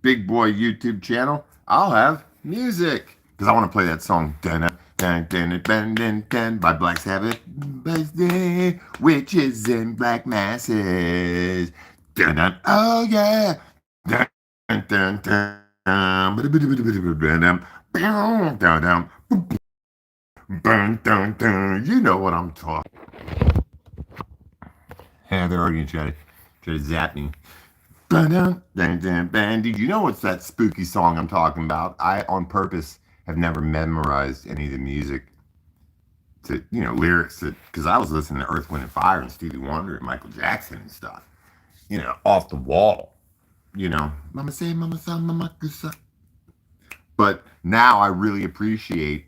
big boy YouTube channel, I'll have music. Because I want to play that song, by Black Sabbath. Witches and black masses. Oh yeah. You know what I'm talking. Yeah, they're already try to zap me. Did you know what's that spooky song I'm talking about? I, on purpose, have never memorized any of the music to, lyrics because I was listening to Earth, Wind, and Fire and Stevie Wonder and Michael Jackson and stuff, off the wall, Mama say, Mama sa, Mama kusa. But now I really appreciate,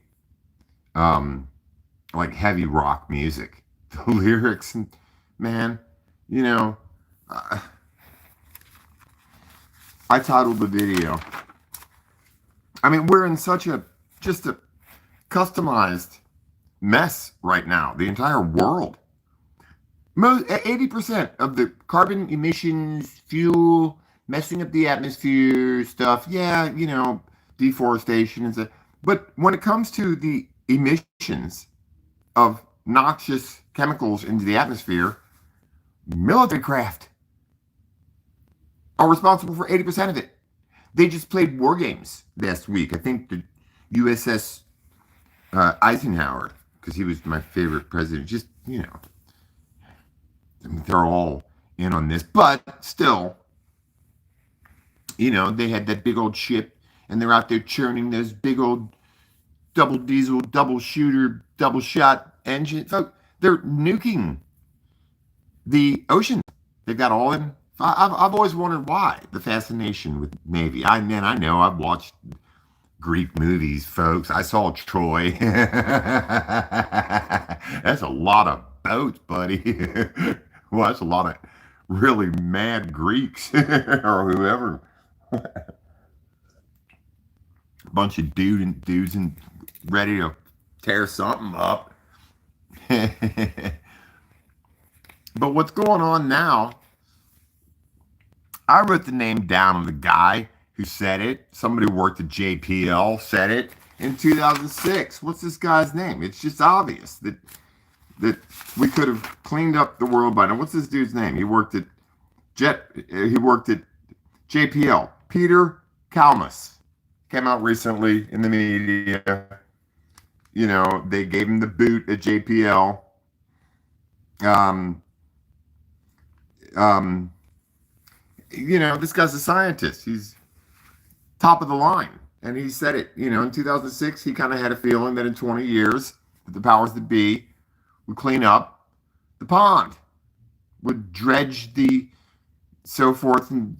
like heavy rock music. The lyrics, man, you know, uh, I titled the video. I mean, we're in such just a customized mess right now. The entire world. 80% of the carbon emissions, fuel, messing up the atmosphere stuff. Yeah, deforestation and stuff. But when it comes to the emissions of noxious chemicals into the atmosphere, military craft are responsible for 80% of it. They just played war games last week. I think the USS Eisenhower, because he was my favorite president, just, I mean, they're all in on this. But still, they had that big old ship, and they're out there churning those big old double diesel, double shooter, double shot engines. So they're nuking the ocean. They've got all in. I've always wondered why the fascination with Navy. I know I've watched Greek movies, folks. I saw Troy. That's a lot of boats, buddy. Well, that's a lot of really mad Greeks or whoever. Bunch of dudes and ready to tear something up. But what's going on now? I wrote the name down of the guy who said it. Somebody who worked at JPL said it in 2006. What's this guy's name? It's just obvious that we could have cleaned up the world by now. What's this dude's name? He worked at JPL. Peter Kalmus came out recently in the media. They gave him the boot at JPL. This guy's a scientist. He's top of the line. And he said it, in 2006, he kind of had a feeling that in 20 years, that the powers that be would clean up the pond, would dredge the so forth and,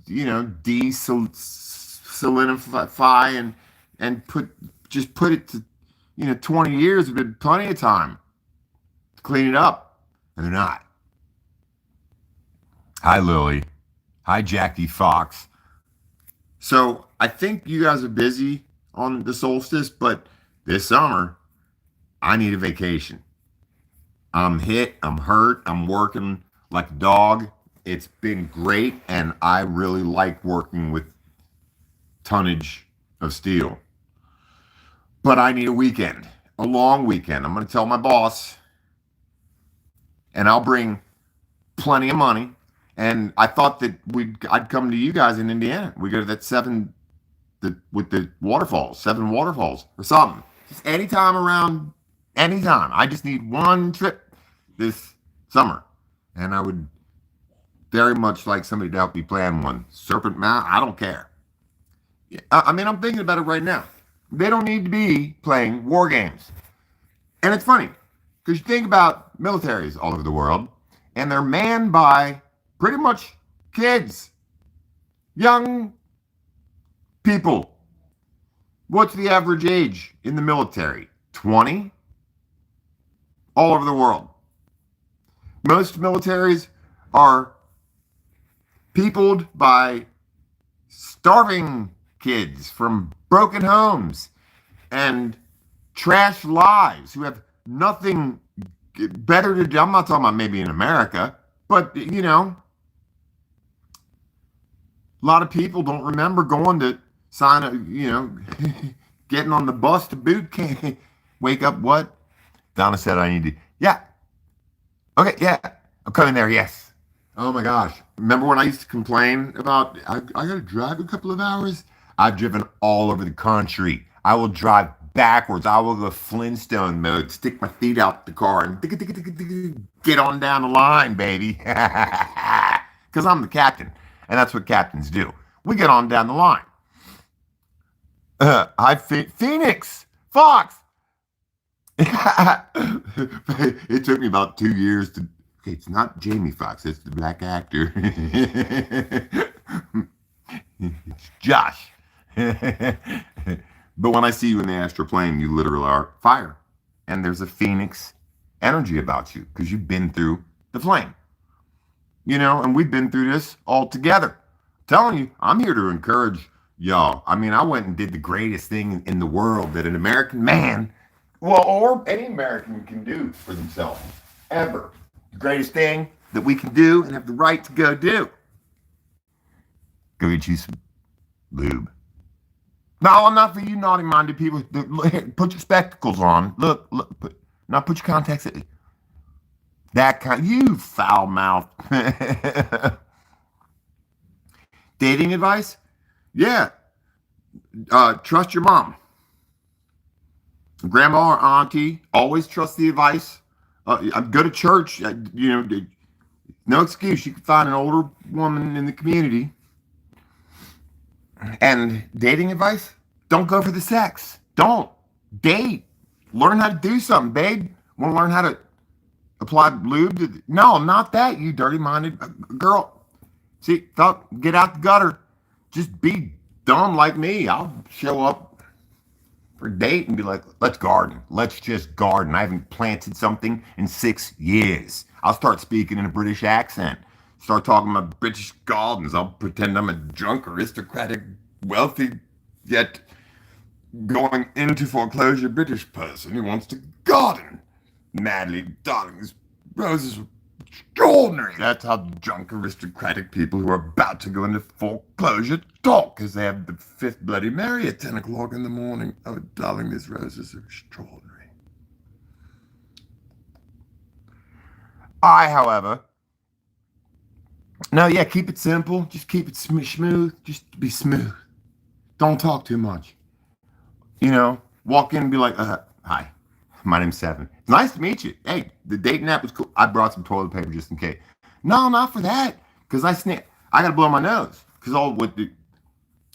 desalinify and put it to, 20 years would be plenty of time to clean it up. And they're not. Hi, Lily. Hi, Jackie Fox. So I think you guys are busy on the solstice, but this summer, I need a vacation. I'm hit, I'm hurt, I'm working like a dog. It's been great, and I really like working with tonnage of steel. But I need a weekend, a long weekend. I'm going to tell my boss, and I'll bring plenty of money. And I thought that I'd come to you guys in Indiana. We go to that with the waterfalls, 7 waterfalls or something. Just anytime. I just need one trip this summer. And I would very much like somebody to help me plan one. Serpent Mount, I don't care. I mean, I'm thinking about it right now. They don't need to be playing war games. And it's funny, because you think about militaries all over the world, and they're manned by pretty much kids, young people. What's the average age in the military? 20? All over the world. Most militaries are peopled by starving kids from broken homes and trash lives who have nothing better to do. I'm not talking about maybe in America, but A lot of people don't remember going to sign up, getting on the bus to boot camp. Wake up, what? Donna said I need to, yeah. Okay, yeah. I'm coming there, yes. Oh my gosh. Remember when I used to complain about, I got to drive a couple of hours? I've driven all over the country. I will drive backwards. I will go Flintstone mode, stick my feet out the car, and get on down the line, baby. Because I'm the captain, and that's what captains do. We get on down the line. Hi, Phoenix, Fox. It took me about 2 years to. Okay, it's not Jamie Foxx, it's the black actor. It's Josh. But when I see you in the astral plane, you literally are fire. And there's a phoenix energy about you because you've been through the flame. And we've been through this all together. I'm telling you, I'm here to encourage y'all. I mean, I went and did the greatest thing in the world that an American man, well, or any American can do for themselves, ever. The greatest thing that we can do and have the right to go do. Go get you some lube. No, I'm not for you naughty-minded people. Put your spectacles on. Look. Now put your contacts in. That kind. You foul mouth. Dating advice? Yeah. Trust your mom. Grandma or auntie. Always trust the advice. Go to church. No excuse. You can find an older woman in the community. And dating advice? Don't go for the sex. Don't. Date. Learn how to do something, babe. Want to learn how to apply lube? No, not that, you dirty-minded girl. See, get out the gutter. Just be dumb like me. I'll show up for a date and be like, let's garden. Let's just garden. I haven't planted something in 6 years. I'll start speaking in a British accent. Start talking about British gardens. I'll pretend I'm a drunk, aristocratic, wealthy, yet going into foreclosure British person who wants to garden. Madly, darling, these roses are extraordinary. That's how drunk, aristocratic people who are about to go into foreclosure talk, because they have the fifth Bloody Mary at 10 o'clock in the morning. Oh, darling, these roses are extraordinary. However, no, yeah, keep it simple. Just keep it smooth. Just be smooth. Don't talk too much. Walk in and be like, hi, my name's Seven. It's nice to meet you. Hey, the dating app was cool. I brought some toilet paper just in case. No, not for that. Because I got to blow my nose.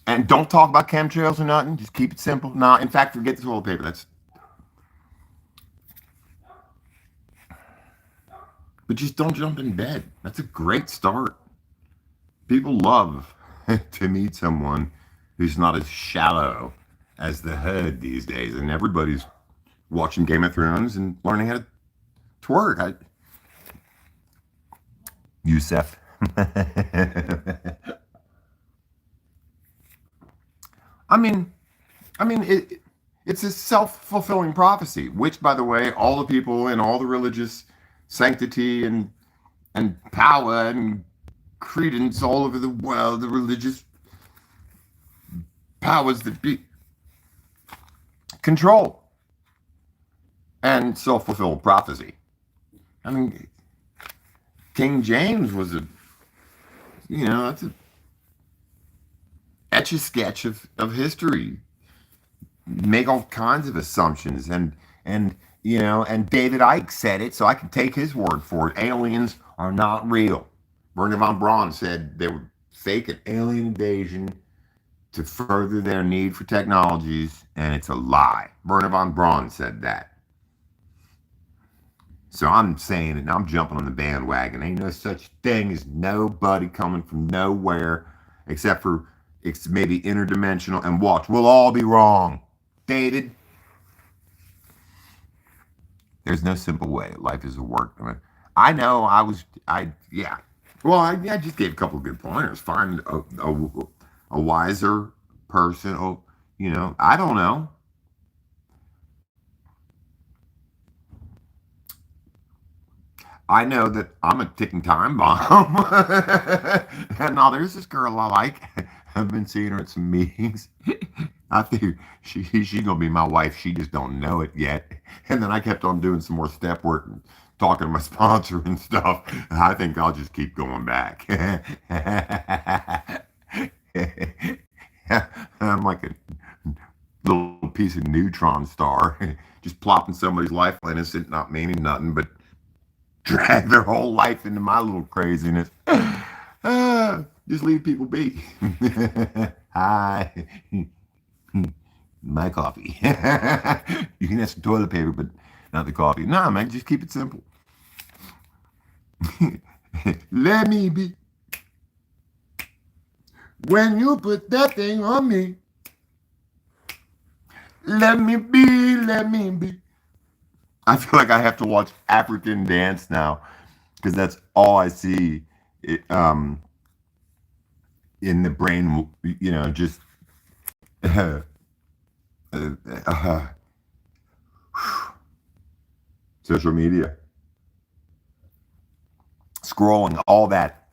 And don't talk about chemtrails or nothing. Just keep it simple. No, in fact, forget the toilet paper. But just don't jump in bed. That's a great start. People love to meet someone who's not as shallow as the hood these days. And everybody's watching Game of Thrones and learning how to twerk. Yusef. It's a self-fulfilling prophecy, which, by the way, all the people in all the religious sanctity and power and credence all over the world, the religious powers that be, control and self-fulfilled prophecy. King James was that's a etch-a-sketch of history. Make all kinds of assumptions and David Icke said it, so I can take his word for it. Aliens are not real. Werner von Braun said they would fake an alien invasion to further their need for technologies, and it's a lie. Werner von Braun said that. So I'm saying it, and I'm jumping on the bandwagon. Ain't no such thing as nobody coming from nowhere, except for it's maybe interdimensional. And watch, we'll all be wrong. Dated. There's no simple way. Life is a work. I know. Yeah. Well, I just gave a couple of good pointers. Find a wiser person. I don't know. I know that I'm a ticking time bomb. And now there's this girl I like. I've been seeing her at some meetings. I figured she's gonna be my wife. She just don't know it yet. And then I kept on doing some more step work and talking to my sponsor and stuff. I think I'll just keep going back. I'm like a little piece of neutron star, just plopping somebody's life innocent, not meaning nothing, but drag their whole life into my little craziness. Just leave people be. Hi. My coffee. You can have some toilet paper, but not the coffee. Nah, man, just keep it simple. Let me be. When you put that thing on me, let me be, let me be. I feel like I have to watch African dance now because that's all I see in the brain, just social media, scrolling, all that.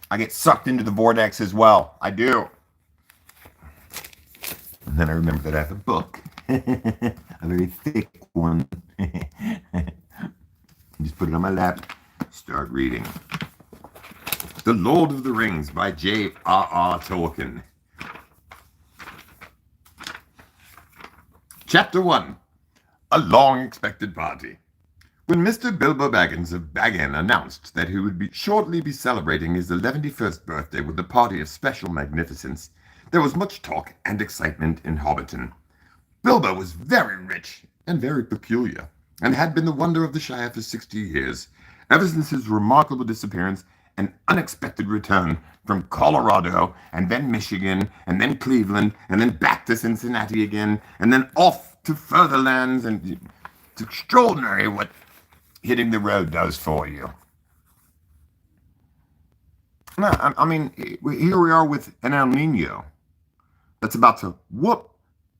I get sucked into the vortex as well. I do. And then I remember that I have a book, a very thick one. Just put it on my lap, start reading. The Lord of the Rings by J.R.R. Tolkien. Chapter 1. A long-expected party. When Mr. Bilbo Baggins of Baggin announced that he would shortly be celebrating his 11st birthday with a party of special magnificence, there was much talk and excitement in Hobbiton. Bilbo was very rich and very peculiar, and had been the wonder of the Shire for 60 years, ever since his remarkable disappearance and unexpected return from Colorado, and then Michigan, and then Cleveland, and then back to Cincinnati again, and then off to further lands, and it's extraordinary what hitting the road does for you. No, I mean, here we are with an El Nino that's about to whoop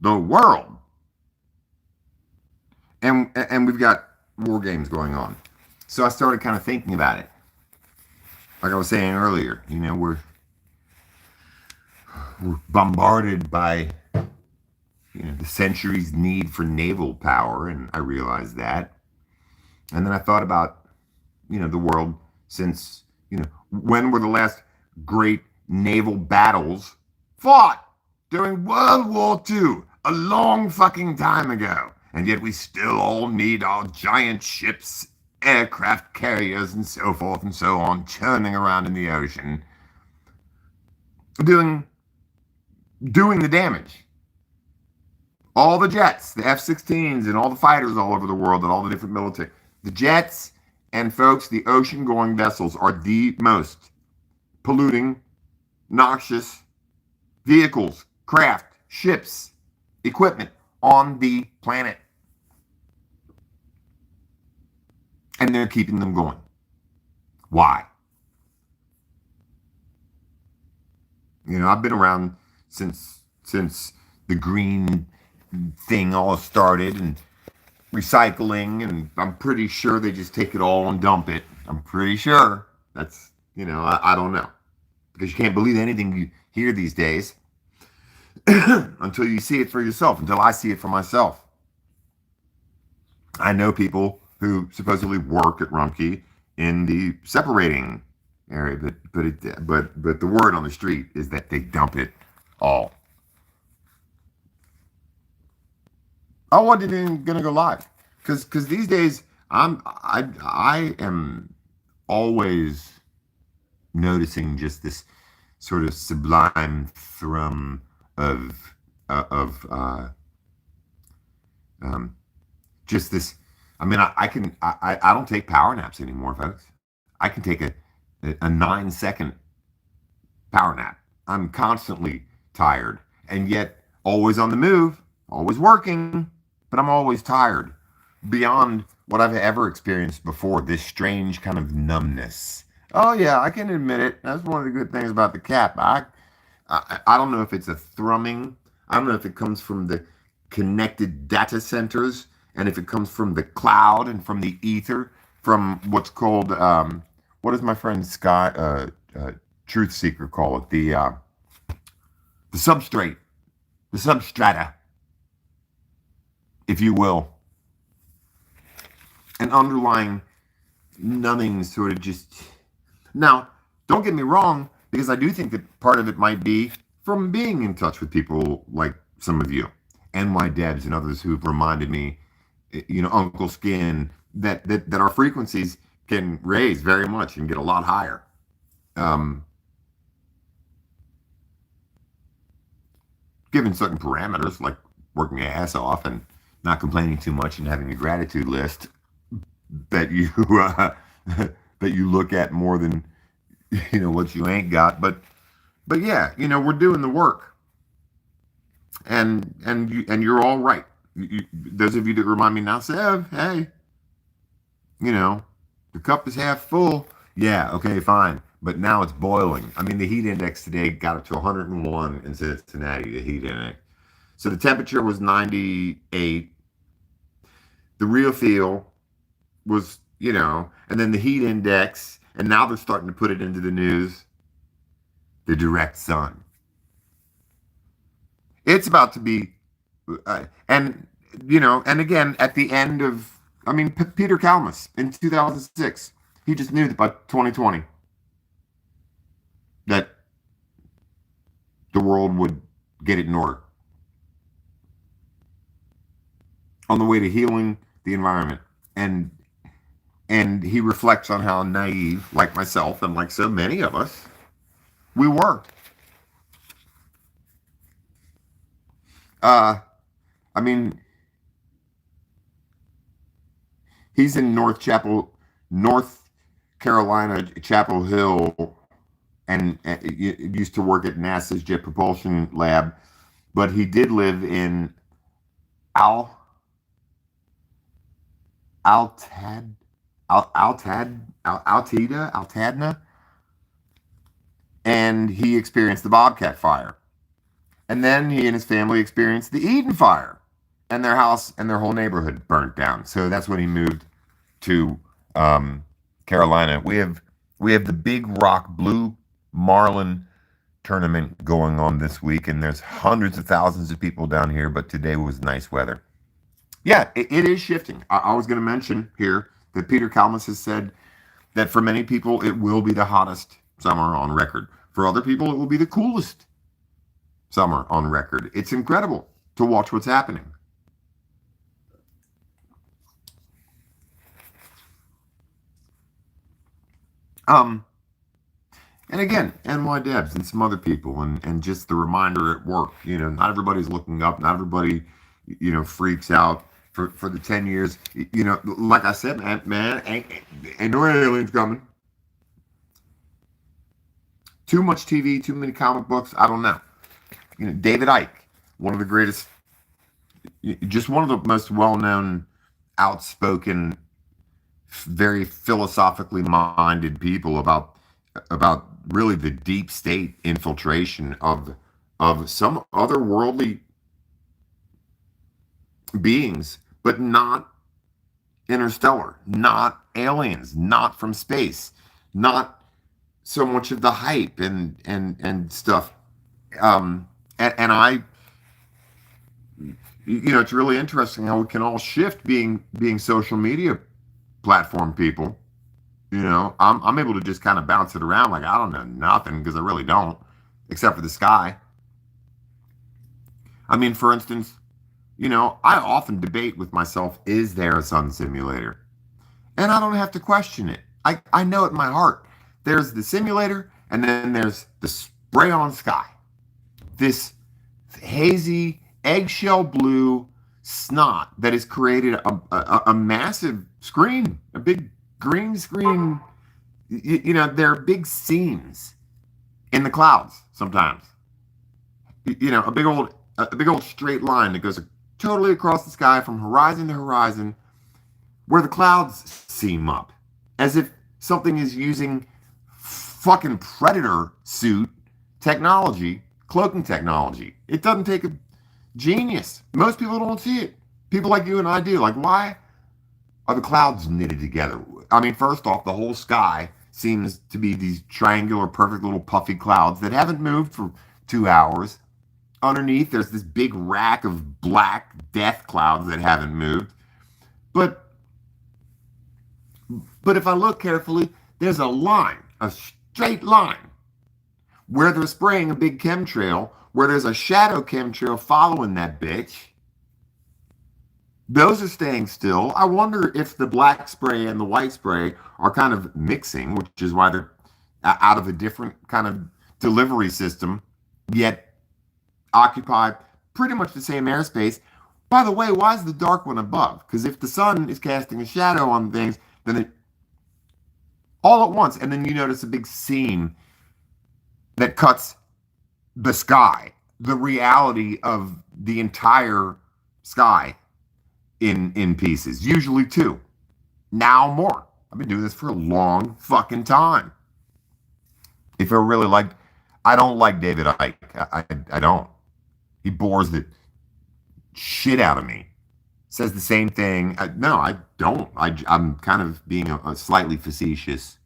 the world. And we've got war games going on. So I started kind of thinking about it. Like I was saying earlier, we're bombarded by the century's need for naval power, and I realized that. And then I thought about, the world since, when were the last great naval battles fought? During World War II, a long fucking time ago. And yet we still all need our giant ships, aircraft carriers, and so forth and so on, churning around in the ocean, doing the damage. All the jets, the F-16s, and all the fighters all over the world, and all the different military. The jets and, folks, the ocean-going vessels are the most polluting, noxious vehicles, craft, ships, equipment on the planet. And they're keeping them going. Why? I've been around since the green thing all started, and recycling, and I'm pretty sure they just take it all and dump it. I'm pretty sure. That's, I don't know. Because you can't believe anything you hear these days until you see it for yourself, until I see it for myself. I know people who supposedly work at Rumpke in the separating area, but the word on the street is that they dump it all. I wasn't even gonna go live because these days I am always noticing just this sort of sublime thrum of just this. I mean, I don't take power naps anymore, folks. I can take a 9-second power nap. I'm constantly tired, and yet always on the move, always working, but I'm always tired beyond what I've ever experienced before, this strange kind of numbness. Oh yeah, I can admit it. That's one of the good things about the cap. I don't know if it's a thrumming. I don't know if it comes from the connected data centers, and if it comes from the cloud and from the ether, from what's called, what does my friend Scott, Truth Seeker, call it? The substrate, the substrata, if you will. An underlying numbing sort of just. Now, don't get me wrong, because I do think that part of it might be from being in touch with people like some of you, NY Debs and others who've reminded me, Uncle Skin, that our frequencies can raise very much and get a lot higher. Given certain parameters, like working your ass off and not complaining too much and having a gratitude list that you that you look at more than what you ain't got. But yeah, we're doing the work, and you're all right. Those of you that remind me now, say, hey, the cup is half full. Yeah, okay, fine. But now it's boiling. I mean, the heat index today got up to 101 in Cincinnati, the heat index. So the temperature was 98. The real feel was, and then the heat index, and now they're starting to put it into the news, the direct sun. It's about to be, and again, at the end of, Peter Kalmus in 2006, he just knew that by 2020, that the world would get it in order. On the way to healing the environment. And he reflects on how naive, like myself and like so many of us, we were. He's in North Carolina, Chapel Hill, and used to work at NASA's Jet Propulsion Lab, but he did live in Altadena, and he experienced the Bobcat Fire. And then he and his family experienced the Eden Fire, and their house and their whole neighborhood burnt down. So that's when he moved to Carolina. We have the Big Rock Blue Marlin tournament going on this week, and there's hundreds of thousands of people down here, but today was nice weather. Yeah, it is shifting. I was going to mention here that Peter Kalmus has said that for many people, it will be the hottest summer on record. For other people, it will be the coolest summer on record. It's incredible to watch what's happening. And again, NY Debs and some other people, and just the reminder at work, not everybody's looking up, not everybody, freaks out for the 10 years. Like I said, man, ain't no aliens coming. Too much TV, too many comic books, I don't know. David Icke, one of the greatest, just one of the most well-known, outspoken, very philosophically minded people about really the deep state infiltration of some otherworldly beings, but not interstellar, not aliens, not from space, not so much of the hype and stuff. And I, it's really interesting how we can all shift being social media platform people. I'm able to just kind of bounce it around like I don't know nothing, because I really don't, except for the sky. For instance, I often debate with myself, is there a sun simulator? And I don't have to question it. I know it in my heart. There's the simulator, and then there's the spray-on sky. This hazy, eggshell blue snot that has created a massive screen, a big green screen. There are big seams in the clouds sometimes. A big old straight line that goes totally across the sky from horizon to horizon, where the clouds seam up, as if something is using fucking predator suit technology, cloaking technology. It doesn't take a genius. Most people don't see it. People like you and I do. Like, why are the clouds knitted together? I mean, first off, the whole sky seems to be these triangular, perfect little puffy clouds that haven't moved for 2 hours. Underneath, there's this big rack of black death clouds that haven't moved. But if I look carefully, there's a line, a straight line, where they're spraying a big chemtrail, where there's a shadow chemtrail following that bitch. Those are staying still. I wonder if the black spray and the white spray are kind of mixing, which is why they're out of a different kind of delivery system, yet occupy pretty much the same airspace. By the way, why is the dark one above? Because if the sun is casting a shadow on things, then it all at once, and then you notice a big seam that cuts the sky, the reality of the entire sky in pieces, usually two, now more. I've been doing this for a long fucking time. If I really like, I don't like David Icke. I don't. He bores the shit out of me. Says the same thing. No, I don't. I'm kind of being a slightly facetious.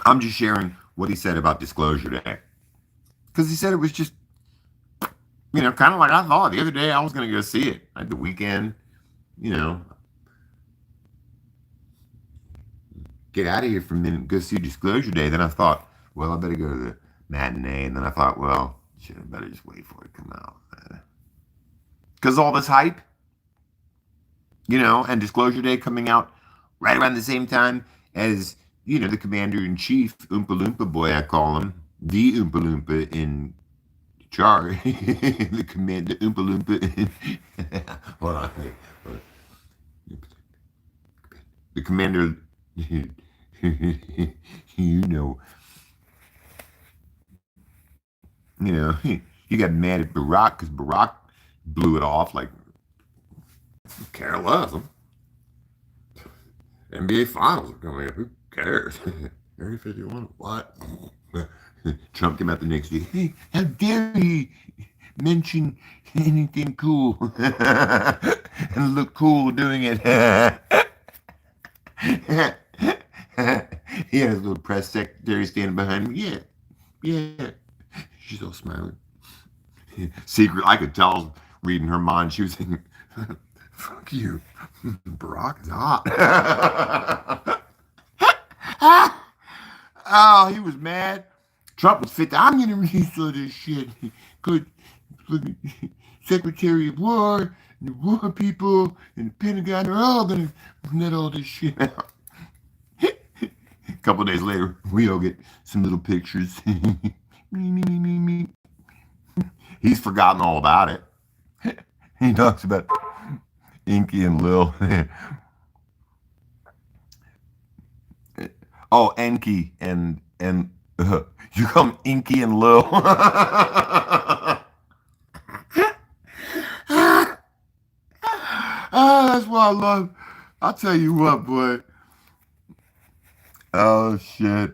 I'm just sharing what he said about Disclosure Day. Because he said it was just, kind of like I thought. The other day I was going to go see it. I had the weekend, get out of here for a minute and go see Disclosure Day. Then I thought, well, I better go to the matinee. And then I thought, well, shit, I better just wait for it to come out. Because all this hype, and Disclosure Day coming out right around the same time as, the Commander-in-Chief, Oompa Loompa boy, I call him, the Oompa Loompa in charge, the Commander, Oompa Loompa. Hold on. The Commander, he got mad at Barack because Barack blew it off like careless. NBA Finals are coming up. Who cares? Area 51. What? Trump came out the next day. Hey, how dare he mention anything cool and look cool doing it? He has a little press secretary standing behind him. Yeah. She's all smiling. Secret, I could tell reading her mind. She was thinking, fuck you. Barack is hot. Oh, he was mad. Trump was fit. I'm going to release all this shit. Good Secretary of War, and the war people, and the Pentagon are all going to let all this shit out. A couple days later, we all get some little pictures. Me. He's forgotten all about it. He talks about Inky and Lil. Oh, Enki and you call them Inky and Lil. That's what I love. I'll tell you what, boy. Oh shit.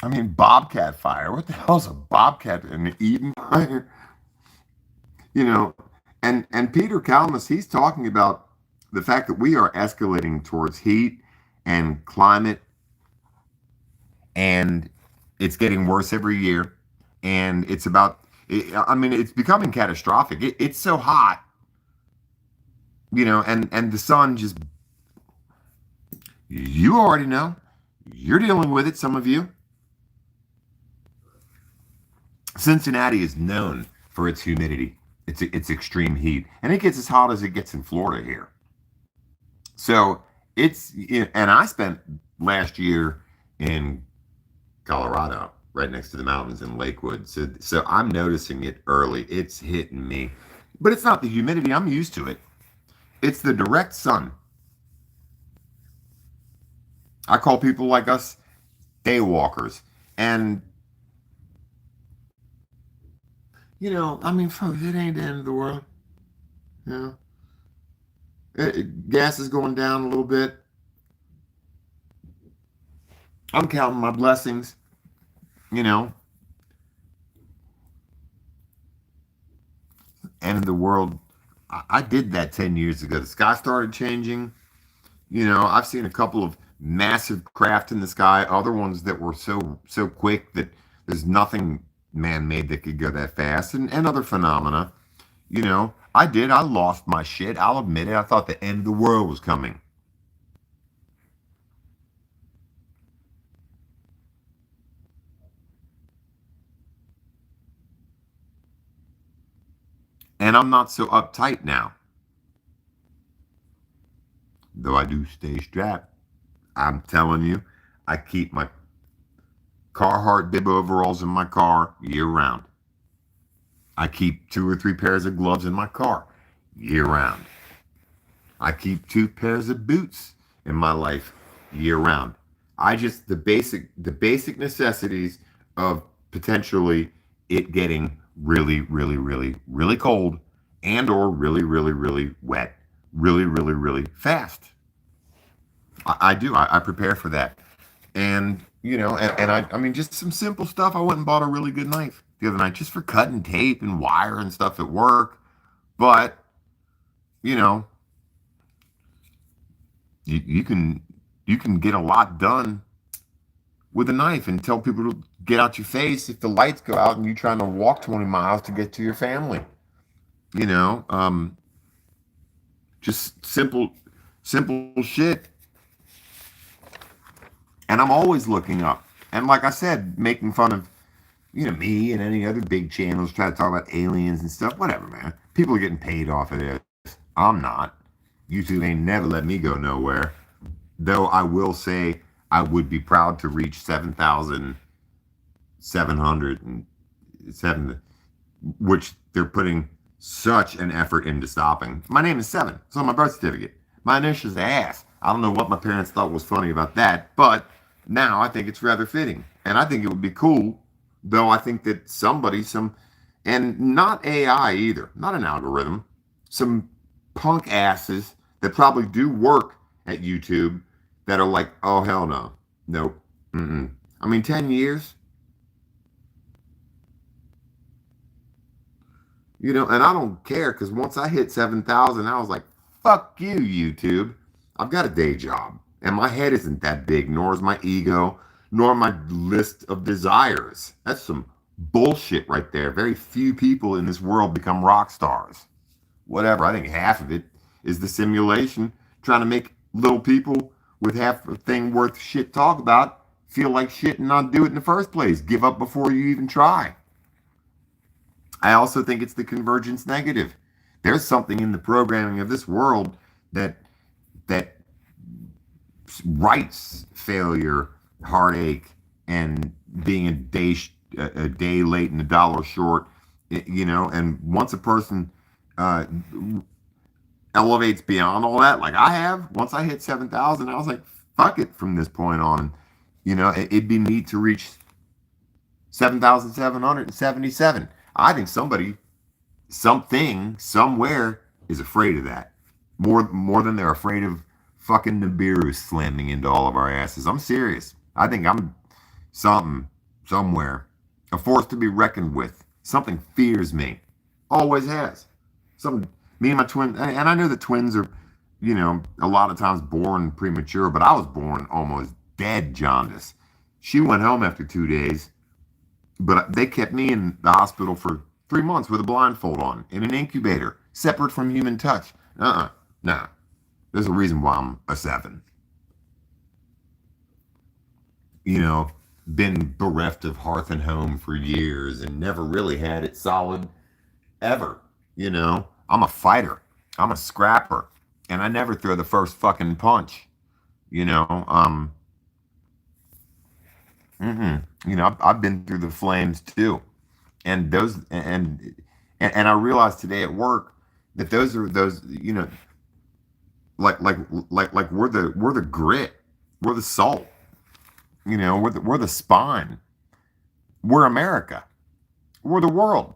I mean, Bobcat fire. What the hell's a Bobcat? An Eden fire? And Peter Kalmus, he's talking about the fact that we are escalating towards heat and climate, and it's getting worse every year. And it's it's becoming catastrophic. It's so hot, and the sun just, you already know. You're dealing with it, some of you. Cincinnati is known for its humidity. It's extreme heat, and it gets as hot as it gets in Florida here. So and I spent last year in Colorado, right next to the mountains in Lakewood. So I'm noticing it early. It's hitting me, but it's not the humidity. I'm used to it. It's the direct sun. I call people like us day walkers, and folks, it ain't the end of the world. Gas is going down a little bit. I'm counting my blessings. end of the world. I did that 10 years ago. The sky started changing. You know, I've seen a couple of massive craft in the sky, other ones that were so quick that there's nothing man-made that could go that fast, and other phenomena. You know, I lost my shit. I'll admit it. I thought the end of the world was coming. And I'm not so uptight now, though I do stay strapped. I'm telling you, I keep my Carhartt bib overalls in my car year round. I keep 2 or 3 pairs of gloves in my car year round. I keep 2 pairs of boots in my life year round. I just the basic necessities of potentially it getting really, really, really, really cold and or really, really, really wet, really, really, really fast. I do. I prepare for that. And, I mean, just some simple stuff. I went and bought a really good knife the other night just for cutting tape and wire and stuff at work. But, you know, you can get a lot done with a knife and tell people to get out your face if the lights go out and you're trying to walk 20 miles to get to your family. You know, just simple shit. And I'm always looking up. And like I said, making fun of, me and any other big channels try to talk about aliens and stuff. Whatever, man. People are getting paid off of this. I'm not. YouTube ain't never let me go nowhere. Though I will say I would be proud to reach 7,707, which they're putting such an effort into stopping. My name is Seven. It's on my birth certificate. My initials are ass. I don't know what my parents thought was funny about that, but now I think it's rather fitting. And I think it would be cool, though I think that and not AI either, not an algorithm, some punk asses that probably do work at YouTube that are like, oh, hell no. Nope. Mm-mm. I mean, 10 years, and I don't care because once I hit 7,000, I was like, fuck you, YouTube. I've got a day job and my head isn't that big, nor is my ego, nor my list of desires. That's some bullshit right there. Very few people in this world become rock stars. Whatever. I think half of it is the simulation trying to make little people with half a thing worth shit talk about feel like shit and not do it in the first place. Give up before you even try. I also think it's the convergence negative. There's something in the programming of this world that writes failure, heartache, and being a day late and a dollar short. And once a person uh, elevates beyond all that, like I have, once I hit 7,000, I was like, fuck it from this point on. It'd be neat to reach 7,777. I think something, somewhere is afraid of that. More than they're afraid of fucking NIBIRU slamming into all of our asses. I'm serious. I think I'm something, somewhere. A force to be reckoned with. Something fears me. Always has. Me and my twin, and I know the twins are, a lot of times born premature, but I was born almost dead jaundice. She went home after 2 days, but they kept me in the hospital for 3 months with a blindfold on in an incubator, separate from human touch. Nah. There's a reason why I'm a 7. Been bereft of hearth and home for years and never really had it solid ever. I'm a fighter. I'm a scrapper. And I never throw the first fucking punch. You know, um, I've been through the flames too. And and I realized today at work that those, like we're the grit. We're the salt. We're the spine. We're America. We're the world.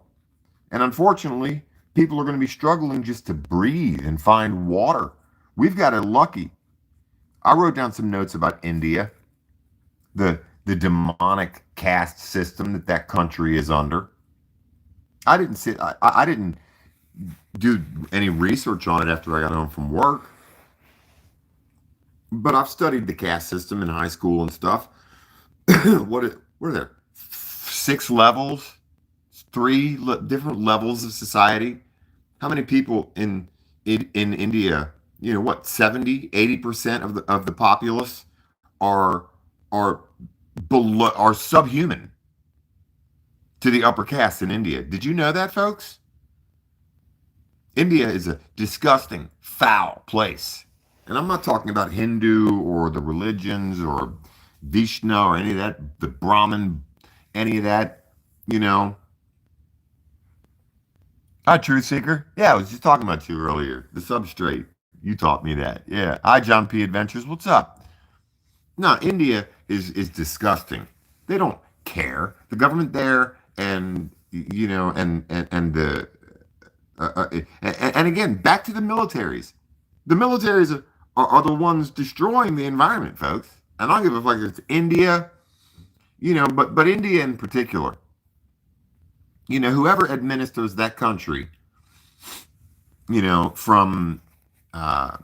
And unfortunately, people are going to be struggling just to breathe and find water. We've got it lucky. I wrote down some notes about India, the demonic caste system that country is under. I didn't do any research on it after I got home from work. But I've studied the caste system in high school and stuff. What are there? 6 levels, different levels of society. How many people in India? You know what? 70, 80% of the populace are are are subhuman to the upper caste in India. Did you know that, folks? India is a disgusting, foul place. And I'm not talking about Hindu or the religions or Vishnu or any of that, the Brahmin, any of that, you know. Hi, Truth Seeker. Yeah, I was just talking about you earlier. The substrate. You taught me that. Yeah. Hi, John P. Adventures. What's up? No, India is disgusting. They don't care. The government there and you know and the and again back to the militaries. The militaries are the ones destroying the environment, folks. And I don't give a fuck if it's India, you know, but India in particular. You know, whoever administers that country, you know, uh,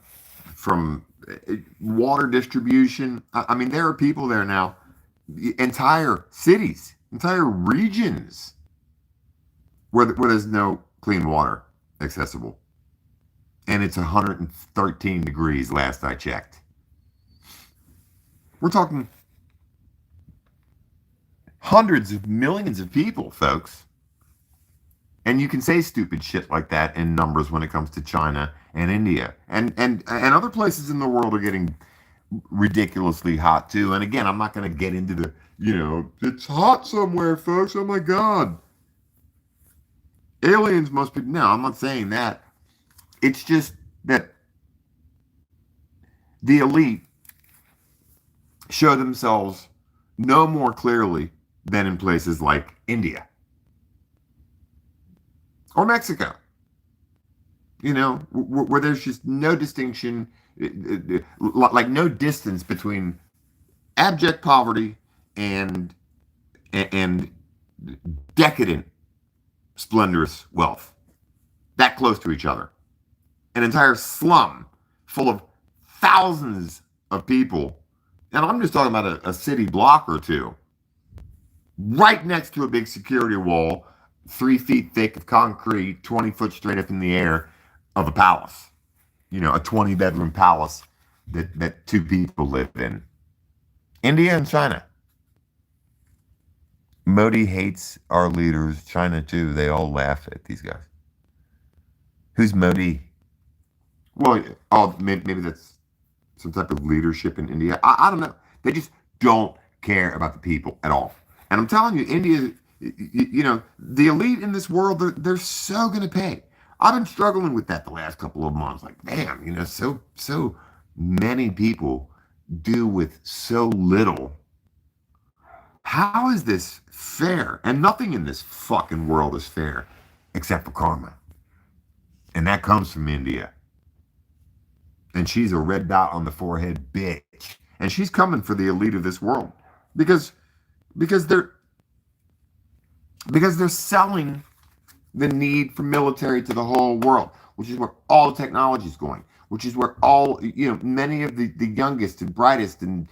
from water distribution. I mean, there are people there now, entire cities, entire regions where there's no clean water accessible. And it's 113 degrees last I checked. We're talking hundreds of millions of people, folks. And you can say stupid shit like that in numbers when it comes to China and India. And other places in the world are getting ridiculously hot too. And again, I'm not going to get into the, you know, it's hot somewhere, folks. Oh my God. Aliens must be. No, I'm not saying that. It's just that the elite show themselves no more clearly than in places like India or Mexico, you know, where there's just no distinction, like no distance between abject poverty and and decadent, splendorous wealth. That close to each other. An entire slum full of thousands of people, and I'm just talking about a city block or two, right next to a big security wall, 3 feet thick of concrete, 20 foot straight up in the air, of a palace. You know, a 20-bedroom palace that two people live in. India and China. Modi hates our leaders. China too. They all laugh at these guys. Who's Modi? Well, oh, maybe that's some type of leadership in India. I don't know. They just don't care about the people at all. And I'm telling you, India, you know, the elite in this world, they're so going to pay. I've been struggling with that the last couple of months. Like, damn, you know, so many people do with so little. How is this fair? And nothing in this fucking world is fair except for karma. And that comes from India. And she's a red dot on the forehead bitch. And she's coming for the elite of this world. Because they're selling the need for military to the whole world, which is where all the technology is going, which is where all, you know, many of the youngest and brightest and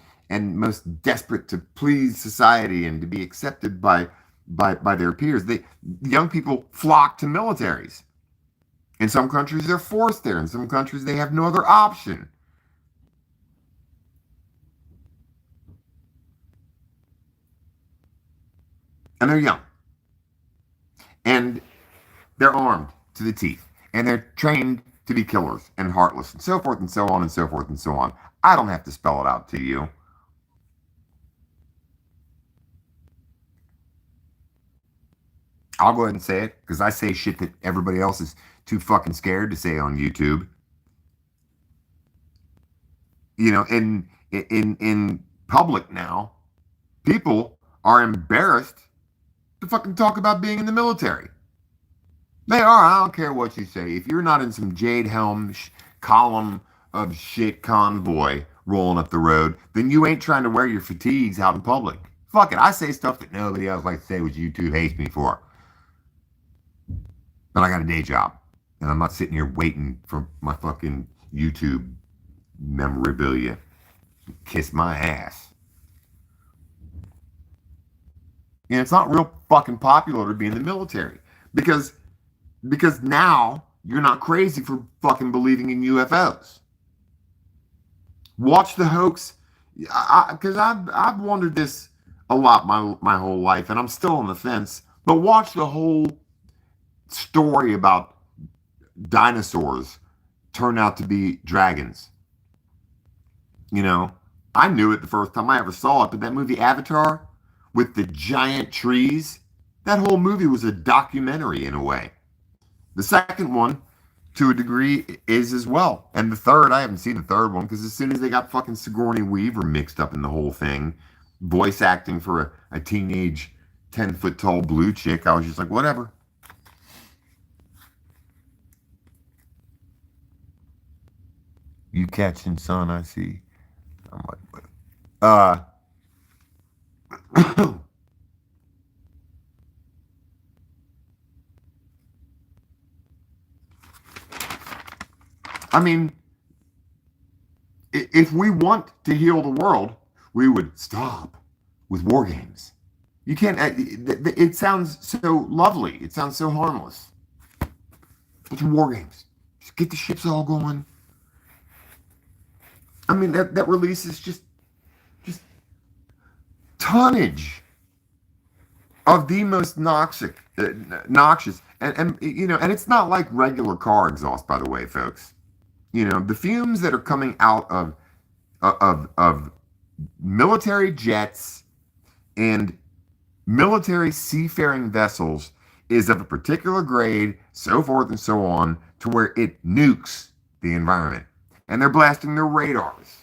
most desperate to please society and to be accepted by their peers. Young people flock to militaries. In some countries, they're forced there. In some countries, they have no other option. And they're young. And they're armed to the teeth. And they're trained to be killers and heartless and so forth and so on and so forth and so on. I don't have to spell it out to you. I'll go ahead and say it because I say shit that everybody else is too fucking scared to say on YouTube. You know, in public now, people are embarrassed to fucking talk about being in the military. They are. I don't care what you say. If you're not in some Jade Helm column of shit convoy rolling up the road, then you ain't trying to wear your fatigues out in public. Fuck it. I say stuff that nobody else likes to say, which YouTube hates me for. But I got a day job. And I'm not sitting here waiting for my fucking YouTube memorabilia. Kiss my ass. And it's not real fucking popular to be in the military because now you're not crazy for fucking believing in UFOs. Watch the hoax, because I've wondered this a lot my whole life, and I'm still on the fence. But watch the whole story about dinosaurs turn out to be dragons. You know, I knew it the first time I ever saw it, but that movie Avatar with the giant trees, that whole movie was a documentary in a way. The second one, to a degree, is as well. And the third, I haven't seen the third one because as soon as they got fucking Sigourney Weaver mixed up in the whole thing, voice acting for a teenage 10-foot tall blue chick, I was just like, whatever. You catching sun, I see. I'm like, I mean, if we want to heal the world, we would stop with war games. You can't. It sounds so lovely. It sounds so harmless. But war games, just get the ships all going. I mean, that releases just tonnage of the most noxious, and you know, and it's not like regular car exhaust, by the way, folks. You know, the fumes that are coming out of military jets and military seafaring vessels is of a particular grade, so forth and so on, to where it nukes the environment. And they're blasting their radars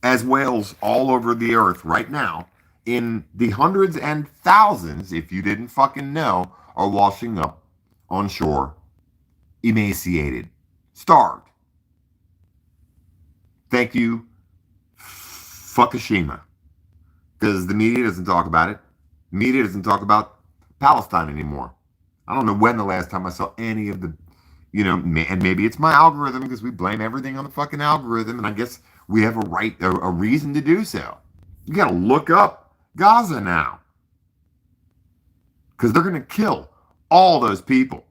as whales all over the earth right now, in the hundreds and thousands, if you didn't fucking know, are washing up on shore, emaciated, starved. Thank you, Fukushima. Because the media doesn't talk about it. The media doesn't talk about Palestine anymore. I don't know when the last time I saw any of the, you know, and maybe it's my algorithm because we blame everything on the fucking algorithm, and I guess we have a reason to do so. You got to look up Gaza now because they're going to kill all those people.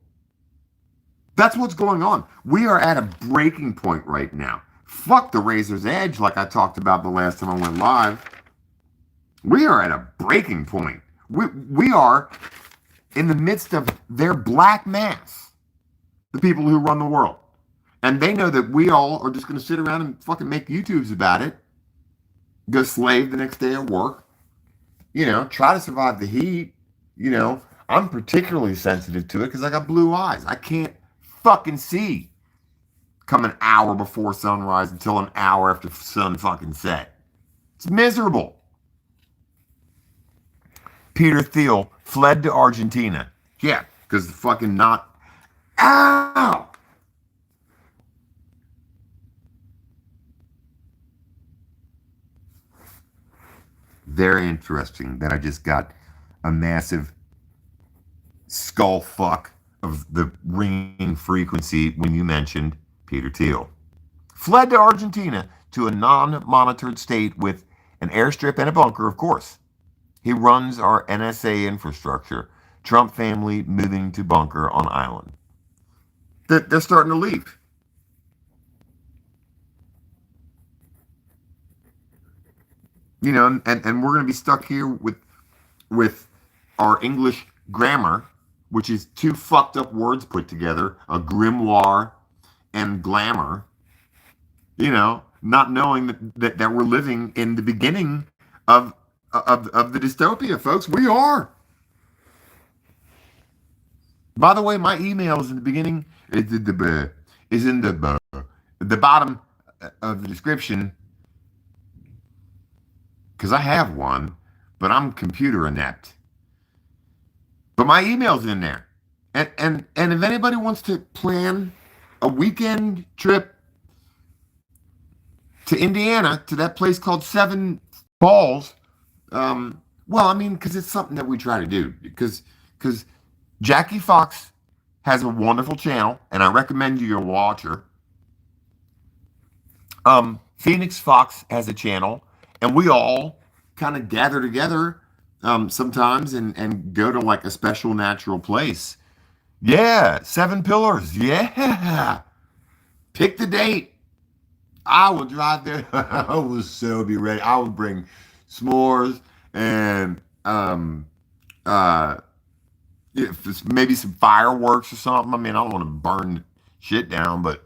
That's what's going on. We are at a breaking point right now. Fuck the razor's edge, like I talked about the last time I went live. We are at a breaking point. We are in the midst of their black mass, the people who run the world. And they know that we all are just going to sit around and fucking make YouTubes about it, go slave the next day at work, you know, try to survive the heat. You know, I'm particularly sensitive to it because I got blue eyes. I can't fucking see come an hour before sunrise until an hour after sun fucking set. It's miserable. Peter Thiel fled to Argentina. Yeah, because the fucking not. Ow! Very interesting that I just got a massive skull fuck of the ringing frequency when you mentioned Peter Thiel. Fled to Argentina to a non-monitored state with an airstrip and a bunker, of course. He runs our NSA infrastructure. Trump family moving to bunker on island. They're starting to leave. You know, and we're going to be stuck here with our English grammar, which is two fucked up words put together, a grimoire and glamour. You know, not knowing that we're living in the beginning of the dystopia, folks. We are. By the way, my email is in the beginning. Is in the bottom of the description because I have one, but I'm computer inept. But my email's in there, and if anybody wants to plan a weekend trip to Indiana to that place called Seven Falls. Well, I mean, because it's something that we try to do. Because Jackie Fox has a wonderful channel, and I recommend you go watch her. Phoenix Fox has a channel, and we all kind of gather together sometimes and go to like a special natural place. Yeah, Seven Pillars. Yeah, pick the date. I will drive there. I will so be ready. I will bring s'mores and uh maybe some fireworks or something. I mean, I don't want to burn shit down, but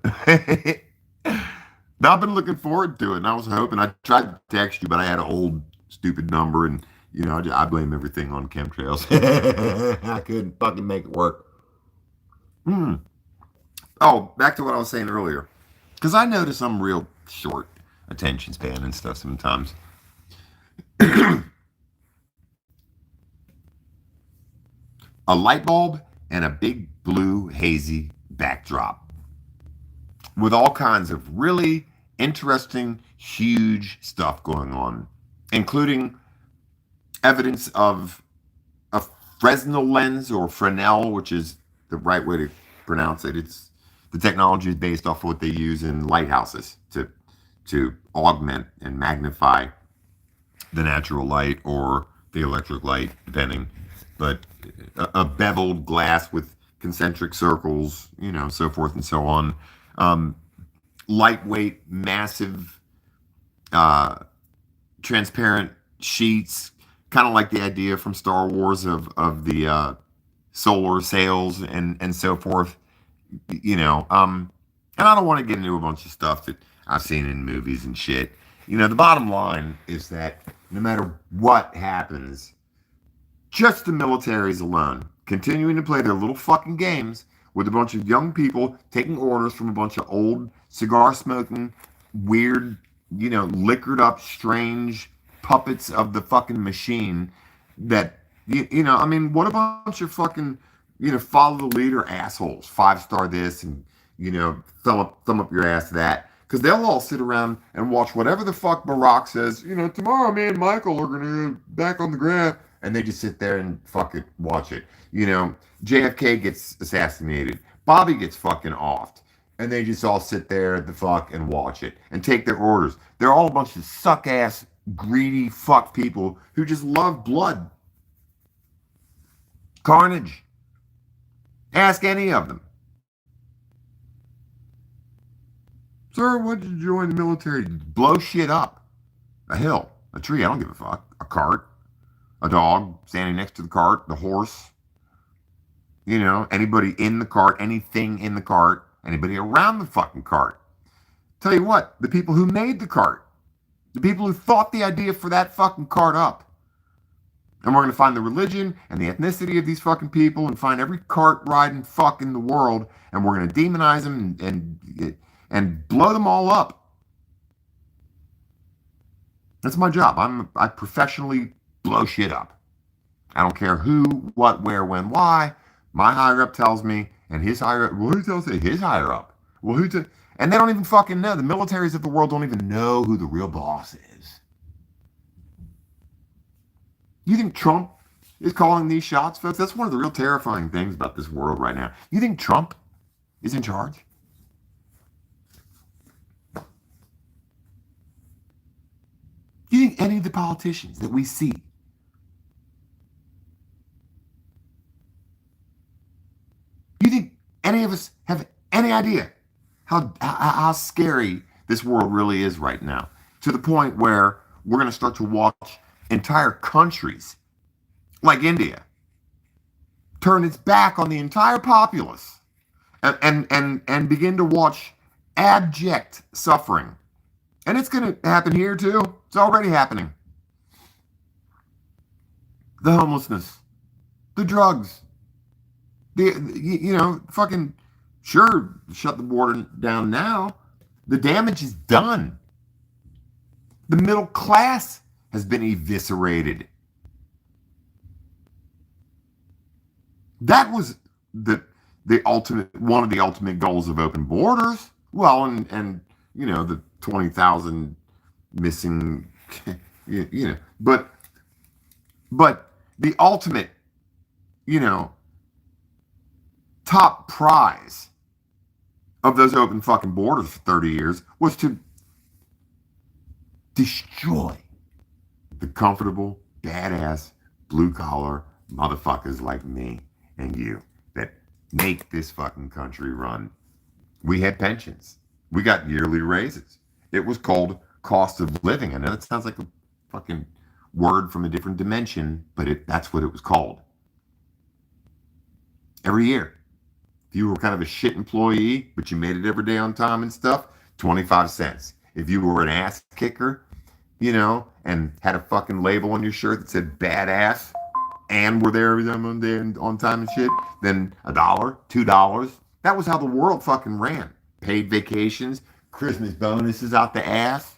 I've been looking forward to it, and I was hoping. I tried to text you, but I had an old stupid number, and I blame everything on chemtrails. I couldn't fucking make it work. Hmm. Oh, back to what I was saying earlier, because I notice I'm real short attention span and stuff sometimes. A light bulb and a big blue hazy backdrop with all kinds of really interesting, huge stuff going on, including evidence of a Fresnel lens or Fresnel, which is the right way to pronounce it. It's the technology is based off of what they use in lighthouses to augment and magnify the natural light or the electric light, depending. But a beveled glass with concentric circles, so forth and so on. Lightweight, massive, uh, transparent sheets, kind of like the idea from Star Wars of the solar sails and so forth. And I don't want to get into a bunch of stuff that I've seen in movies and shit. The bottom line is that no matter what happens, just the militaries alone, continuing to play their little fucking games with a bunch of young people taking orders from a bunch of old cigar smoking, weird, liquored up, strange puppets of the fucking machine that, I mean, what a bunch of fucking, follow the leader assholes, 5-star this and, thumb up your ass that. Because they'll all sit around and watch whatever the fuck Barack says, tomorrow me and Michael are going to go back on the ground. And they just sit there and fuck it, watch it. JFK gets assassinated. Bobby gets fucking offed. And they just all sit there the fuck and watch it and take their orders. They're all a bunch of suck ass, greedy fuck people who just love blood. Carnage. Ask any of them. Sir, what did you join the military? Blow shit up. A hill, a tree, I don't give a fuck. A cart, a dog standing next to the cart, the horse. Anybody in the cart, anything in the cart, anybody around the fucking cart. Tell you what, the people who made the cart, the people who thought the idea for that fucking cart up. And we're going to find the religion and the ethnicity of these fucking people and find every cart riding fuck in the world, and we're going to demonize them and blow them all up. That's my job. I professionally blow shit up. I don't care who, what, where, when, why. My higher up tells me, and his higher up, well, who tells it? His higher up. Well, and they don't even fucking know. The militaries of the world don't even know who the real boss is. You think Trump is calling these shots, folks? That's one of the real terrifying things about this world right now. You think Trump is in charge? You think any of the politicians that we see, you think any of us have any idea how scary this world really is right now? To the point where we're going to start to watch entire countries like India turn its back on the entire populace and begin to watch abject suffering. And it's going to happen here too. It's already happening. The homelessness, the drugs, fucking, sure, shut the border down now. The damage is done. The middle class has been eviscerated. That was the ultimate, one of the ultimate goals of open borders. Well, and the 20,000 missing, but the ultimate, top prize of those open fucking borders for 30 years was to destroy the comfortable, badass, blue collar motherfuckers like me and you that make this fucking country run. We had pensions. We got yearly raises. It was called cost of living. I know it sounds like a fucking word from a different dimension, but that's what it was called. Every year. If you were kind of a shit employee, but you made it every day on time and stuff, 25 cents. If you were an ass kicker, and had a fucking label on your shirt that said badass and were there every day on time and shit, then $1, $2. That was how the world fucking ran. Paid vacations, Christmas bonuses out the ass.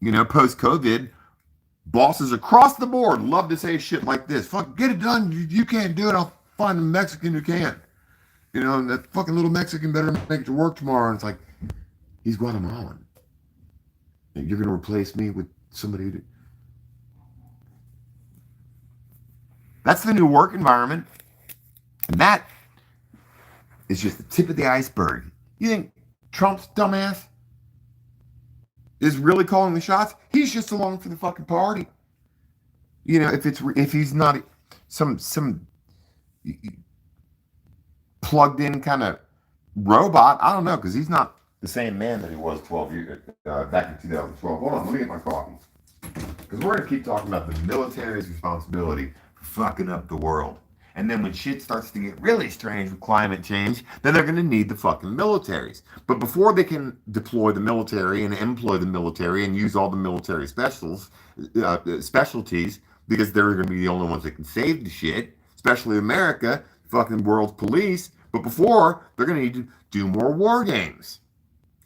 Post COVID, bosses across the board love to say shit like this. Fuck, get it done. You can't do it. I'll find a Mexican who can. And that fucking little Mexican better make it to work tomorrow. And it's like, he's Guatemalan. You're going to replace me with somebody who... That's the new work environment. And that is just the tip of the iceberg. You think Trump's dumbass is really calling the shots? He's just along for the fucking party. If he's not some plugged in kind of robot, I don't know, because he's not the same man that he was 12 years back in 2012. Hold on, let me get my coffee. Because we're going to keep talking about the military's responsibility for fucking up the world. And then when shit starts to get really strange with climate change, then they're going to need the fucking militaries. But before they can deploy the military and employ the military and use all the military specialties, because they're going to be the only ones that can save the shit, especially America, fucking world's police. But before, they're going to need to do more war games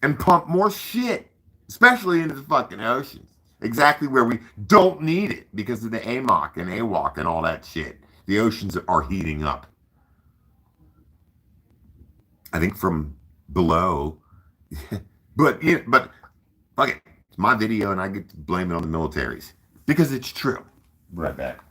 and pump more shit, especially into the fucking oceans. Exactly where we don't need it because of the AMOC and AWOC and all that shit. The oceans are heating up. I think from below. but fuck it. It's my video and I get to blame it on the militaries. Because it's true. Right back.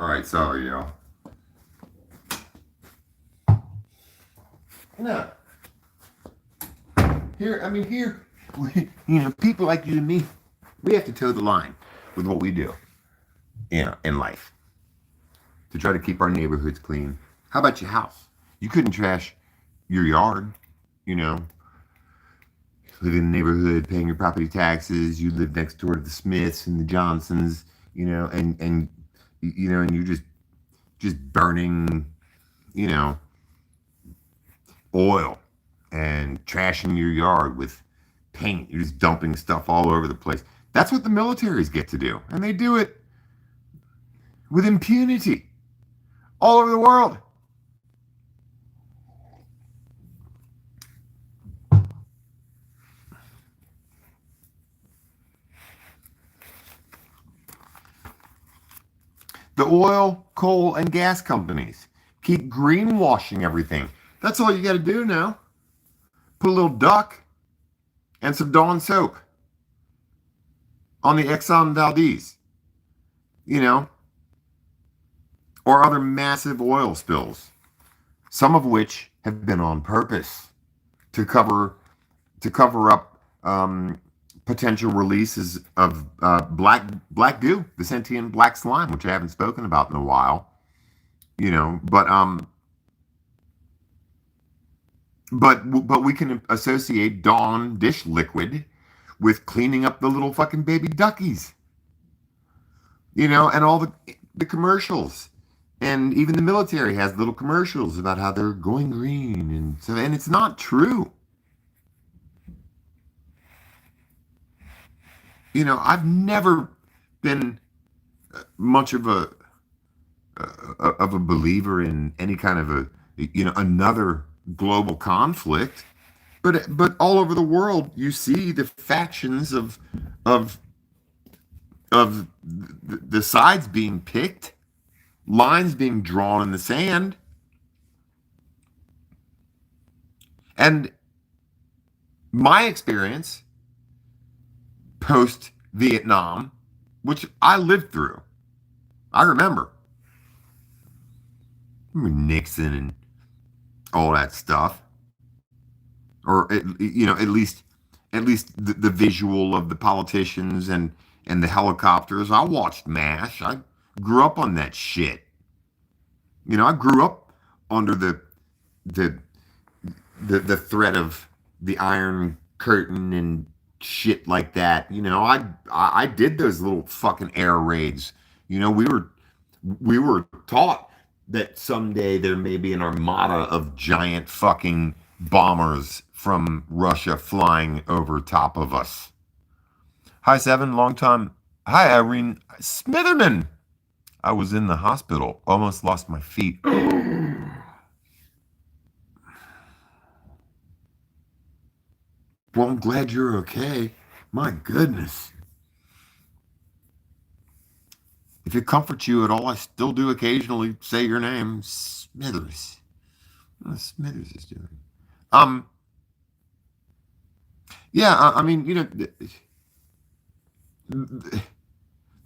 All right, sorry, y'all. No. Here, people like you and me, we have to toe the line with what we do, in life to try to keep our neighborhoods clean. How about your house? You couldn't trash your yard, you know. Live in the neighborhood, paying your property taxes. You live next door to the Smiths and the Johnsons, and you're just burning, you know, oil and trashing your yard with paint. You're just dumping stuff all over the place. That's what the militaries get to do, and they do it with impunity all over the world. The oil, coal, and gas companies keep greenwashing everything. That's all you got to do now. Put a little duck and some Dawn soap on the Exxon Valdez, or other massive oil spills, some of which have been on purpose to cover up potential releases of black goo, the sentient black slime, which I haven't spoken about in a while. But we can associate Dawn dish liquid with cleaning up the little fucking baby duckies, and all the commercials. And even the military has little commercials about how they're going green, and it's not true. I've never been much of a believer in any kind of another global conflict, but all over the world you see the factions of the sides being picked, lines being drawn in the sand, and my experience post Vietnam, which I lived through, I remember Nixon and all that stuff, or at least the visual of the politicians and the helicopters. I watched MASH. I grew up on that shit. I grew up under the threat of the Iron Curtain and shit like that. I did those little fucking air raids. We were taught that someday there may be an armada of giant fucking bombers from Russia flying over top of us. Hi, Seven. Long time. Hi, Irene Smitherman. I was in the hospital. Almost lost my feet. Well, I'm glad you're okay. My goodness. If it comforts you at all, I still do occasionally say your name, Smithers. What Smithers is doing.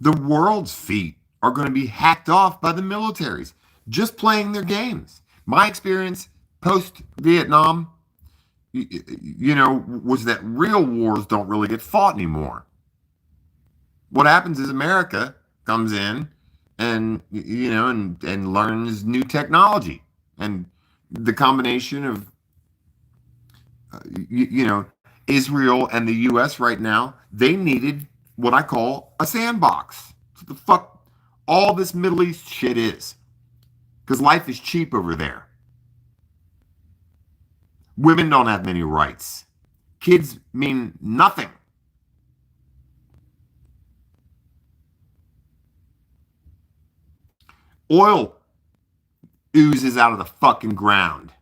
The world's feet are going to be hacked off by the militaries just playing their games. My experience post-Vietnam, was that real wars don't really get fought anymore. What happens is America comes in and and learns new technology, and the combination of Israel and the U.S. right now, they needed what I call a sandbox. What the fuck all this Middle East shit is, because life is cheap over there. Women don't have many rights. Kids mean nothing. Oil oozes out of the fucking ground.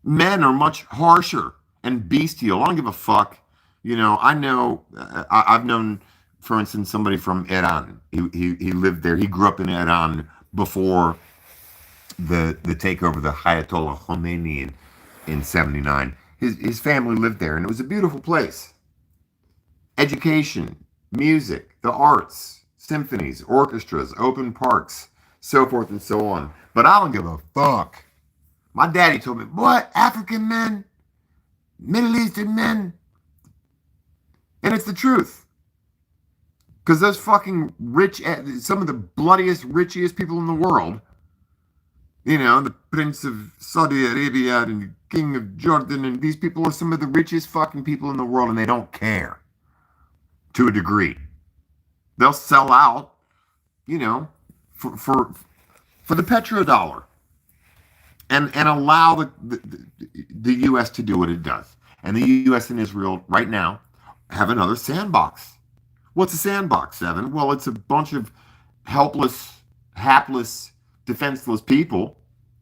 Men are much harsher and bestial. I don't give a fuck. I've known, for instance, somebody from Iran. He lived there. He grew up in Iran before the takeover of the Ayatollah Khomeini in 79. His family lived there, and it was a beautiful place. Education, music, the arts, symphonies, orchestras, open parks, so forth and so on. But I don't give a fuck. My daddy told me, what? African men? Middle Eastern men? And it's the truth. Because those fucking rich, some of the bloodiest, richest people in the world, you know, the Prince of Saudi Arabia and the King of Jordan, and these people are some of the richest fucking people in the world, and they don't care to a degree. They'll sell out, you know, for the petrodollar and allow the U.S. to do what it does. And the U.S. and Israel right now have another sandbox. What's a sandbox, Evan? Well, it's a bunch of helpless, hapless, defenseless people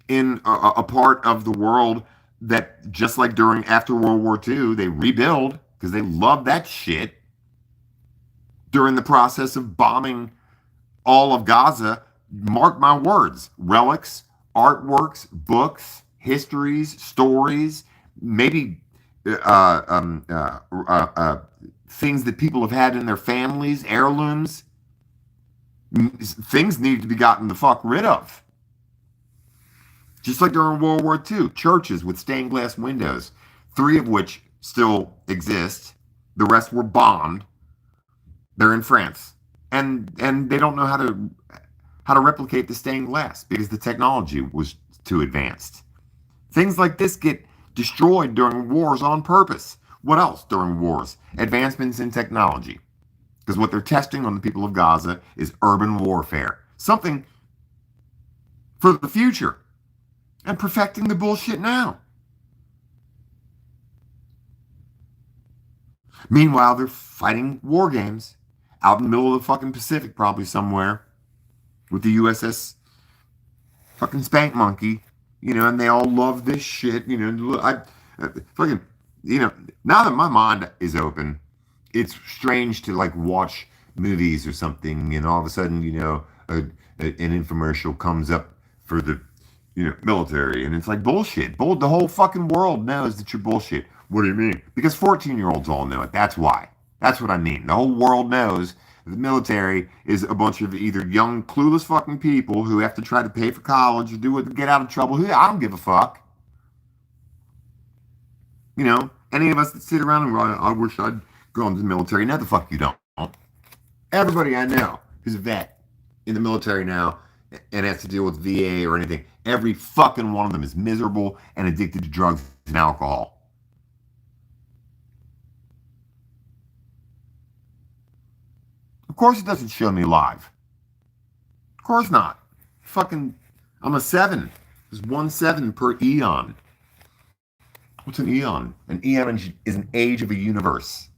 in a part of the world that, just like after World War II, they rebuild because they love that shit. During the process of bombing all of Gaza, mark my words, relics, artworks, books, histories, stories, maybe things that people have had in their families, heirlooms, things need to be gotten the fuck rid of. Just like during World War II, churches with stained glass windows, 3 of which still exist. The rest were bombed. They're in France, and they don't know how to replicate the stained glass because the technology was too advanced. Things like this get destroyed during wars on purpose. What else during wars? Advancements in technology. Because what they're testing on the people of Gaza is urban warfare. Something for the future. And perfecting the bullshit now. Meanwhile, they're fighting war games out in the middle of the fucking Pacific, probably somewhere, with the USS fucking Spank Monkey, you know, and they all love this shit, you know. Fucking, you know, now that my mind is open, it's strange to like watch movies or something, and all of a sudden, you know, an infomercial comes up for the, you know, military, and it's like bullshit. The whole fucking world knows that you're bullshit. What do you mean? Because 14-year-olds all know it. That's why. That's what I mean. The whole world knows the military is a bunch of either young, clueless fucking people who have to try to pay for college or do it to get out of trouble. I don't give a fuck. You know, any of us that sit around and go, I wish I'd go into the military. No, the fuck you don't. Everybody I know who's a vet in the military now and has to deal with VA or anything, every fucking one of them is miserable and addicted to drugs and alcohol. Of course it doesn't show me live. Of course not. Fucking, I'm a 7. There's 1 7 per eon. What's an eon? An eon is an age of a universe.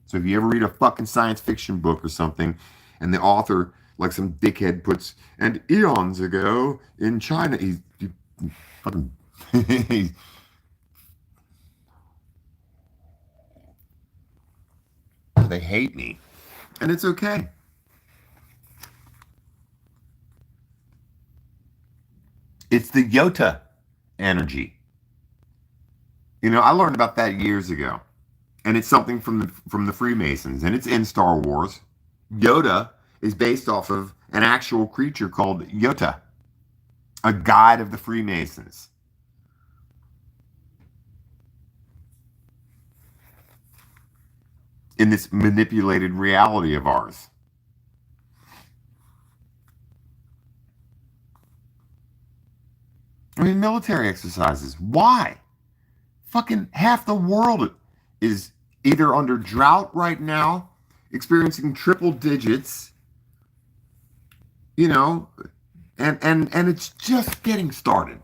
So if you ever read a fucking science fiction book or something, and the author, like some dickhead, puts, and eons ago in China, he fucking, they hate me. And it's okay. It's the Yota energy. You know, I learned about that years ago. And it's something from the Freemasons, and it's in Star Wars. Yoda is based off of an actual creature called Yota, a guide of the Freemasons. In this manipulated reality of ours. I mean, military exercises. Why? Fucking half the world is either under drought right now, experiencing triple digits, you know, and it's just getting started.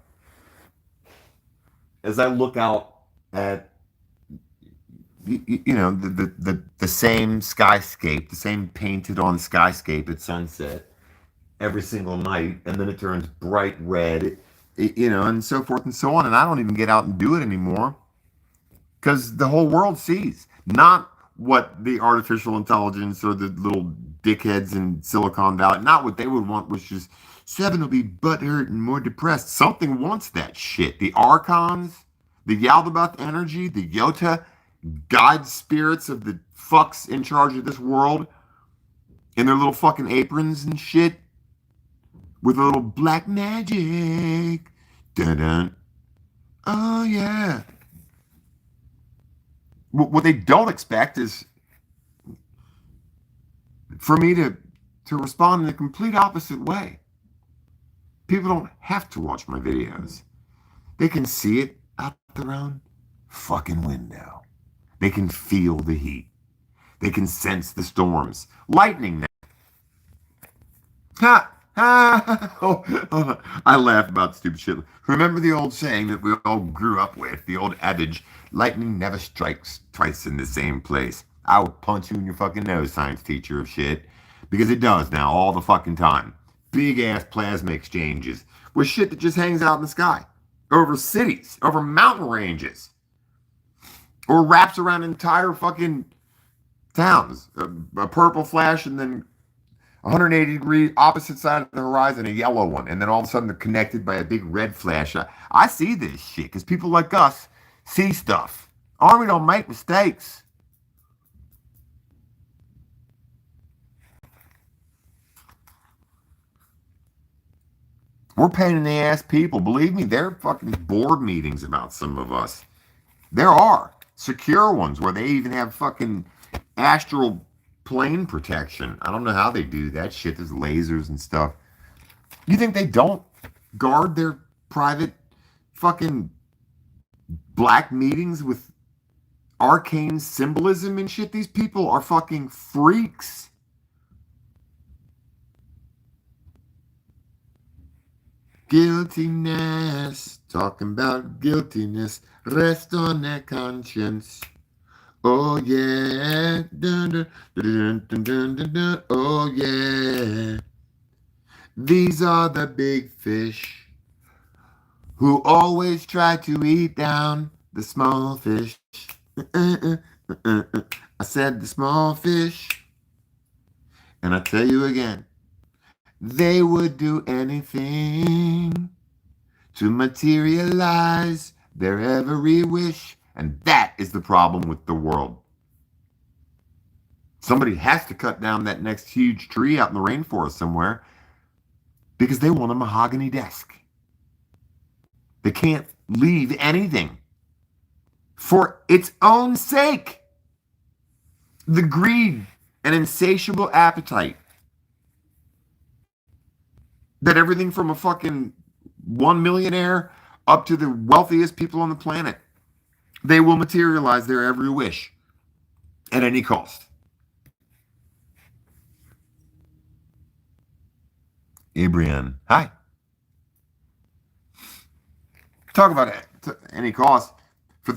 As I look out at, you know, the same skyscape, the same painted on skyscape at sunset every single night, and then it turns bright red, you know, and so forth and so on. And I don't even get out and do it anymore because the whole world sees, not what the artificial intelligence or the little dickheads in Silicon Valley, not what they would want, which is 7 will be butthurt and more depressed. Something wants that shit. The Archons, the Yaldabaoth energy, the Yota, God spirits of the fucks in charge of this world in their little fucking aprons and shit with a little black magic. Dun dun. Oh yeah. What they don't expect is for me to respond in a complete opposite way. People don't have to watch my videos. They can see it out their own fucking window. They can feel the heat. They can sense the storms. Lightning now. Ha! Ha! Oh, I laugh about stupid shit. Remember the old saying that we all grew up with, the old adage, lightning never strikes twice in the same place. I would punch you in your fucking nose, science teacher of shit. Because it does now, all the fucking time. Big ass plasma exchanges with shit that just hangs out in the sky. Over cities, over mountain ranges. Or wraps around entire fucking towns. A purple flash and then 180-degree opposite side of the horizon, a yellow one, and then all of a sudden they're connected by a big red flash. I see this shit because people like us see stuff. Army don't make mistakes. We're pain in the ass people. Believe me, there are fucking board meetings about some of us. There are secure ones where they even have fucking astral plane protection. I don't know how they do that shit. There's lasers and stuff. You think they don't guard their private fucking black meetings with arcane symbolism and shit? These people are fucking freaks. Guiltiness, talking about guiltiness, rest on their conscience. Oh yeah, dun, dun, dun, dun, dun, dun, dun. Oh yeah. These are the big fish who always try to eat down the small fish. I said the small fish, and I tell you again, they would do anything to materialize their every wish. And that is the problem with the world. Somebody has to cut down that next huge tree out in the rainforest somewhere because they want a mahogany desk. They can't leave anything for its own sake. The greed and insatiable appetite that everything from a fucking 1 millionaire up to the wealthiest people on the planet, they will materialize their every wish at any cost. Abrian, hi. Talk about it. Any cost. For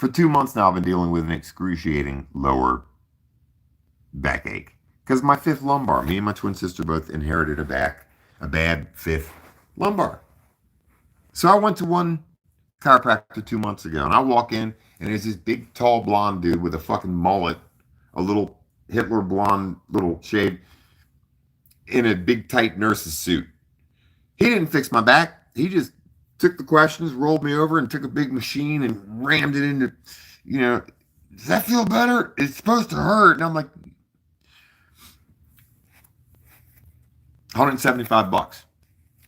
2 months now, I've been dealing with an excruciating lower backache because my fifth lumbar. Me and my twin sister both inherited a bad fifth lumbar. So I went to one chiropractor 2 months ago, and I walk in, and there's this big, tall, blonde dude with a fucking mullet, a little Hitler blonde, little shade, in a big, tight nurse's suit. He didn't fix my back. He just took the questions, rolled me over, and took a big machine and rammed it into, does that feel better? It's supposed to hurt. And I'm like, $175.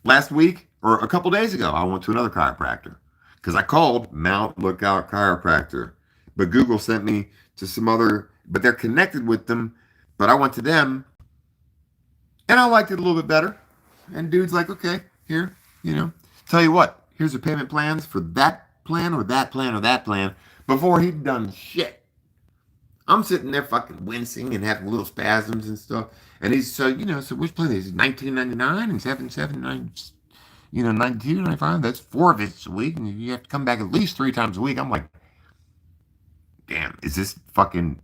Last week, or a couple days ago, I went to another chiropractor because I called Mount Lookout Chiropractor. But Google sent me to some other, but they're connected with them. But I went to them, and I liked it a little bit better. And dude's like, okay, here, tell you what, here's the payment plans for that plan or that plan or that plan before he'd done shit. I'm sitting there fucking wincing and having little spasms and stuff. And he's so which plan is it? $19.99 and $7.79, 92, 95. That's 4 visits a week, and you have to come back at least 3 times a week. I'm like, damn, is this fucking,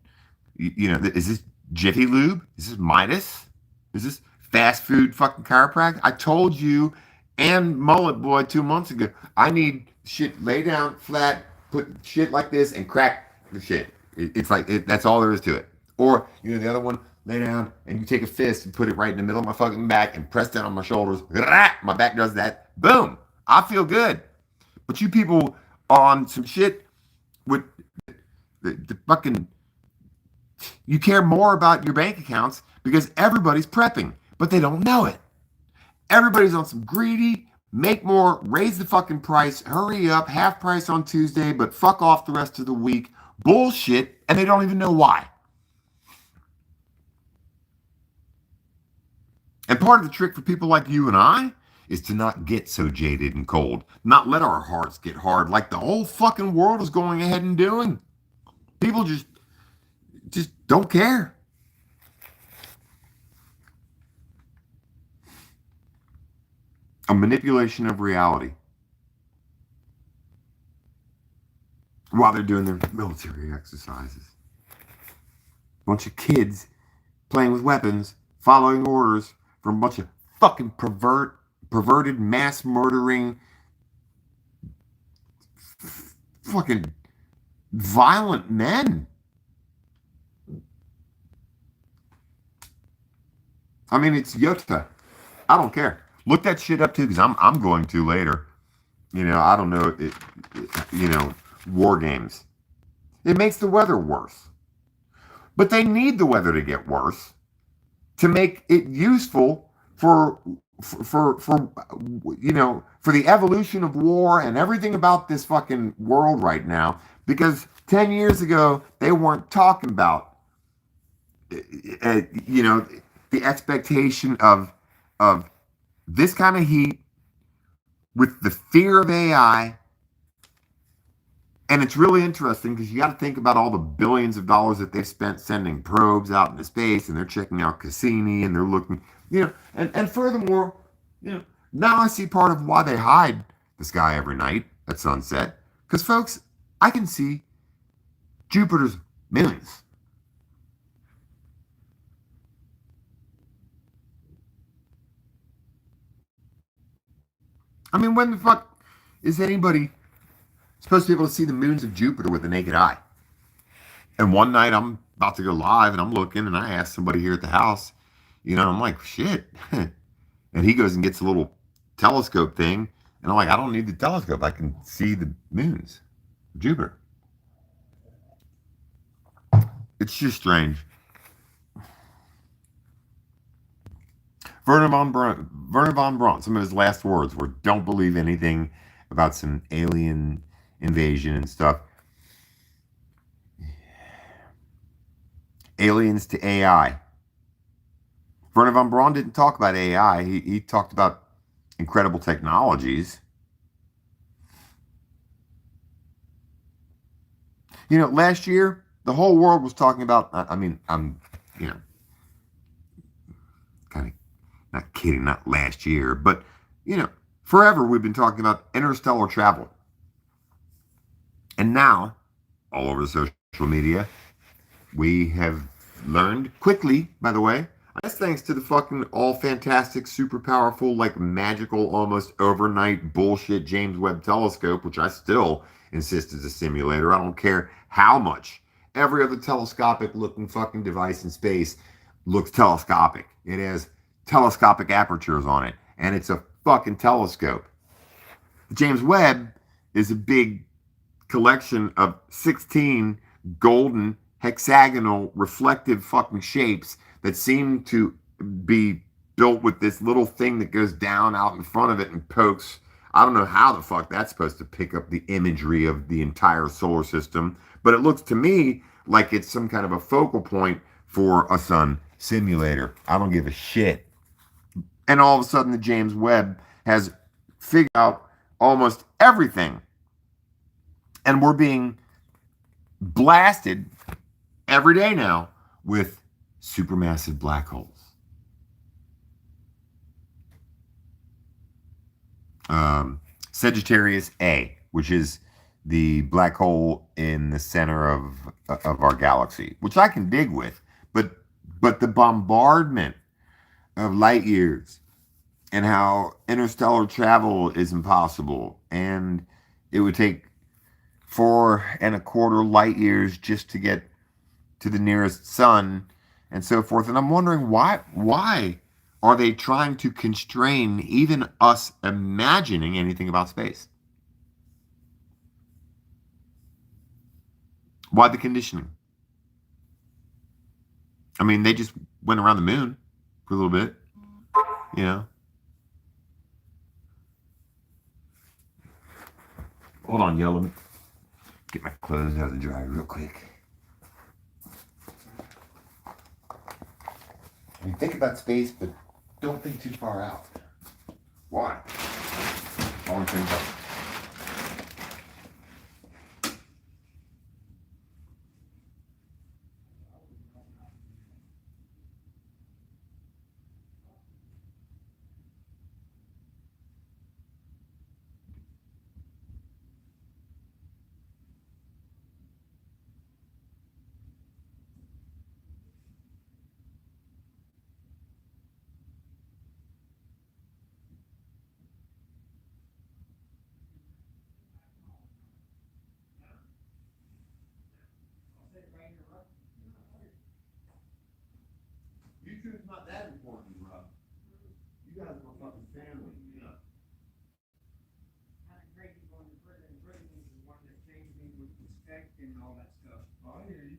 is this Jiffy Lube? Is this Midas? Is this fast food fucking chiropractic? I told you and Mullet Boy 2 months ago, I need shit lay down flat, put shit like this, and crack the shit. It's like, that's all there is to it. Or, the other one, lay down and you take a fist and put it right in the middle of my fucking back and press down on my shoulders. My back does that. Boom. I feel good. But you people are on some shit with the fucking You care more about your bank accounts because everybody's prepping, but they don't know it. Everybody's on some greedy, make more, raise the fucking price, hurry up, half price on Tuesday, but fuck off the rest of the week. Bullshit, and they don't even know why. And part of the trick for people like you and I is to not get so jaded and cold, not let our hearts get hard like the whole fucking world is going ahead and doing. People just don't care. A manipulation of reality while they're doing their military exercises. Bunch of kids playing with weapons, following orders from a bunch of fucking perverted, mass murdering, fucking violent men. I mean, it's Yota. I don't care. Look that shit up too, because I'm going to later. I don't know. War games. It makes the weather worse. But they need the weather to get worse to make it useful for the evolution of war and everything about this fucking world right now. Because 10 years ago, they weren't talking about, the expectation of this kind of heat with the fear of AI. And it's really interesting because you got to think about all the billions of dollars that they've spent sending probes out into space, and they're checking out Cassini, and they're looking, and furthermore, now I see part of why they hide the sky every night at sunset. Because, folks, I can see Jupiter's moons. I mean, when the fuck is anybody supposed to be able to see the moons of Jupiter with the naked eye? And one night I'm about to go live and I'm looking and I ask somebody here at the house, I'm like, shit. And he goes and gets a little telescope thing. And I'm like, I don't need the telescope. I can see the moons of Jupiter. It's just strange. Werner von Braun, some of his last words were, don't believe anything about some alien invasion and stuff. Aliens to AI. Werner von Braun didn't talk about AI. He talked about incredible technologies. Last year, the whole world was talking about, I'm kind of not kidding, not last year, but, forever we've been talking about interstellar travel. And now, all over social media, we have learned quickly, by the way, that's thanks to the fucking all fantastic, super powerful, like magical, almost overnight bullshit James Webb telescope, which I still insist is a simulator. I don't care how much every other telescopic looking fucking device in space looks telescopic. It has telescopic apertures on it, and it's a fucking telescope. James Webb is a big collection of 16 golden hexagonal reflective fucking shapes that seem to be built with this little thing that goes down out in front of it and pokes. I don't know how the fuck that's supposed to pick up the imagery of the entire solar system, but it looks to me like it's some kind of a focal point for a sun simulator. I don't give a shit. And all of a sudden the James Webb has figured out almost everything. And we're being blasted every day now with supermassive black holes. Sagittarius A, which is the black hole in the center of our galaxy, which I can dig with, but the bombardment of light years and how interstellar travel is impossible, and it would take 4.25 light years just to get to the nearest sun and so forth. And I'm wondering why are they trying to constrain even us imagining anything about space? Why the conditioning? I mean, they just went around the moon for a little bit, you know. Hold on, yo. Let me get my clothes out of the dryer real quick. I mean, think about space, but don't think too far out. Why? I want to think about. YouTube's not that important, Rob. You guys are my fucking family. Yeah. Great people in prison. Prison is the one that changed me with respect and all that stuff. Oh, I hear you.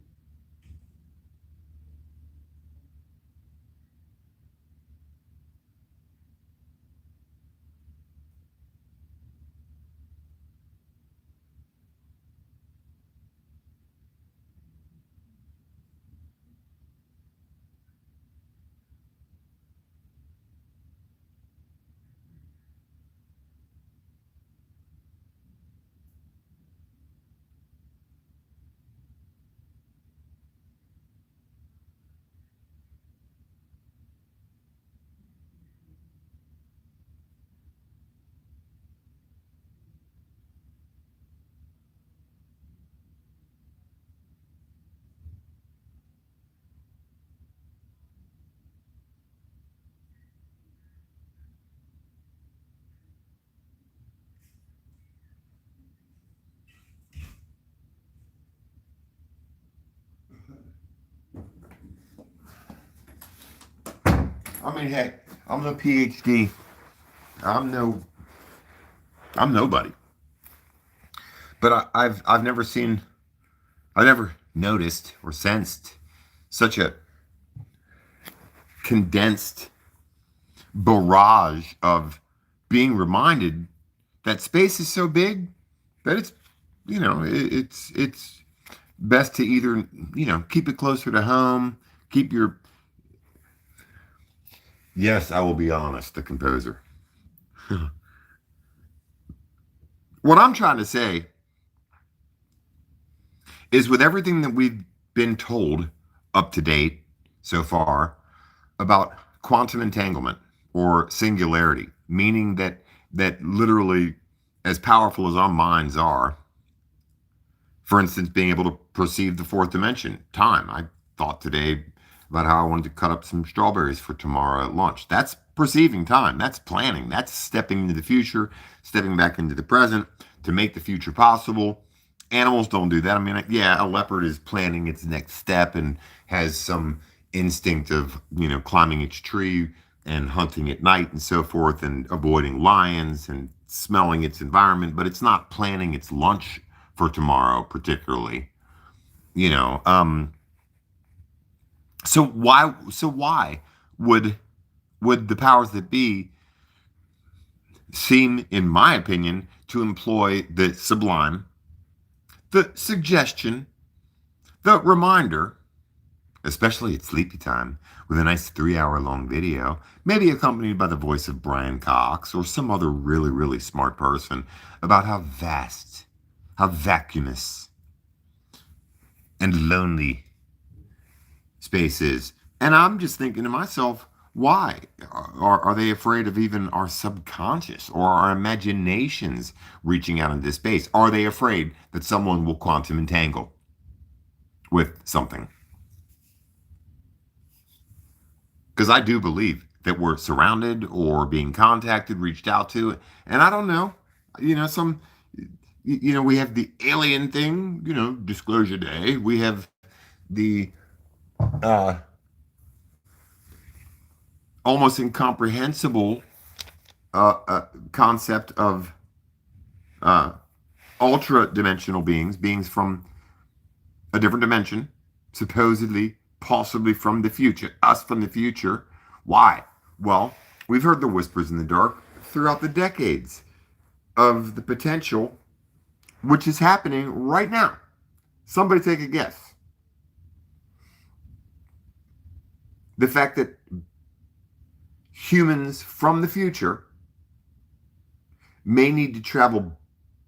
I mean, hey, I'm no PhD. I'm no, I'm nobody. But I've never seen, I've never noticed or sensed such a condensed barrage of being reminded that space is so big that it's, it's best to either, keep it closer to home, keep your. Yes, I will be honest, the composer. What I'm trying to say is with everything that we've been told up to date so far about quantum entanglement or singularity, meaning that literally as powerful as our minds are, for instance, being able to perceive the fourth dimension, time. I thought today about how I wanted to cut up some strawberries for tomorrow at lunch. That's perceiving time. That's planning. That's stepping into the future, stepping back into the present to make the future possible. Animals don't do that. I mean, yeah, a leopard is planning its next step and has some instinct of, climbing its tree and hunting at night and so forth and avoiding lions and smelling its environment, but it's not planning its lunch for tomorrow particularly. You know, so why would the powers that be seem, in my opinion, to employ the sublime, the suggestion, the reminder, especially at sleepy time, with a nice 3 hour long video, maybe accompanied by the voice of Brian Cox or some other really, really smart person, about how vast, how vacuumous and lonely space is. And I'm just thinking to myself, why? Are they afraid of even our subconscious or our imaginations reaching out into space? Are they afraid that someone will quantum entangle with something? Because I do believe that we're surrounded or being contacted, reached out to, and I don't know, we have the alien thing, disclosure day. We have the uh, almost incomprehensible concept of uh, ultra dimensional beings, beings from a different dimension, supposedly possibly from the future, us from the future. Why? Well, we've heard the whispers in the dark throughout the decades of the potential, which is happening right now. Somebody take a guess. The fact that humans from the future may need to travel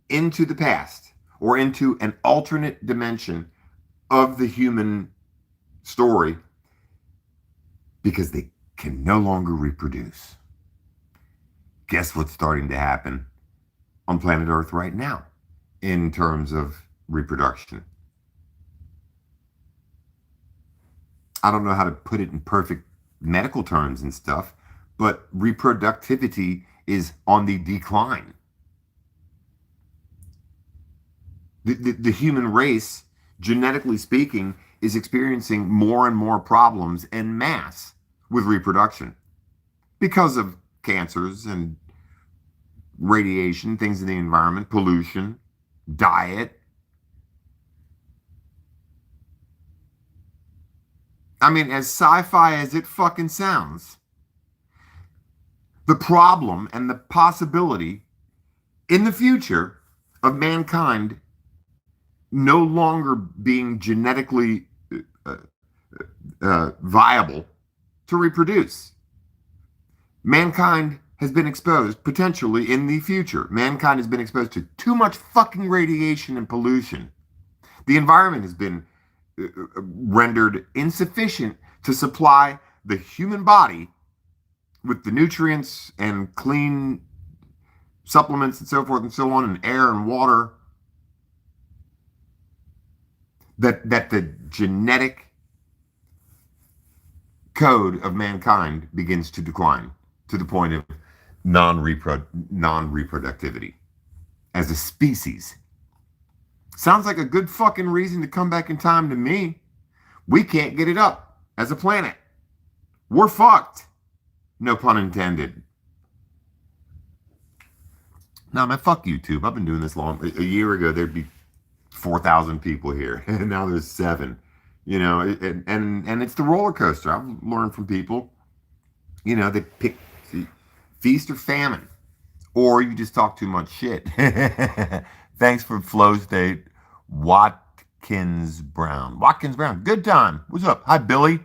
into the past or into an alternate dimension of the human story because they can no longer reproduce. Guess what's starting to happen on planet Earth right now in terms of reproduction? I don't know how to put it in perfect medical terms and stuff, but reproductivity is on the decline. The human race, genetically speaking, is experiencing more and more problems en masse with reproduction because of cancers and radiation, things in the environment, pollution, diet. I mean, as sci-fi as it fucking sounds, the problem and the possibility in the future of mankind no longer being genetically viable to reproduce. Mankind has been exposed, potentially in the future, mankind has been exposed to too much fucking radiation and pollution. The environment has been rendered insufficient to supply the human body with the nutrients and clean supplements and so forth and so on, and air and water, that the genetic code of mankind begins to decline to the point of non-reproductivity as a species. Sounds like a good fucking reason to come back in time to me. We can't get it up as a planet. We're fucked. No pun intended. Nah, man, fuck YouTube. I've been doing this long. A year ago, there'd be 4,000 people here, and now there's 7. You know, and it's the roller coaster. I've learned from people. You know, they pick feast or famine, or you just talk too much shit. Thanks for flow state, Watkins Brown. Watkins Brown, good time. What's up? Hi, Billy.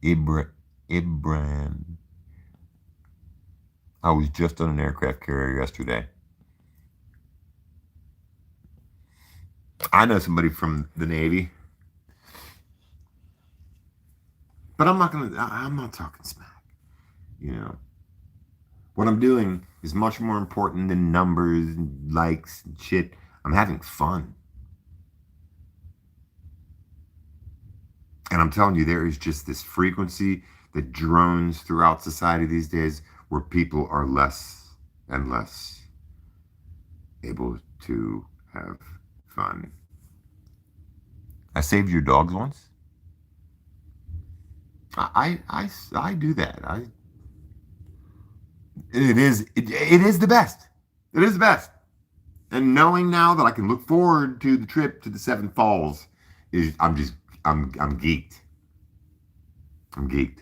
Ibran. I was just on an aircraft carrier yesterday. I know somebody from the Navy, but I'm not talking smack. You know, what I'm doing is much more important than numbers and likes and shit. I'm having fun. And I'm telling you, there is just this frequency that drones throughout society these days where people are less and less able to have fun. I saved your dogs once. I do that. It is the best. It is the best. And knowing now that I can look forward to the trip to the Seven Falls I'm geeked. I'm geeked.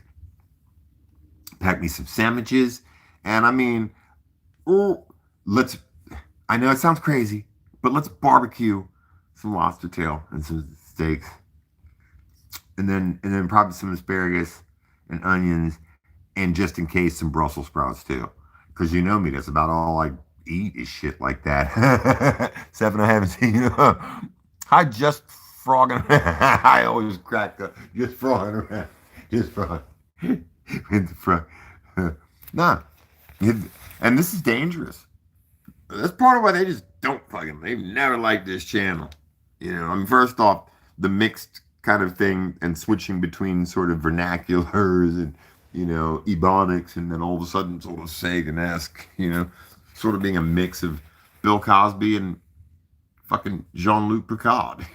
Pack me some sandwiches, and I mean, I know it sounds crazy, but let's barbecue some lobster tail and some steaks, and then probably some asparagus and onions, and just in case some Brussels sprouts too, because you know me, that's about all I eat is shit like that. 7, I haven't seen. I just frogging. I always crack up. Just frogging around. Just frogging. With the frog. Nah. And this is dangerous. That's part of why they just don't they've never liked this channel. You know, I mean, first off, the mixed kind of thing and switching between sort of vernaculars and, you know, Ebonics, and then all of a sudden sort of Sagan-esque, you know, sort of being a mix of Bill Cosby and fucking Jean-Luc Picard.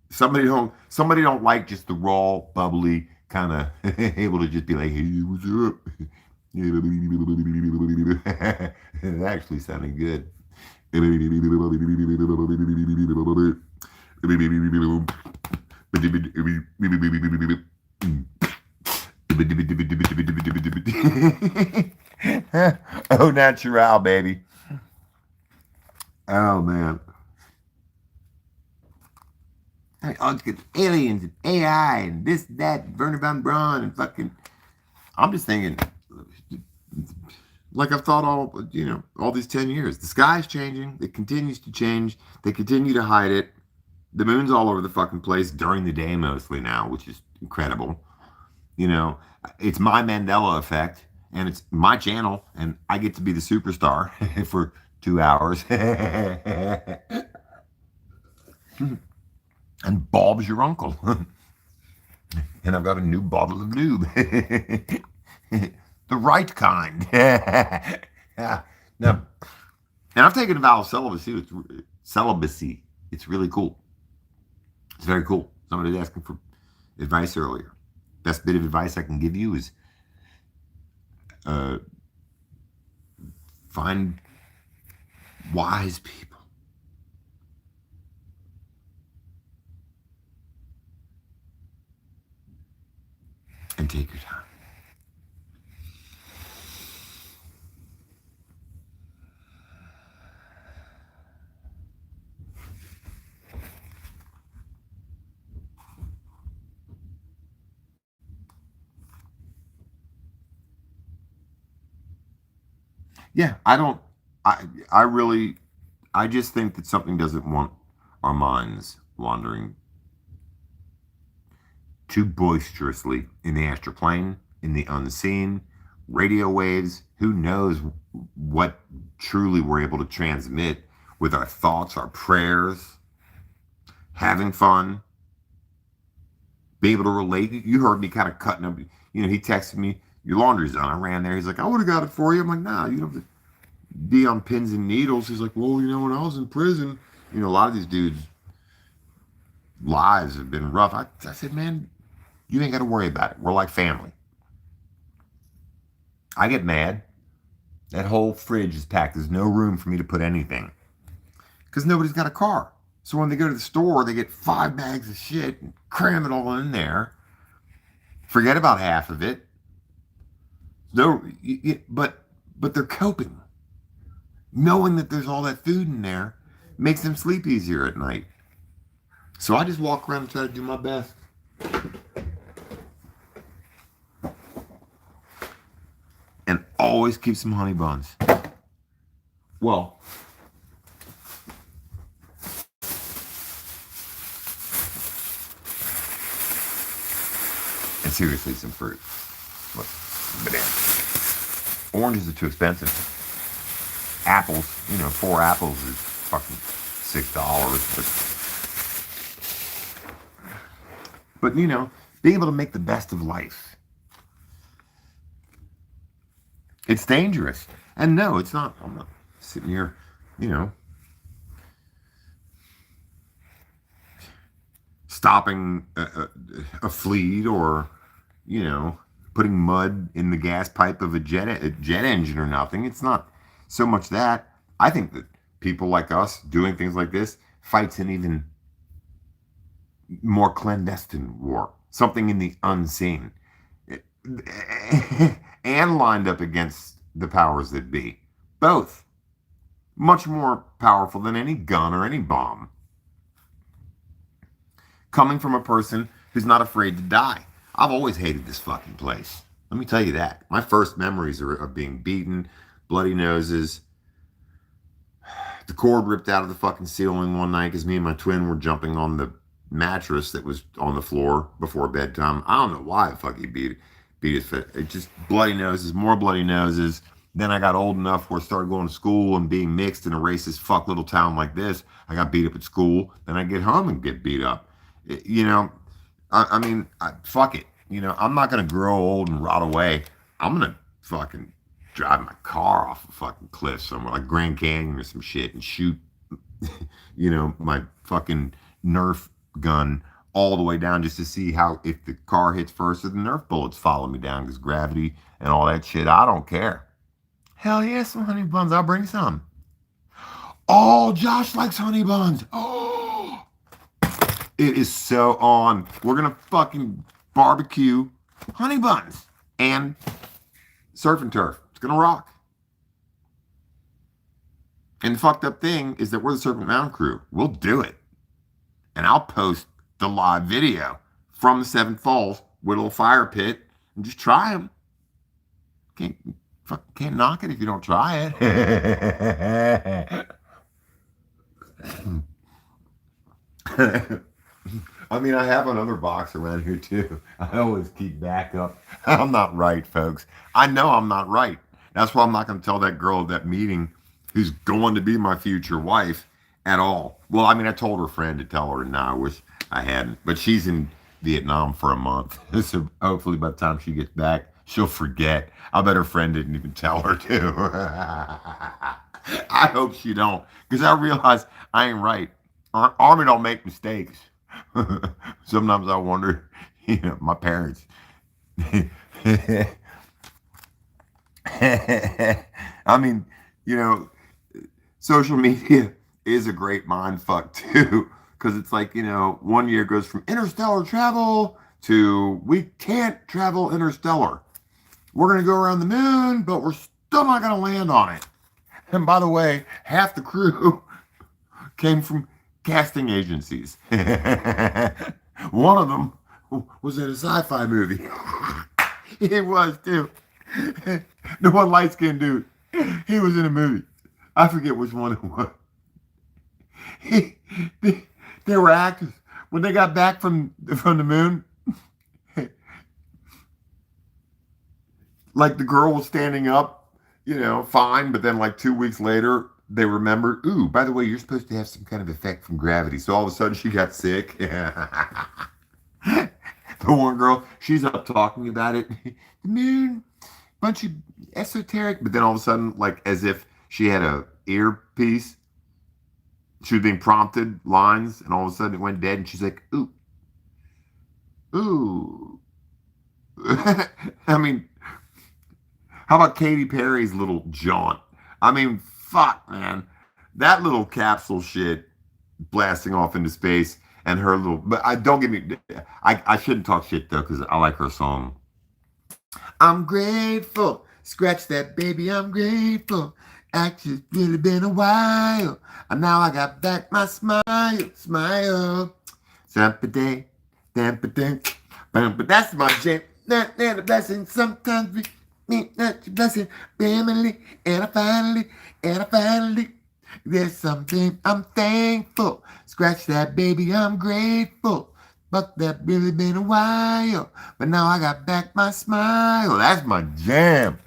Somebody don't like just the raw, bubbly, kind of able to just be like, hey, what's up? It actually sounded good. Oh, natural, baby. Oh, man. Oh, aliens and AI and this, that, Werner von Braun and fucking. I'm just thinking, like I've thought all these 10 years. The sky's changing. It continues to change. They continue to hide it. The moon's all over the fucking place during the day mostly now, which is incredible. It's my Mandela effect, and it's my channel, and I get to be the superstar for 2 hours. And Bob's your uncle. And I've got a new bottle of lube. The right kind. Yeah. Now, and I've taken a vow of celibacy. It's really cool. It's very cool. Somebody was asking for advice earlier. Best bit of advice I can give you is find wise people. And take your time. Yeah, I just think that something doesn't want our minds wandering too boisterously in the astral plane, in the unseen, radio waves. Who knows what truly we're able to transmit with our thoughts, our prayers, having fun, being able to relate. You heard me kind of cutting up. He texted me, your laundry's done. I ran there. He's like, I would have got it for you. I'm like, nah, you don't have to be on pins and needles. He's like, well, when I was in prison, a lot of these dudes' lives have been rough. I said, man, you ain't got to worry about it. We're like family. I get mad. That whole fridge is packed. There's no room for me to put anything because nobody's got a car. So when they go to the store, they get 5 bags of shit and cram it all in there. Forget about half of it. No, but they're coping. Knowing that there's all that food in there makes them sleep easier at night. So I just walk around and try to do my best. And always keep some honey buns. Well, and seriously, some fruit. Look, bananas. Oranges are too expensive. Apples, 4 apples is fucking $6. But being able to make the best of life. It's dangerous. And no, it's not. I'm not sitting here, stopping a fleet or, putting mud in the gas pipe of a jet engine or nothing. It's not so much that. I think that people like us doing things like this fights an even more clandestine war, something in the unseen, and lined up against the powers that be. Both much more powerful than any gun or any bomb. Coming from a person who's not afraid to die. I've always hated this fucking place. Let me tell you that. My first memories are of being beaten, bloody noses, the cord ripped out of the fucking ceiling one night because me and my twin were jumping on the mattress that was on the floor before bedtime. I don't know why the fuck he beat his foot. It just bloody noses, more bloody noses. Then I got old enough where I started going to school and being mixed in a racist fuck little town like this. I got beat up at school. Then I get home and get beat up. Fuck it. I'm not going to grow old and rot away. I'm going to fucking drive my car off a fucking cliff somewhere like Grand Canyon or some shit and shoot, my fucking Nerf gun all the way down just to see if the car hits first or the Nerf bullets follow me down because gravity and all that shit. I don't care. Hell yeah, some honey buns. I'll bring some. Oh, Josh likes honey buns. Oh, It is so on. We're gonna fucking barbecue honey buns and surf and turf. It's gonna rock. And the fucked up thing is that we're the Serpent Mountain crew. We'll do it. And I'll post the live video from the Seven Falls with a little fire pit and just try them. Can't knock it if you don't try it. I mean, I have another box around here too. I always keep backup. I'm not right, folks. I know I'm not right. That's why I'm not going to tell that girl at that meeting who's going to be my future wife at all. Well, I mean, I told her friend to tell her, and now I wish I hadn't. But she's in Vietnam for a month. So hopefully by the time she gets back, she'll forget. I bet her friend didn't even tell her to. I hope she don't, because I realize I ain't right. Army don't make mistakes. Sometimes I wonder, my parents. I mean, social media is a great mind fuck too, because it's like, 1 year goes from interstellar travel to we can't travel interstellar. We're going to go around the moon, but we're still not going to land on it. And by the way, half the crew came from casting agencies. One of them was in a sci-fi movie. It was too. The one light-skinned dude. He was in a movie. I forget which one it was. They were actors. When they got back from the moon, like the girl was standing up, fine, but then like 2 weeks later, they remembered, ooh, by the way, you're supposed to have some kind of effect from gravity. So all of a sudden she got sick. The one girl, she's up talking about it. The moon, bunch of esoteric, but then all of a sudden, like as if she had a earpiece, she was being prompted lines, and all of a sudden it went dead, and she's like, ooh. I mean, how about Katy Perry's little jaunt? I mean, fuck, man. That little capsule shit blasting off into space and her little... But don't get me... I shouldn't talk shit, though, because I like her song. I'm grateful. Scratch that, baby, I'm grateful. Actually, it's really been a while. And now I got back my smile. Smile. But that's my jam. Not a blessing. Sometimes we... Not your blessing, family, and I finally, there's something I'm thankful. Scratch that, baby, I'm grateful. But that really been a while. But now I got back my smile. That's my jam.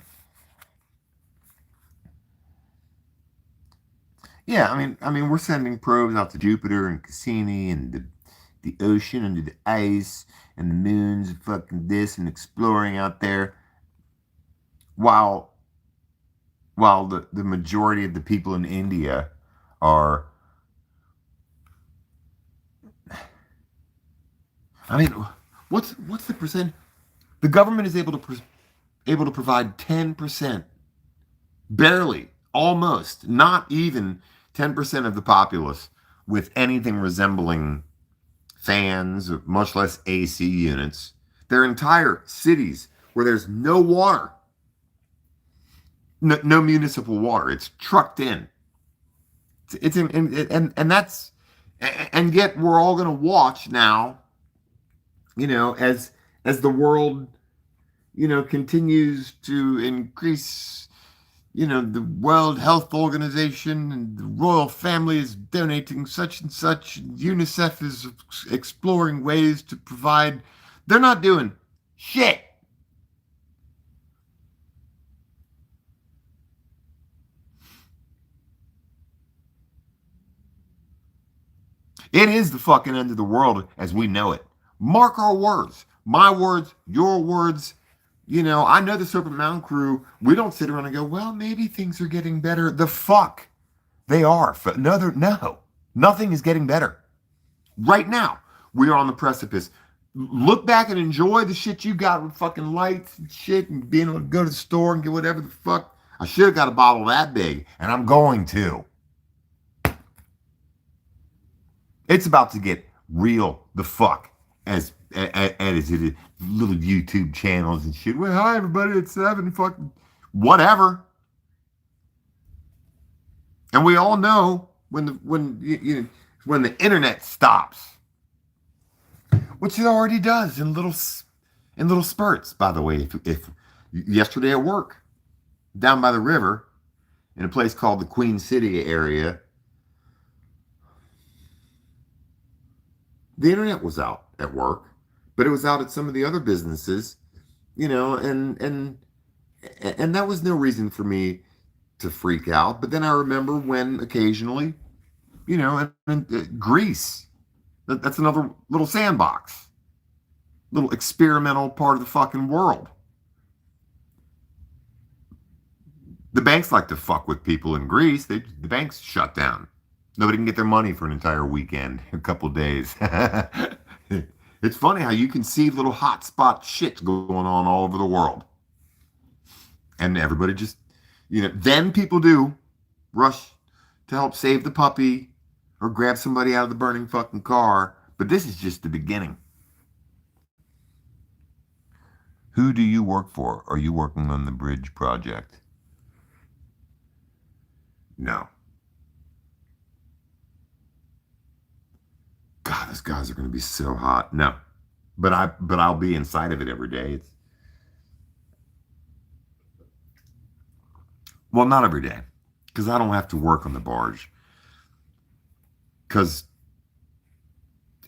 Yeah, I mean, we're sending probes out to Jupiter and Cassini and the ocean under the ice and the moons and fucking this and exploring out there. While the majority of the people in India are, I mean, what's the percent? The government is able to provide 10%, barely, almost, not even 10% of the populace with anything resembling fans, much less AC units. There are entire cities where there's no water. No municipal water. It's trucked in. It's and that's, and yet we're all going to watch now, as the world, continues to increase, the World Health Organization and the royal family is donating such and such. UNICEF is exploring ways to provide. They're not doing shit. It is the fucking end of the world as we know it. Mark our words. My words, your words. I know the Serpent Mountain crew, we don't sit around and go, well, maybe things are getting better. The fuck they are. No. Nothing is getting better. Right now, we are on the precipice. Look back and enjoy the shit you got with fucking lights and shit and being able to go to the store and get whatever the fuck. I should have got a bottle that big, and I'm going to. It's about to get real the fuck as it is, little YouTube channels and shit. Well, hi everybody, it's Seven. Fucking whatever. And we all know when the internet stops, which it already does in little spurts. By the way, if yesterday at work, down by the river, in a place called the Queen City area, the internet was out at work, but it was out at some of the other businesses, and that was no reason for me to freak out. But then I remember when occasionally, Greece, that's another little sandbox, little experimental part of the fucking world. The banks like to fuck with people in Greece. The banks shut down. Nobody can get their money for an entire weekend, a couple of days. It's funny how you can see little hotspot shit going on all over the world. And everybody just, then people do rush to help save the puppy or grab somebody out of the burning fucking car. But this is just the beginning. Who do you work for? Are you working on the bridge project? No. God, those guys are going to be so hot. No, but I'll be inside of it every day. Well, not every day, because I don't have to work on the barge.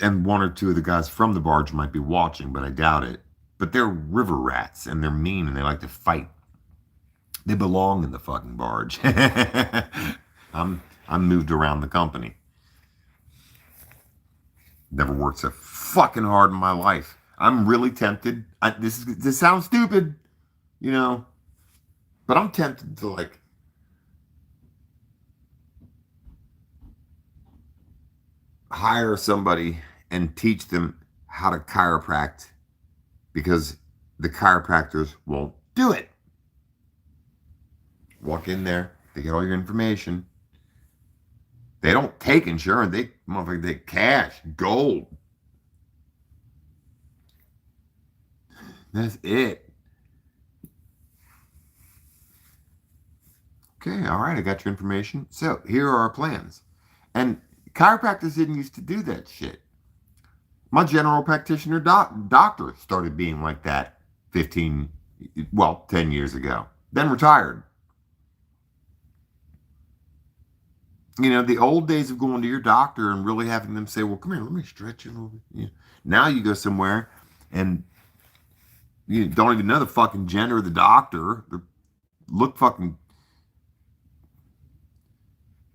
And one or two of the guys from the barge might be watching, but I doubt it. But they're river rats, and they're mean, and they like to fight. They belong in the fucking barge. I'm moved around the company. Never worked so fucking hard in my life. I'm really tempted. This sounds stupid, but I'm tempted to hire somebody and teach them how to chiropract, because the chiropractors won't do it. Walk in there, they get all your information. They don't take insurance. They take cash, gold. That's it. Okay, all right, I got your information. So here are our plans. And chiropractors didn't used to do that shit. My general practitioner doctor started being like that 10 years ago. Then retired. The old days of going to your doctor and really having them say, well, come here, let me stretch you a little bit. Now you go somewhere and you don't even know the fucking gender of the doctor. They look fucking,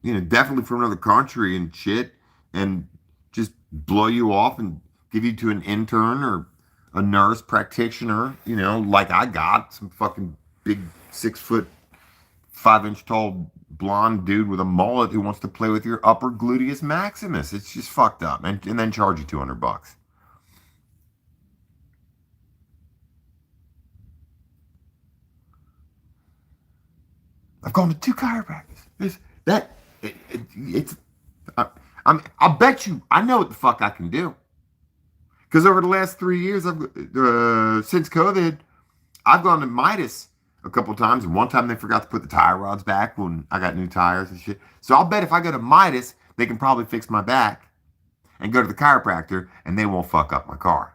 definitely from another country and shit, and just blow you off and give you to an intern or a nurse practitioner, like I got some fucking big 6 foot, 5 inch tall blonde dude with a mullet who wants to play with your upper gluteus maximus. It's just fucked up, and then charge you $200. I've gone to 2 chiropractors. I'll bet you I know what the fuck I can do, because over the last 3 years, since COVID, I've gone to Midas a couple times, and one time they forgot to put the tire rods back when I got new tires and shit. So I'll bet if I go to Midas, they can probably fix my back, and go to the chiropractor, and they won't fuck up my car.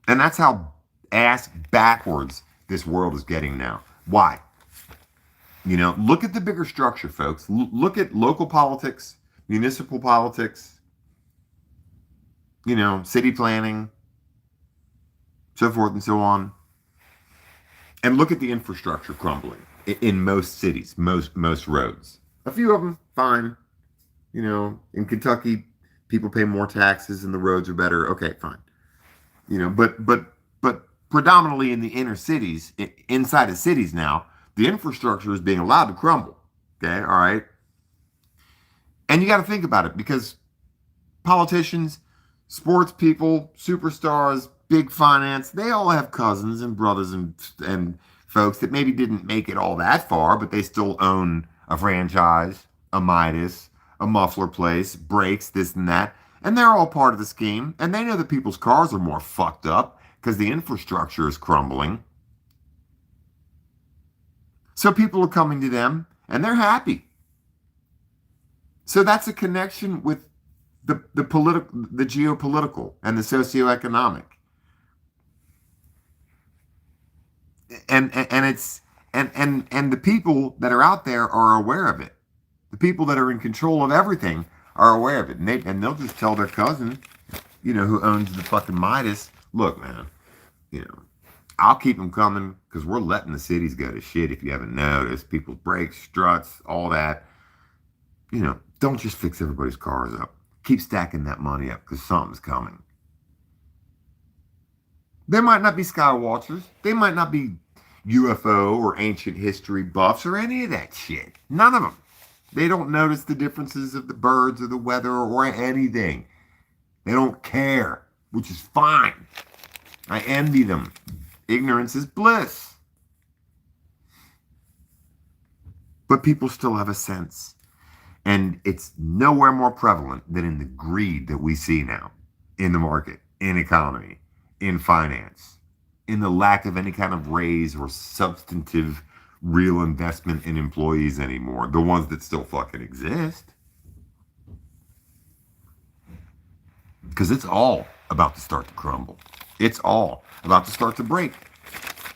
And that's how ass backwards this world is getting now. Why? Look at the bigger structure, folks. Look at local politics, municipal politics, city planning, so forth and so on. And look at the infrastructure crumbling in most cities, most roads. A few of them, fine. In Kentucky, people pay more taxes and the roads are better. Okay, fine. But predominantly in the inner cities, inside of cities now, the infrastructure is being allowed to crumble. Okay, all right. And you got to think about it, because politicians, sports people, superstars, big finance, they all have cousins and brothers and folks that maybe didn't make it all that far, but they still own a franchise, a Midas, a muffler place, brakes, this and that. And they're all part of the scheme. And they know that people's cars are more fucked up because the infrastructure is crumbling. So people are coming to them and they're happy. So that's a connection with the political, the geopolitical, and the socioeconomic. And it's and the people that are out there are aware of it. The people that are in control of everything are aware of it, and they'll just tell their cousin, who owns the fucking Midas, look, man, I'll keep them coming because we're letting the cities go to shit. If you haven't noticed, people's brakes, struts, all that. Don't just fix everybody's cars up. Keep stacking that money up because something's coming. They might not be sky watchers. They might not be UFO or ancient history buffs or any of that shit. None of them. They don't notice the differences of the birds or the weather or anything. They don't care, which is fine. I envy them. Ignorance is bliss. But people still have a sense. And it's nowhere more prevalent than in the greed that we see now in the market, in economy, in finance, in the lack of any kind of raise or substantive real investment in employees anymore, the ones that still fucking exist. Because it's all about to start to crumble. It's all about to start to break.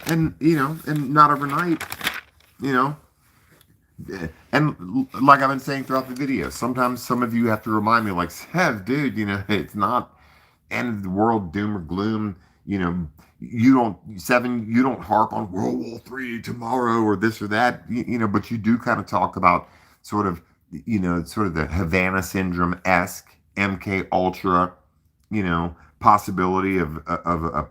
And, and not overnight, and like I've been saying throughout the video, sometimes some of you have to remind me, like, Sev, dude, it's not end of the world, doom or gloom. You don't harp on World War III tomorrow or this or that, but you do kind of talk about sort of the Havana syndrome-esque, MK Ultra, possibility of a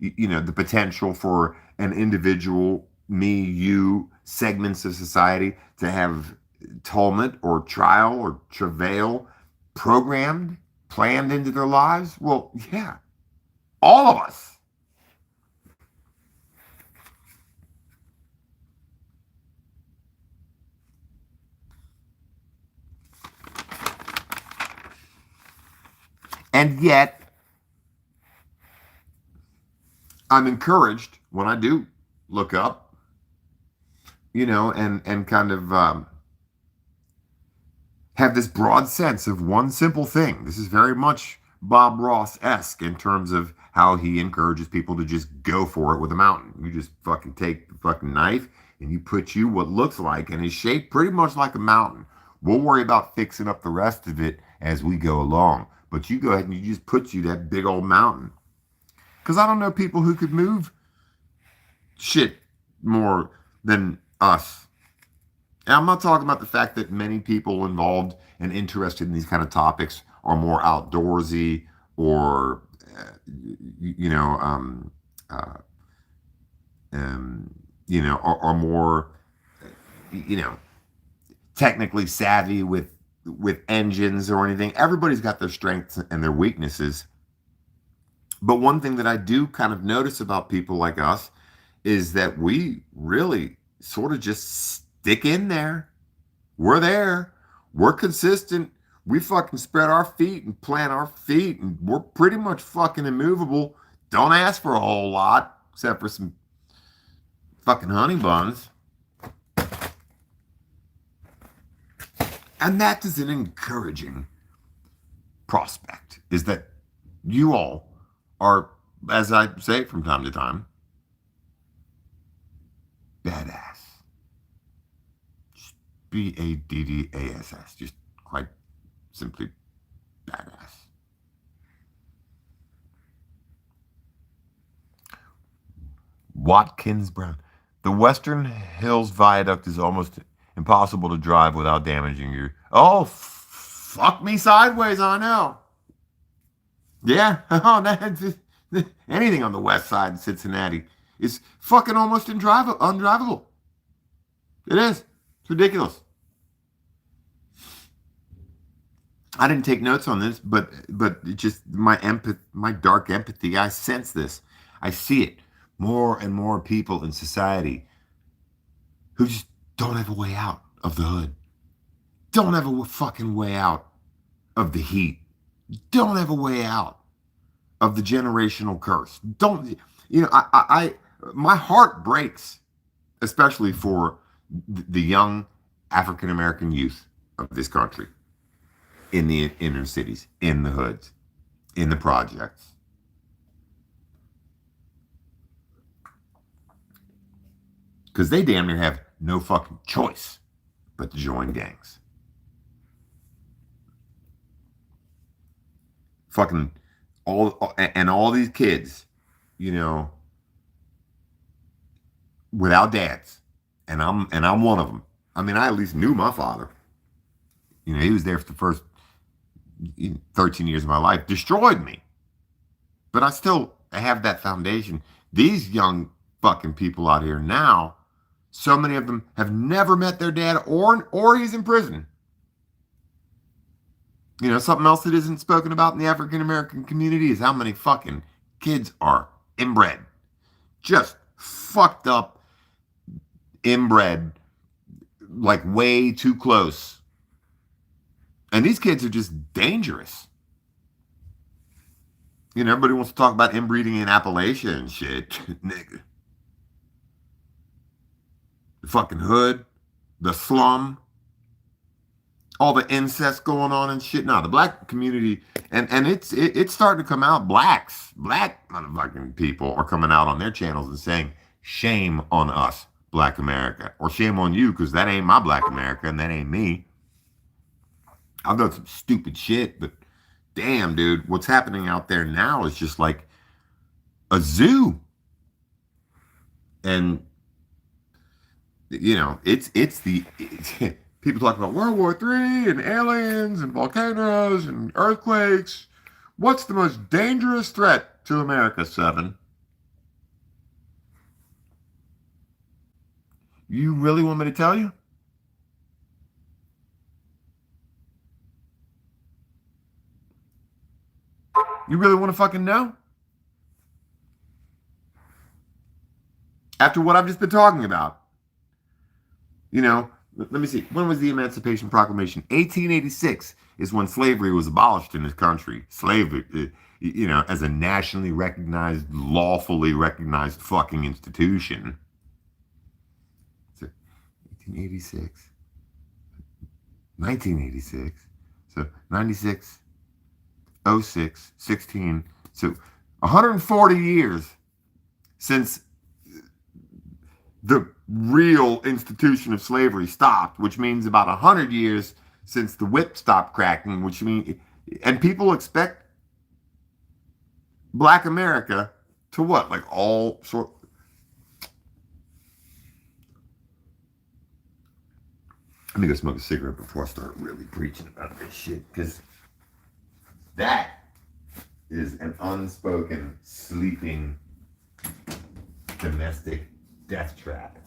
the potential for an individual, me, you, segments of society to have tumult or trial or travail programmed, planned into their lives. Well, yeah, all of us. And yet, I'm encouraged when I do look up, and kind of have this broad sense of one simple thing. This is very much Bob Ross-esque in terms of how he encourages people to just go for it with a mountain. You just fucking take the fucking knife and you put you what looks like and is shaped pretty much like a mountain. We'll worry about fixing up the rest of it as we go along. But you go ahead and you just put you that big old mountain. Because I don't know people who could move shit more than us. And I'm not talking about the fact that many people involved and interested in these kind of topics are more outdoorsy or, are more, technically savvy with engines or anything. Everybody's got their strengths and their weaknesses. But one thing that I do kind of notice about people like us is that we really sort of just stick in there. We're there. We're consistent. We fucking spread our feet and plant our feet, and we're pretty much fucking immovable. Don't ask for a whole lot, except for some fucking honey buns. And that is an encouraging prospect, is that you all are, as I say from time to time, badass. Just BADDASS. Just quite simply badass. Watkins Brown. The Western Hills Viaduct is almost impossible to drive without damaging your... Oh, fuck me sideways, I know. Yeah, anything on the west side of Cincinnati is fucking almost undrivable. It is. It's ridiculous. I didn't take notes on this, but it just my dark empathy, I sense this. I see it. More and more people in society who just don't have a way out of the hood. don't have a fucking way out of the heat. Don't have a way out of the generational curse. Don't, my heart breaks, especially for the young African American youth of this country in the inner cities, in the hoods, in the projects. Because they damn near have no fucking choice but to join gangs. Fucking all these kids, without dads, and I'm one of them. I mean, I at least knew my father. He was there for the first 13 years of my life. Destroyed me, but I still have that foundation. These young fucking people out here now, so many of them have never met their dad, or he's in prison. Something else that isn't spoken about in the African American community is how many fucking kids are inbred. Just fucked up, inbred, like way too close. And these kids are just dangerous. Everybody wants to talk about inbreeding in Appalachia and shit. Nigga. The fucking hood, the slum, all the incest going on and shit. No, the black community, and it's starting to come out. Black motherfucking people are coming out on their channels and saying, shame on us, Black America, or shame on you, because that ain't my Black America and that ain't me. I've done some stupid shit, but damn, dude, what's happening out there now is just like a zoo. And people talk about World War III and aliens and volcanoes and earthquakes. What's the most dangerous threat to America, Seven? You really want me to tell you? You really want to fucking know? After what I've just been talking about. Let me see. When was the Emancipation Proclamation? 1886 is when slavery was abolished in this country. Slavery, as a nationally recognized, lawfully recognized fucking institution. So, 1886. 1986. So, 96, 06, 16. So, 140 years since the real institution of slavery stopped, which means about 100 years since the whip stopped cracking, which means, and people expect Black America to what? Like all sort. Let me go smoke a cigarette before I start really preaching about this shit, because that is an unspoken, sleeping, domestic death trap.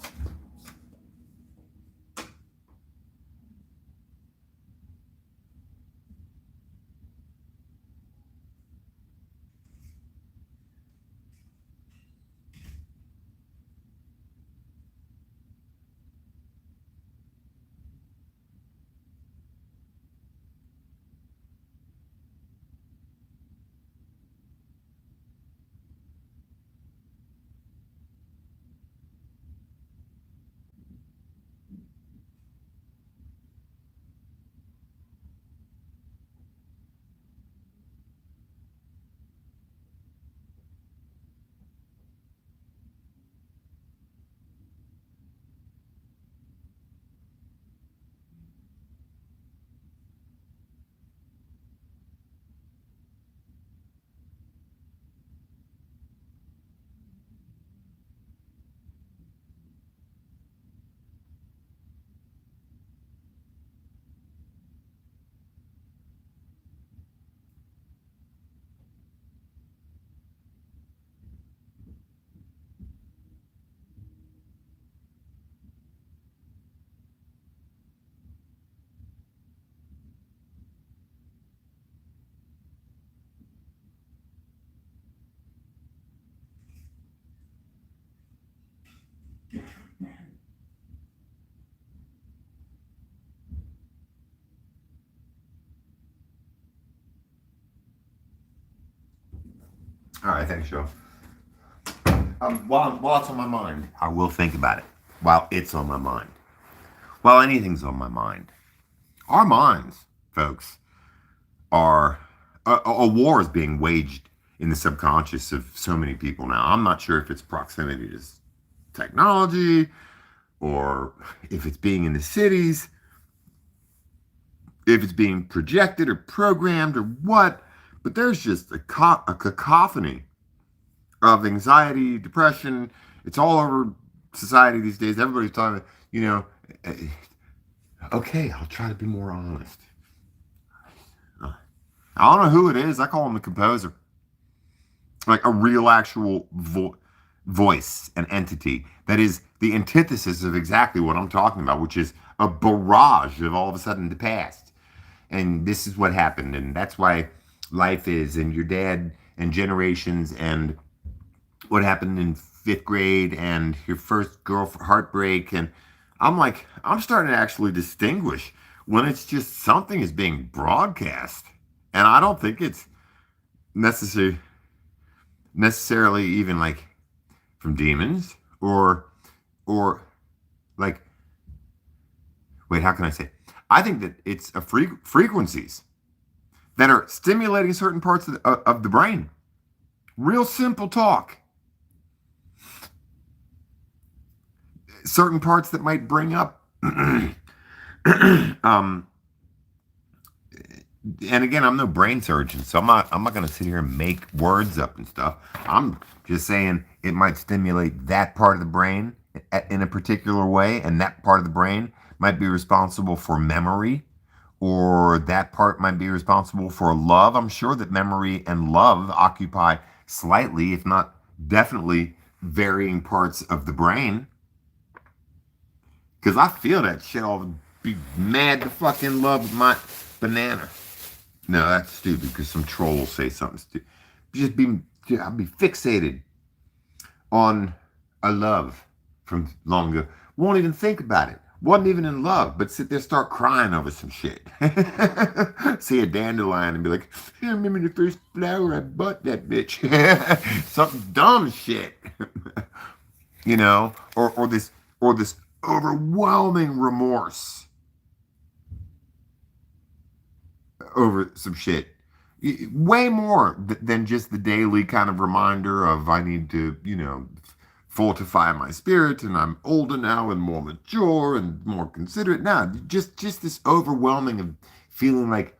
All right, thanks, Joe. While it's on my mind, I will think about it. While it's on my mind. While anything's on my mind. Our minds, folks, are a war is being waged in the subconscious of so many people now. I'm not sure if it's proximity to technology or if it's being in the cities, if it's being projected or programmed or what, but there's just a cacophony of anxiety, depression. It's all over society these days. Everybody's talking, eh, okay, I'll try to be more honest. I don't know who it is. I call him the composer. Like a real actual voice, an entity that is the antithesis of exactly what I'm talking about, which is a barrage of all of a sudden the past. And this is what happened. And that's why life is, and your dad and generations, and what happened in fifth grade, and your first girl heartbreak. And I'm starting to actually distinguish when it's just something is being broadcast. And I don't think it's necessarily even like from demons or like, wait, how can I say? I think that it's a frequencies that are stimulating certain parts of the brain. Real simple talk. Certain parts that might bring up and again, I'm no brain surgeon, so I'm not going to sit here and make words up and stuff. I'm just saying it might stimulate that part of the brain in a particular way, and that part of the brain might be responsible for memory, or that part might be responsible for love. I'm sure that memory and love occupy slightly, if not definitely, varying parts of the brain. Because I feel that shit. I'll be mad to fucking love my banana. No, that's stupid because some troll will say something stupid. I'll be fixated on a love from long ago. Won't even think about it. Wasn't even in love, but sit there start crying over some shit. See a dandelion and be like, I remember the first flower I bought that bitch. Something dumb shit. Or this overwhelming remorse over some shit. Way more than just the daily kind of reminder of I need to, fortify my spirit, and I'm older now and more mature and more considerate. Now, just this overwhelming of feeling like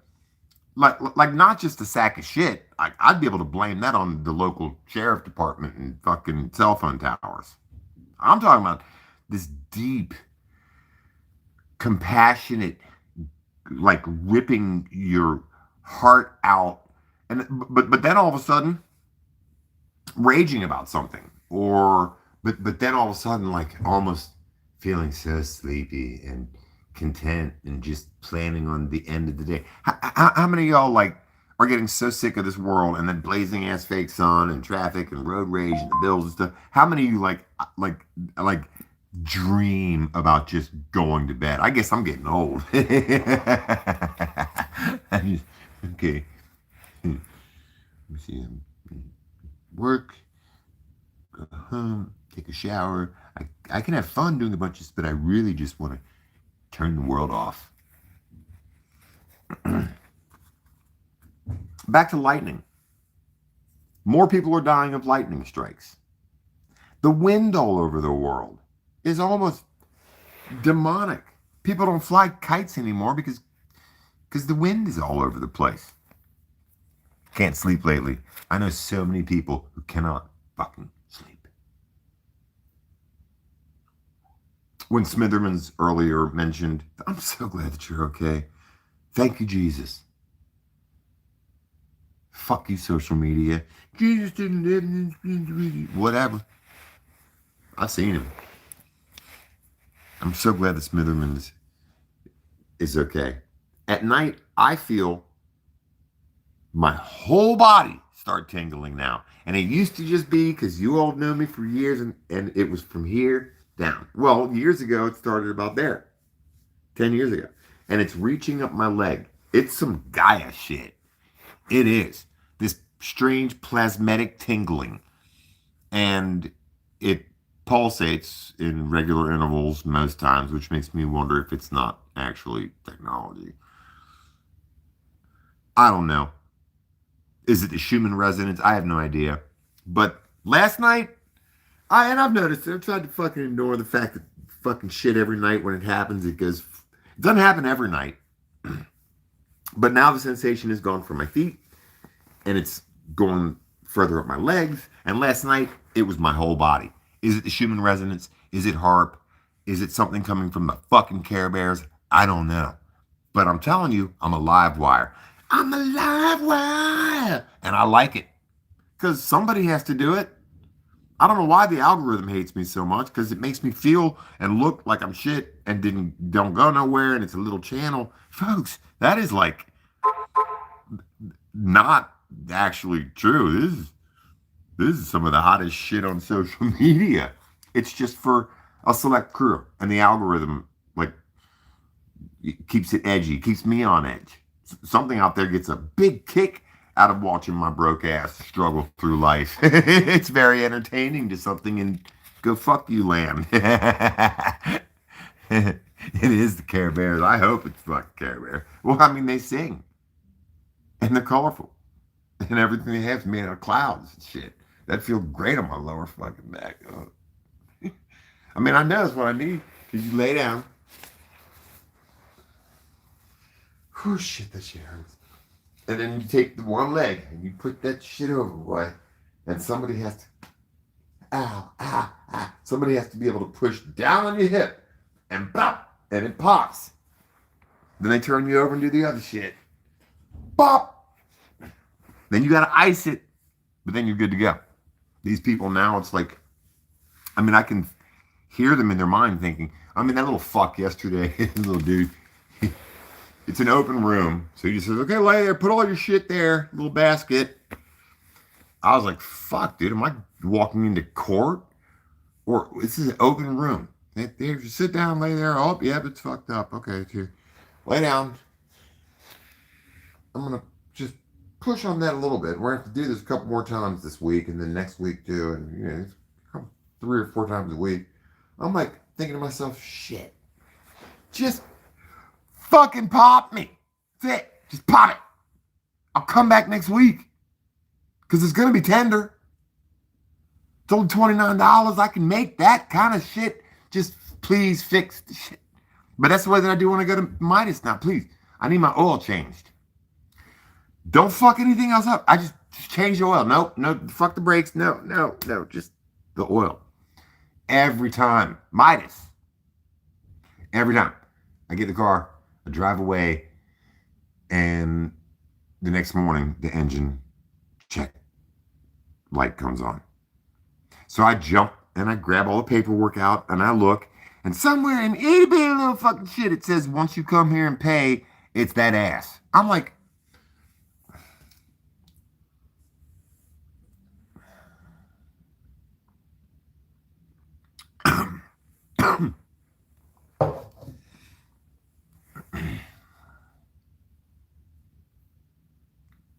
not just a sack of shit. I'd be able to blame that on the local sheriff department and fucking cell phone towers. I'm talking about this deep, compassionate, like ripping your heart out, and but then all of a sudden raging about something, or but then all of a sudden like almost feeling so sleepy and content and just planning on the end of the day. How many of y'all like are getting so sick of this world and then blazing ass fake sun and traffic and road rage and the bills and stuff? How many of you like dream about just going to bed? I guess I'm getting old. Okay. Let me see. Work, go home, take a shower. I can have fun doing a bunch of stuff, but I really just want to turn the world off. Back to lightning. More people are dying of lightning strikes. The wind all over the world is almost demonic. People don't fly kites anymore because the wind is all over the place. Can't sleep lately. I know so many people who cannot fucking sleep. When Smitherman's earlier mentioned, I'm so glad that you're okay. Thank you, Jesus. Fuck you, social media. Jesus didn't live in whatever. I've seen him. I'm so glad that Smitherman's is okay. At night, I feel my whole body start tingling now. And it used to just be because you all knew me for years, and it was from here down. Well, years ago, it started about there. 10 years ago. And it's reaching up my leg. It's some Gaia shit. It is. This strange plasmatic tingling. And it pulsates in regular intervals most times, which makes me wonder if it's not actually technology. I don't know. Is it the Schumann resonance? I have no idea. But last night, I've noticed I've tried to fucking ignore the fact that fucking shit every night when it happens, it doesn't happen every night. But now the sensation is gone from my feet and it's going further up my legs. And last night, it was my whole body. Is it the Schumann resonance? Is it HARP? Is it something coming from the fucking Care Bears? I don't know. But I'm telling you, I'm a live wire. I'm a live wire. And I like it. Because somebody has to do it. I don't know why the algorithm hates me so much, because it makes me feel and look like I'm shit and don't go nowhere, and it's a little channel. Folks, that is like not actually true. This is some of the hottest shit on social media. It's just for a select crew, and the algorithm like keeps it edgy, keeps me on edge. Something out there gets a big kick out of watching my broke ass struggle through life. It's very entertaining to something in go fuck you land. It is the Care Bears. I hope it's fucking Care Bear. Well, I mean, they sing. And they're colorful. And everything they have is made out of clouds and shit. That feels great on my lower fucking back. I mean, I know that's what I need. Because you lay down. Oh, shit, that shit hurts. And then you take the one leg and you put that shit over, boy. And somebody has to, somebody has to be able to push down on your hip and bop, and it pops. Then they turn you over and do the other shit. Bop. Then you gotta ice it, but then you're good to go. These people now, it's like, I mean, I can hear them in their mind thinking, I mean, that little fuck yesterday, little dude, it's an open room. So he just says, okay, lay there, put all your shit there, little basket. I was like, fuck, dude, am I walking into court? Or this is an open room. They just sit down, lay there. Oh, yeah, it's fucked up. Okay, here. Lay down. I'm going to just push on that a little bit. We're going to have to do this a couple more times this week, and then next week too. And, you know, 3 or 4 times a week. I'm like thinking to myself, shit. Just fucking pop me. That's it. Just pop it. I'll come back next week. Because it's going to be tender. It's only $29. I can make that kind of shit. Just please fix the shit. But that's the way that I do when I go to Midas now. Please. I need my oil changed. Don't fuck anything else up. I just change the oil. No, fuck the brakes. No. Just the oil. Every time. Midas. Every time. I get the car. I drive away, and the next morning, the engine check light comes on. So I jump, and I grab all the paperwork out, and I look, and somewhere in itty bitty little fucking shit, it says, once you come here and pay, it's that ass. I'm like,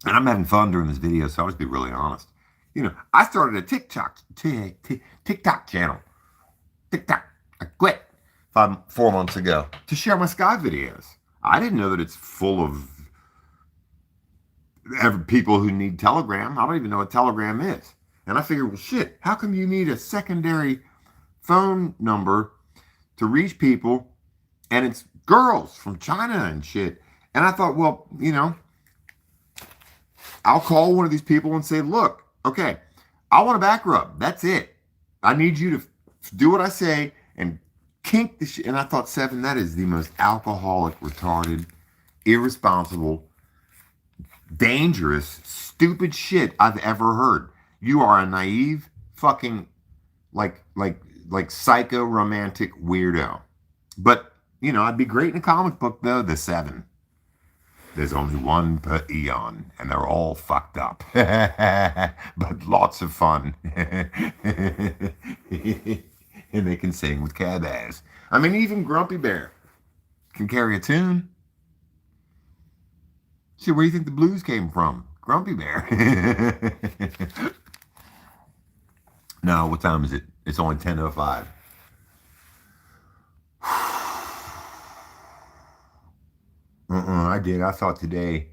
and I'm having fun during this video, so I'll just be really honest. You know, I started a TikTok channel. TikTok. I quit 4 months ago to share my Sky videos. I didn't know that it's full of people who need Telegram. I don't even know what Telegram is. And I figured, well, shit, how come you need a secondary phone number to reach people? And it's girls from China and shit. And I thought, well, you know, I'll call one of these people and say, look, okay, I want a back rub. That's it. I need you to do what I say and kink the shit. And I thought, Seven, that is the most alcoholic, retarded, irresponsible, dangerous, stupid shit I've ever heard. You are a naive, fucking, like psycho romantic weirdo. But, you know, I'd be great in a comic book, though, the Seven. There's only one per eon, and they're all fucked up. But lots of fun. And they can sing with Care Bears. I mean, even Grumpy Bear can carry a tune. Shit, where do you think the blues came from? Grumpy Bear. No, what time is it? It's only 10:05. I did. I thought today.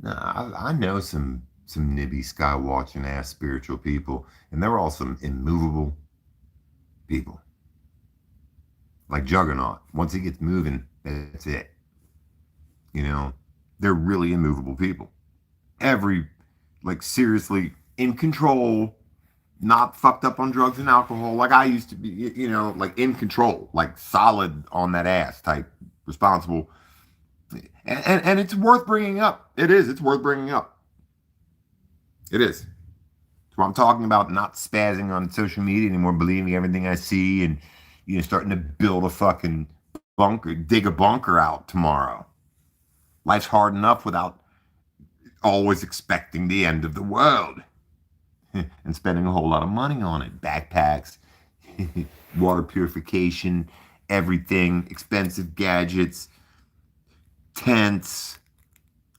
No, I know some nibby sky watching ass spiritual people, and they're all some immovable people. Like Juggernaut. Once he gets moving, that's it. You know, they're really immovable people. Like seriously in control, not fucked up on drugs and alcohol like I used to be, like in control, like solid on that ass type, responsible. And it's worth bringing up. It is. It's worth bringing up. It is. So I'm talking about not spazzing on social media anymore, believing everything I see, and starting to build a fucking bunker, dig a bunker out tomorrow. Life's hard enough without always expecting the end of the world and spending a whole lot of money on it. Backpacks, water purification, everything, expensive gadgets, tents.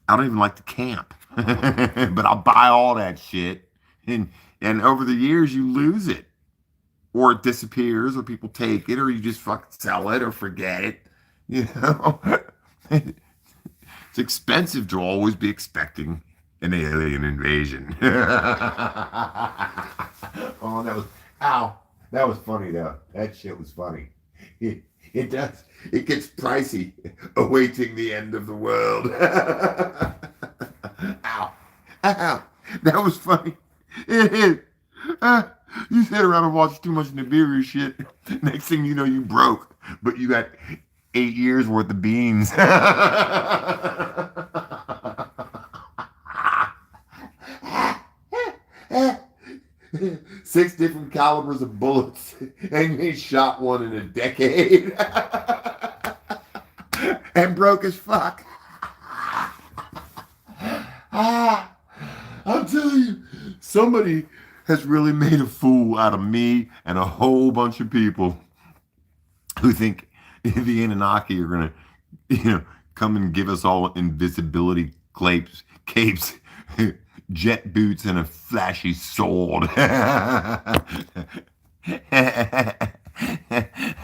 I don't even like to camp, but I'll buy all that shit. And over the years, you lose it, or it disappears, or people take it, or you just fucking sell it or forget it. It's expensive to always be expecting an alien invasion. Oh, that was funny though. That shit was funny. It does. It gets pricey awaiting the end of the world. Ow. Ow. That was funny. It is. You sit around and watch too much NIBIRU shit. Next thing you know, you broke, but you got 8 years worth of beans. 6 different calibers of bullets, and he shot one in a decade. And broke as fuck. I'm telling you, somebody has really made a fool out of me and a whole bunch of people who think the Anunnaki are gonna, come and give us all invisibility capes, jet boots, and a flashy sword.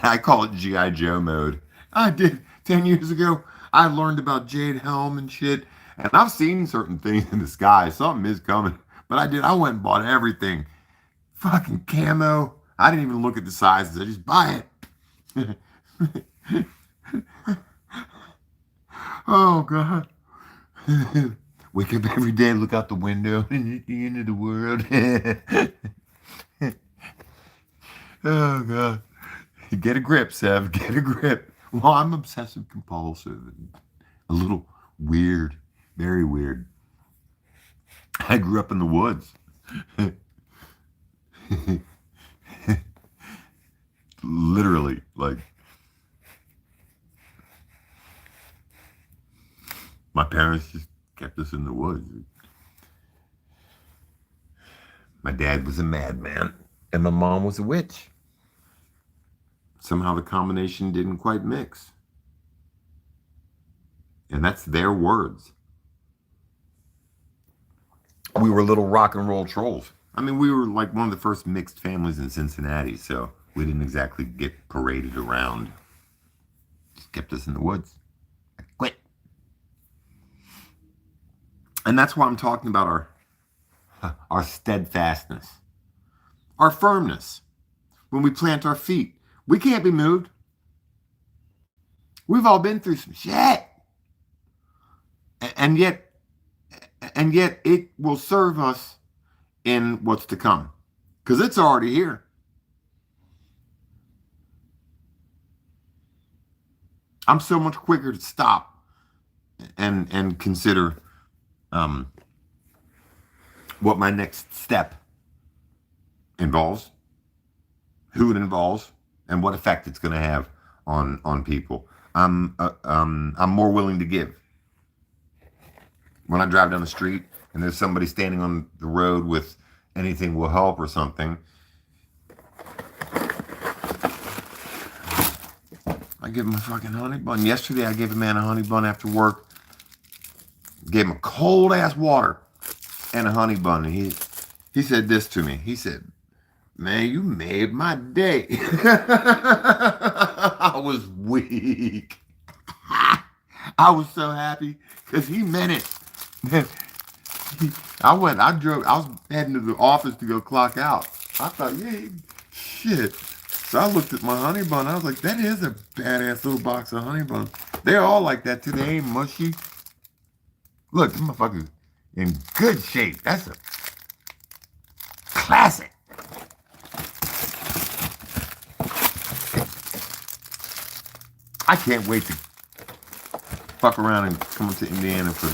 I call it G.I. Joe mode. I did 10 years ago. I learned about Jade Helm and shit, and I've seen certain things in the sky. Something is coming, but I went and bought everything. Fucking camo. I didn't even look at the sizes. I just buy it. Oh God. Wake up every day, look out the window, and at the end of the world. Oh God. Get a grip, Sev. Get a grip. Well, I'm obsessive compulsive and a little weird. Very weird. I grew up in the woods. Literally, like, my parents just kept us in the woods. My dad was a madman, and my mom was a witch. Somehow the combination didn't quite mix. And that's their words. We were little rock and roll trolls. I mean, we were like one of the first mixed families in Cincinnati, so we didn't exactly get paraded around. Just kept us in the woods. I quit. And that's why I'm talking about our steadfastness, our firmness. When we plant our feet, we can't be moved. We've all been through some shit. And yet it will serve us in what's to come. Because it's already here. I'm so much quicker to stop and consider what my next step involves, who it involves, and what effect it's going to have on people. I'm more willing to give. When I drive down the street and there's somebody standing on the road with anything will help or something, I give him a fucking honey bun. Yesterday I gave a man a honey bun after work. Gave him a cold ass water. and a honey bun. And he said this to me. He said, "Man, you made my day." I was weak. I was so happy because he meant it. I was heading to the office to go clock out. I thought, yeah, shit. So I looked at my honey bun. I was like, that is a badass little box of honey bun. They're all like that too. They ain't mushy. Look, this motherfucker's in good shape. That's a classic. I can't wait to fuck around and come to Indiana for.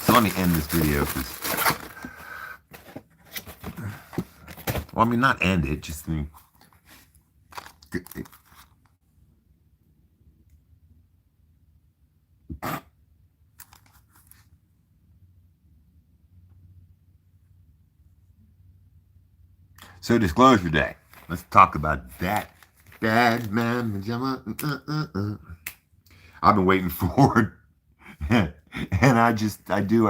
So let me end this video, because. Well, I mean, not end it, just me. So disclosure day. Let's talk about that. Bad man pajama. I've been waiting for it. And I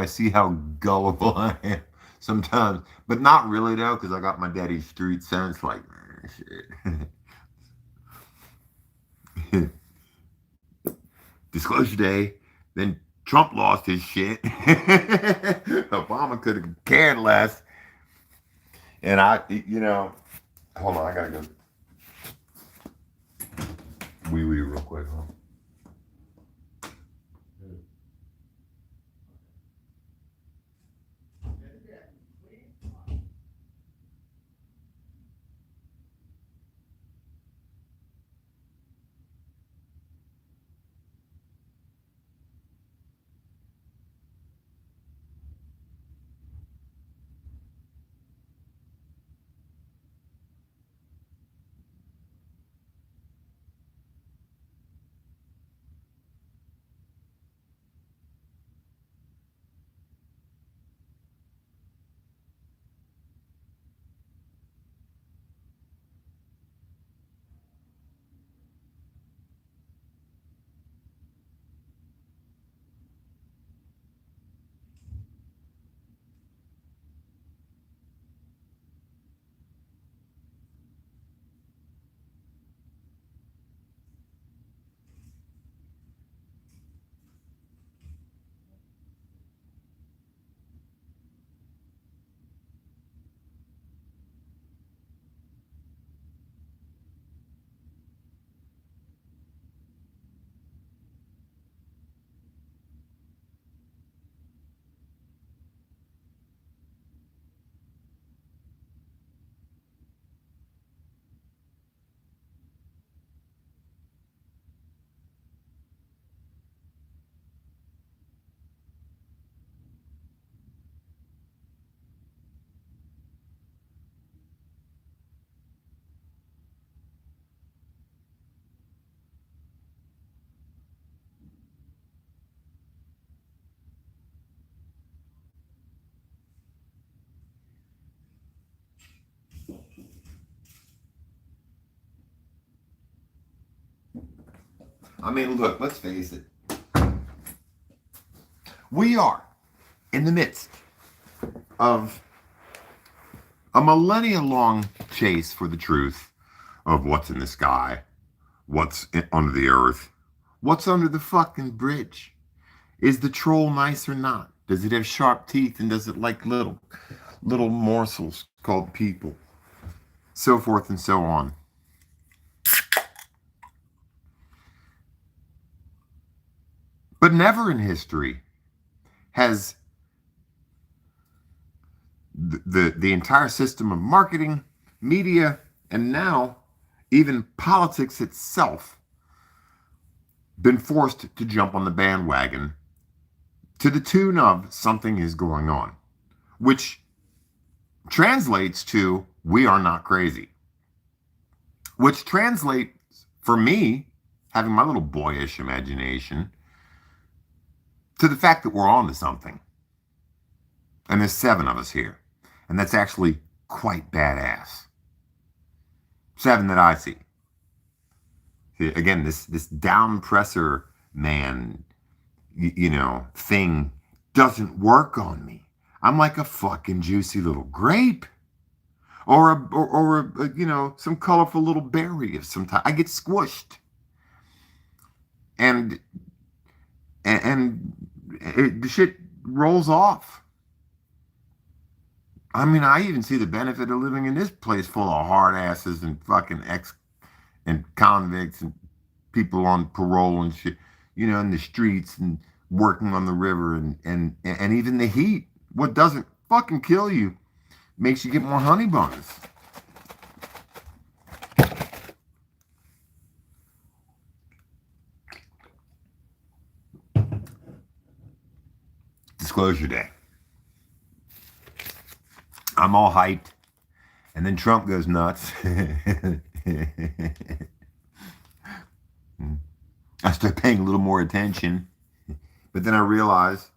see how gullible I am sometimes. But not really though, because I got my daddy's street sense, like, shit. Disclosure day. Then Trump lost his shit. Obama could have cared less. And hold on, I gotta go wee real quick, huh? I mean, look, let's face it. We are in the midst of a millennia-long chase for the truth of what's in the sky, what's under the earth, what's under the fucking bridge. Is the troll nice or not? Does it have sharp teeth, and does it like little morsels called people? So forth and so on. But never in history has the entire system of marketing, media, and now even politics itself been forced to jump on the bandwagon to the tune of something is going on, which translates to we are not crazy, which translates for me, having my little boyish imagination, to the fact that we're on to something. And there's 7 of us here. And that's actually quite badass. 7 that I see. See, again, this down presser man, thing doesn't work on me. I'm like a fucking juicy little grape, or some colorful little berry of some type. I get squished, and the shit rolls off. I mean, I even see the benefit of living in this place full of hard asses and fucking ex and convicts and people on parole and shit, in the streets and working on the river and even the heat. What doesn't fucking kill you makes you get more honey buns. Disclosure day. I'm all hyped, and then Trump goes nuts. I start paying a little more attention, but then I realize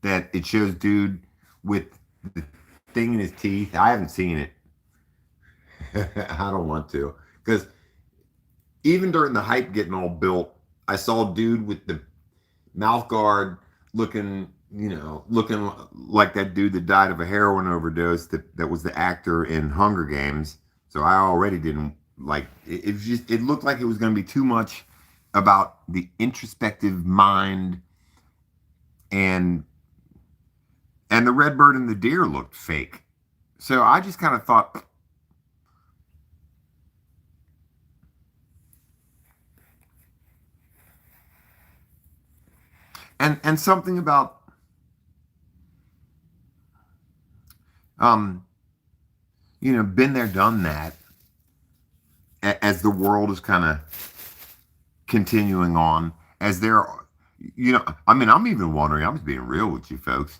that it shows dude with the thing in his teeth. I haven't seen it. I don't want to, because even during the hype getting all built, I saw a dude with the mouth guard looking like that dude that died of a heroin overdose that was the actor in Hunger Games. So I already didn't like it. It looked like it was going to be too much about the introspective mind, and the red bird and the deer looked fake. So I just kind of thought, and something about been there, done that, as the world is kind of continuing on, as there, I mean, I'm even wondering, I'm just being real with you folks,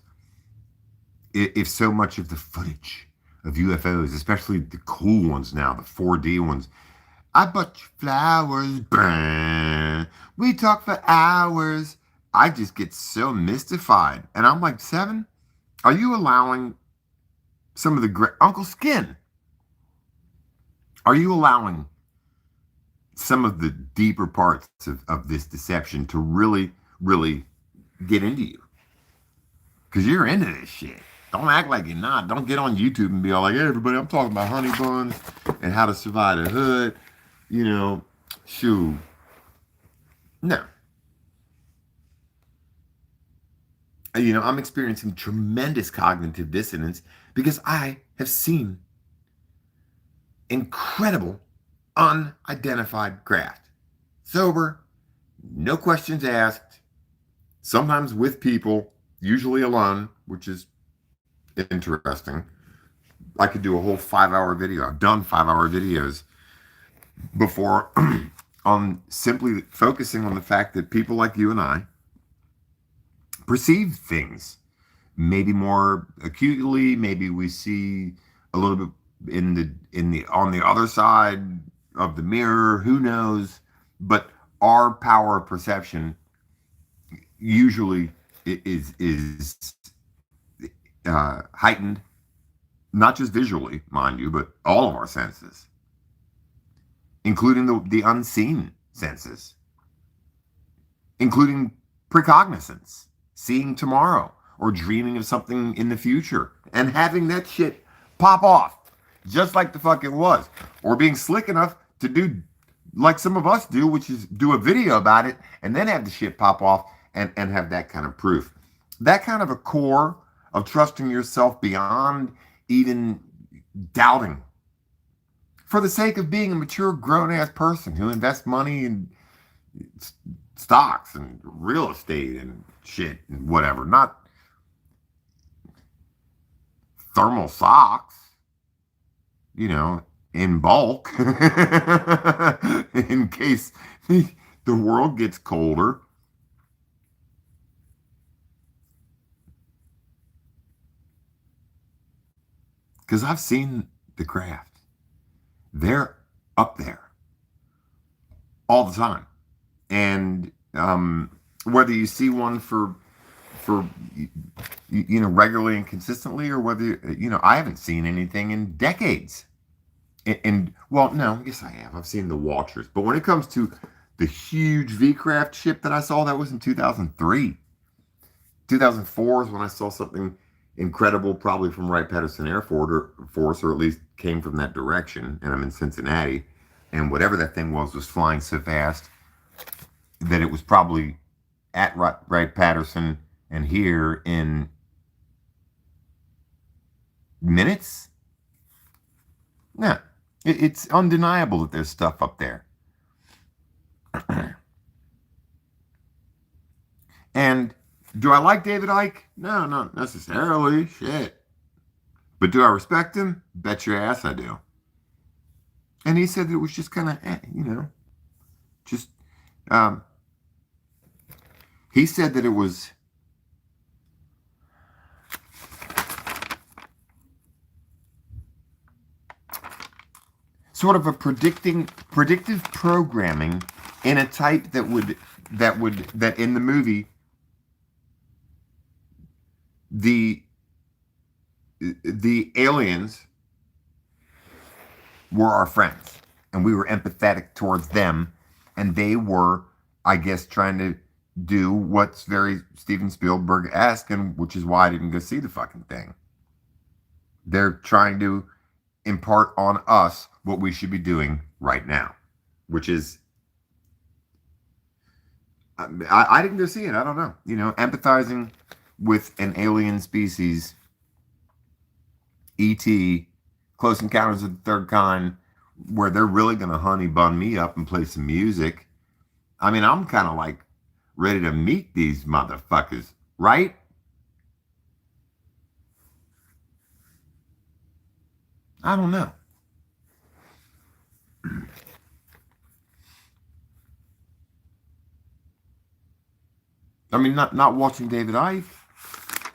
if so much of the footage of UFOs, especially the cool ones now, the 4D ones, I bought you flowers, brr, we talk for hours, I just get so mystified. And I'm like, Seven, are you allowing some of the great Uncle Skin? Are you allowing some of the deeper parts of this deception to really, really get into you? Because you're into this shit. Don't act like you're not. Don't get on YouTube and be all like, hey, everybody, I'm talking about honey buns and how to survive the hood. Shoo. No. I'm experiencing tremendous cognitive dissonance because I have seen incredible unidentified craft. Sober, no questions asked, sometimes with people, usually alone, which is interesting. I could do a whole 5-hour video. I've done 5-hour videos before on simply focusing on the fact that people like you and I perceive things maybe more acutely. Maybe we see a little bit on the other side of the mirror. Who knows? But our power of perception usually is heightened, not just visually, mind you, but all of our senses, including the unseen senses, including precognizance, seeing tomorrow or dreaming of something in the future and having that shit pop off just like the fuck it was, or being slick enough to do like some of us do, which is do a video about it and then have the shit pop off and have that kind of proof. That kind of a core of trusting yourself beyond even doubting, for the sake of being a mature grown-ass person who invests money in stocks and real estate and shit and whatever, not thermal socks, in bulk, in case the world gets colder. Because I've seen the craft. They're up there all the time. And whether you see one for regularly and consistently, or whether I haven't seen anything in decades. And well, no, yes I have. I've seen the Watchers, but when it comes to the huge V-craft ship that I saw, that was in 2003. 2004 is when I saw something incredible, probably from Wright-Patterson Air Force, or at least came from that direction. And I'm in Cincinnati, and whatever that thing was flying so fast that it was probably at Wright-Patterson and here in minutes. Yeah, it's undeniable that there's stuff up there. And do I like David Icke? No, not necessarily. Shit. But do I respect him? Bet your ass I do. And he said that it was just kind of, just, he said that it was sort of a predictive programming in a type that in the movie the aliens were our friends and we were empathetic towards them, and they were, I guess, trying to do what's very Steven Spielberg-esque, and which is why I didn't go see the fucking thing. They're trying to impart on us what we should be doing right now, which is, I didn't go see it. I don't know. Empathizing with an alien species, E.T., Close Encounters of the Third Kind, where they're really going to honey bun me up and play some music. I mean, I'm kind of like ready to meet these motherfuckers, right? I don't know. I mean, not watching David Icke.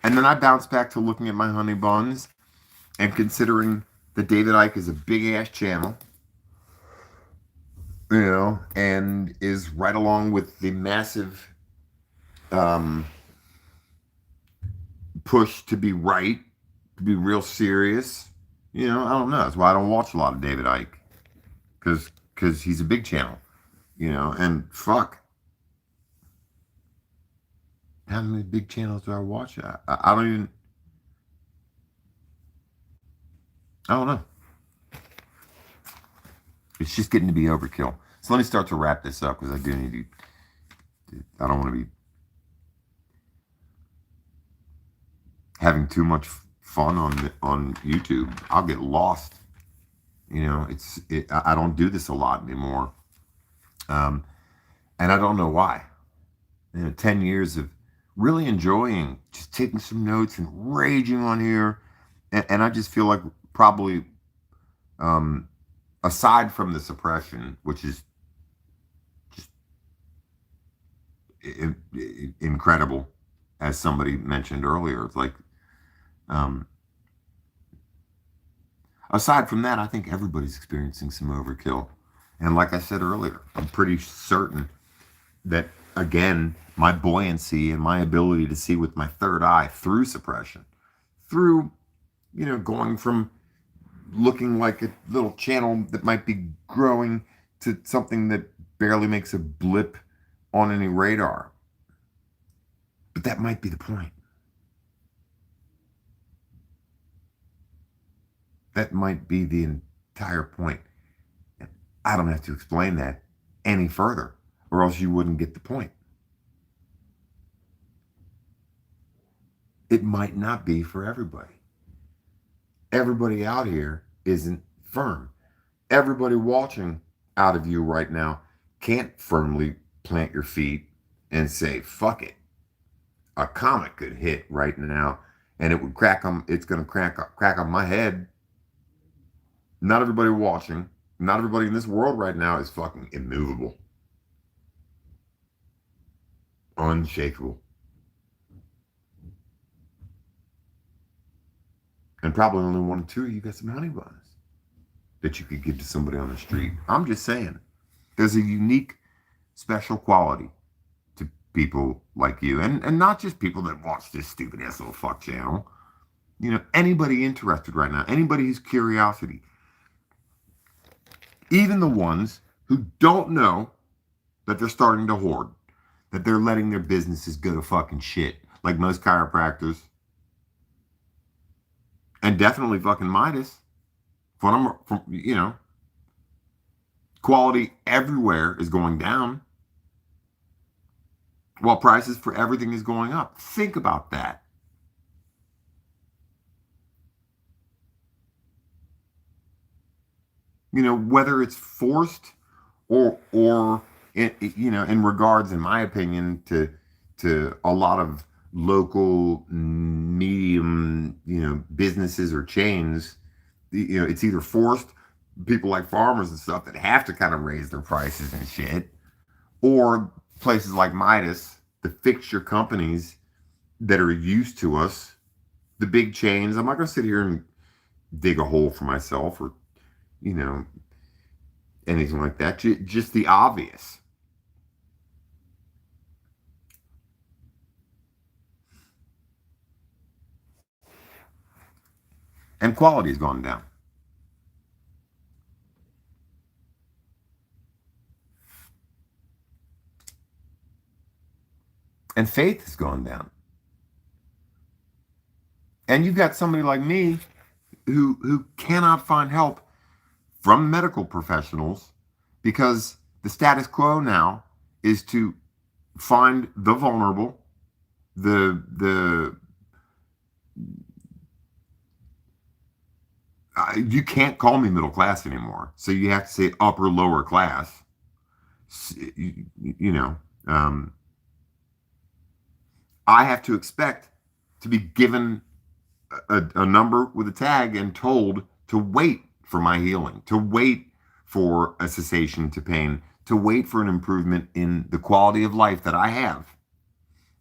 And then I bounce back to looking at my honey buns and considering that David Icke is a big ass channel, and is right along with the massive push to be right, to be real serious. I don't know. That's why I don't watch a lot of David Icke, because he's a big channel, and fuck. How many big channels do I watch? I don't know. It's just getting to be overkill. So let me start to wrap this up, because I do need to. I don't want to be having too much fun on YouTube. I'll get lost. I don't do this a lot anymore, and I don't know why. 10 years of really enjoying just taking some notes and raging on here, and I just feel like probably, aside from the suppression, which is just incredible, as somebody mentioned earlier, it's like, aside from that, I think everybody's experiencing some overkill. And like I said earlier, I'm pretty certain that, again, my buoyancy and my ability to see with my third eye through suppression, through, going from looking like a little channel that might be growing to something that barely makes a blip on any radar. But that might be the point. That might be the entire point. I don't have to explain that any further, or else you wouldn't get the point. It might not be for everybody. Everybody out here isn't firm. Everybody watching out of you right now can't firmly plant your feet and say, fuck it. A comet could hit right now and it would crack on, it's going to crack on my head. Not everybody watching, not everybody in this world right now is fucking immovable. Unshakable. And probably only one or two of you got some honey buns that you could give to somebody on the street. I'm just saying, there's a unique, special quality to people like you. And not just people that watch this stupid ass little fuck channel. Anybody interested right now, anybody who's curiosity. Even the ones who don't know that they're starting to hoard, that they're letting their businesses go to fucking shit. like most chiropractors, and definitely fucking Midas. From quality everywhere is going down, while prices for everything is going up. Think about that. Whether it's forced or in regards, in my opinion, to a lot of local medium, businesses or chains, it's either forced, people like farmers and stuff that have to kind of raise their prices and shit, or places like Midas, the fixture companies that are used to us, the big chains. I'm not going to sit here and dig a hole for myself or, you know, anything like that. Just the obvious. And quality has gone down. And faith has gone down. And you've got somebody like me who cannot find help from medical professionals because the status quo now is to find the vulnerable, the you can't call me middle class anymore, so you have to say upper lower class. You know, I have to expect to be given a number with a tag and told to wait for my healing, to wait for a cessation to pain, to wait for an improvement in the quality of life that I have,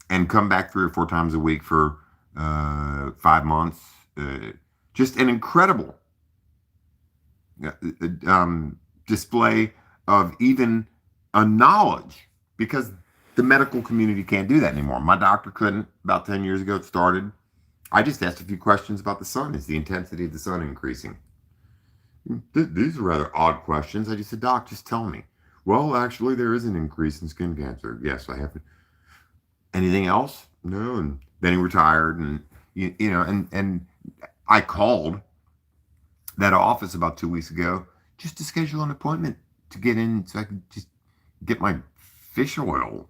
and come back 3 or 4 times a week for 5 months. Just an incredible display of even a knowledge, because the medical community can't do that anymore. My doctor couldn't about 10 years ago. It started. I just asked a few questions about the sun. Is the intensity of the sun increasing? These are rather odd questions. I just said, Doc, just tell me. Well, actually, there is an increase in skin cancer. Yes, I have. Anything else? No. And then he retired, and and I called that office about 2 weeks ago just to schedule an appointment to get in so I could just get my fish oil,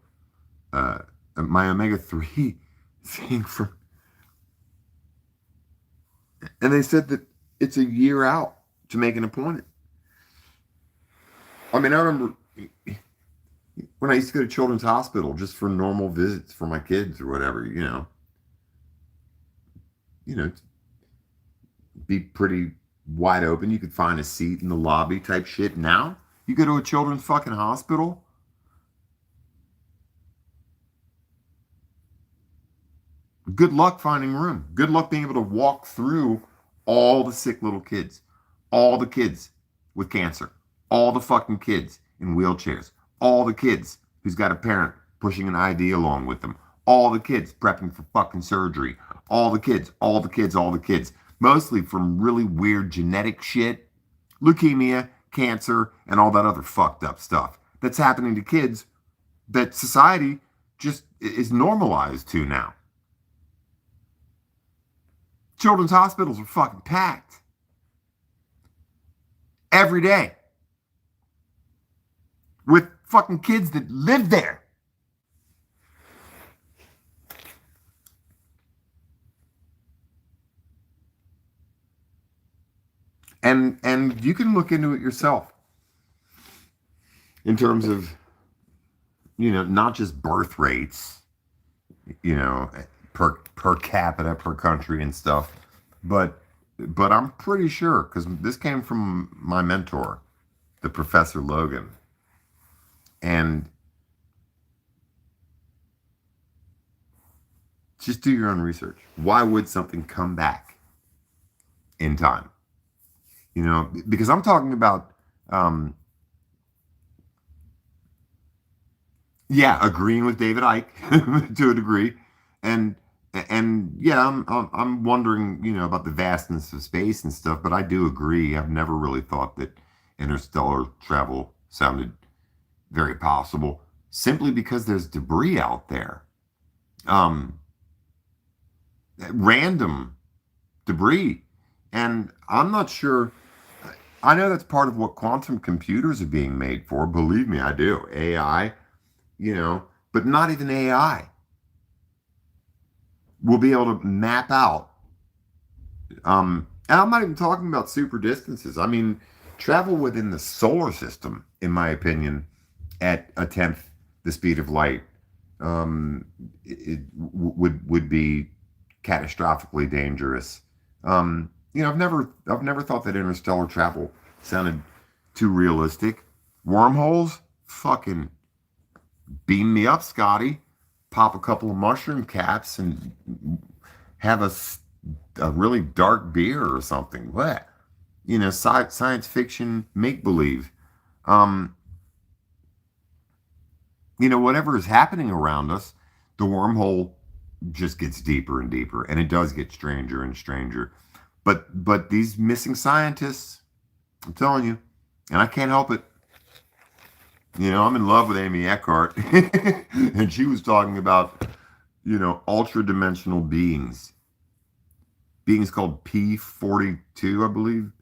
my omega-3 thing from. And they said that it's a year out to make an appointment. I mean, I remember when I used to go to Children's Hospital just for normal visits for my kids or whatever, be pretty wide open. You could find a seat in the lobby type shit. Now, you go to a children's fucking hospital. Good luck finding room. Good luck being able to walk through all the sick little kids, all the kids with cancer, all the fucking kids in wheelchairs, all the kids who's got a parent pushing an ID along with them, all the kids prepping for fucking surgery, all the kids, all the kids, all the kids, mostly from really weird genetic shit, leukemia, cancer, and all that other fucked up stuff that's happening to kids that society just is normalized to now. Children's hospitals are fucking packed every day with fucking kids that live there. And you can look into it yourself in terms of, not just birth rates, per capita, per country and stuff, but I'm pretty sure, because this came from my mentor, the Professor Logan, and just do your own research. Why would something come back in time? Because I'm talking about, agreeing with David Icke to a degree, and yeah, I'm wondering, about the vastness of space and stuff, but I do agree. I've never really thought that interstellar travel sounded very possible, simply because there's debris out there. random debris. And I'm not sure. I know that's part of what quantum computers are being made for. Believe me, I do. AI, but not even AI will be able to map out. And I'm not even talking about super distances. I mean, travel within the solar system, in my opinion, at a tenth the speed of light, would be catastrophically dangerous. I've never thought that interstellar travel sounded too realistic. Wormholes, fucking beam me up, Scotty. Pop a couple of mushroom caps and have a really dark beer or something. What? Science fiction make believe. Um, whatever is happening around us, the wormhole just gets deeper and deeper, and it does get stranger and stranger. But these missing scientists, I'm telling you, and I can't help it. I'm in love with Amy Eckhart, and she was talking about, ultra dimensional beings called P42, I believe,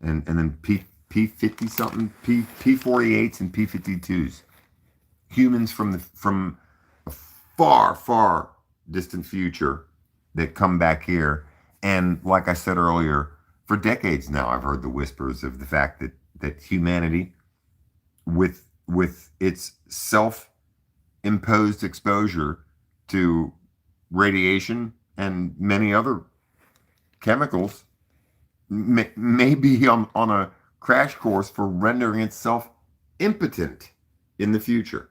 and then P50 something, P48s and P52s. Humans from a far, far distant future that come back here. And like I said earlier, for decades now, I've heard the whispers of the fact that humanity, with its self-imposed exposure to radiation and many other chemicals, may be on a crash course for rendering itself impotent in the future.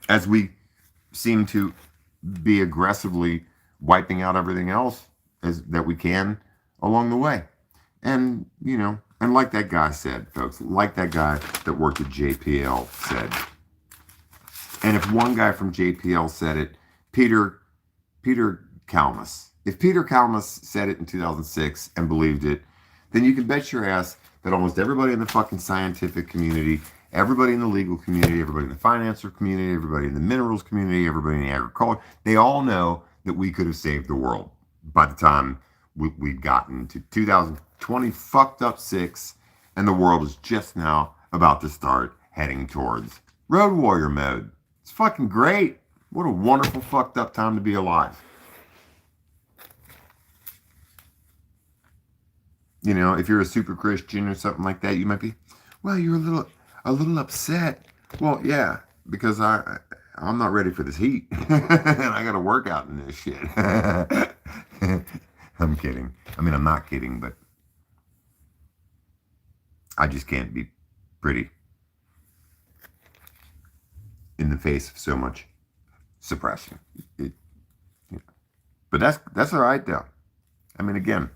As we seem to be aggressively wiping out everything else that we can along the way. And, and like that guy said, folks, like that guy that worked at JPL said, and if one guy from JPL said it, Peter Kalmus. If Peter Kalmus said it in 2006 and believed it, then you can bet your ass that almost everybody in the fucking scientific community, everybody in the legal community, everybody in the financial community, everybody in the minerals community, everybody in the agriculture, they all know that we could have saved the world by the time we'd gotten to 2020 fucked up 6, and the world is just now about to start heading towards Road Warrior mode. It's fucking great. What a wonderful fucked up time to be alive. If you're a super Christian or something like that, you might be, well, you're a little upset. Well, yeah, because I'm not ready for this heat, and I got to work out in this shit. I'm kidding. I mean, I'm not kidding, but I just can't be pretty in the face of so much suppression. But that's all right, though. I mean, again,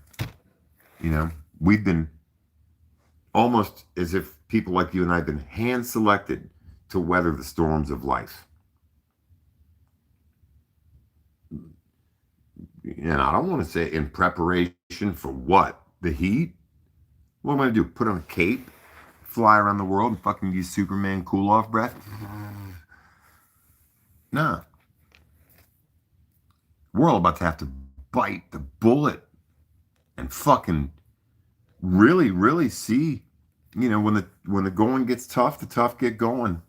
we've been almost as if people like you and I have been hand selected to weather the storms of life. And I don't want to say in preparation for what? The heat? What am I going to do? Put on a cape? Fly around the world and fucking use Superman cool-off breath? Nah. We're all about to have to bite the bullet and fucking really, really see, when the going gets tough, the tough get going.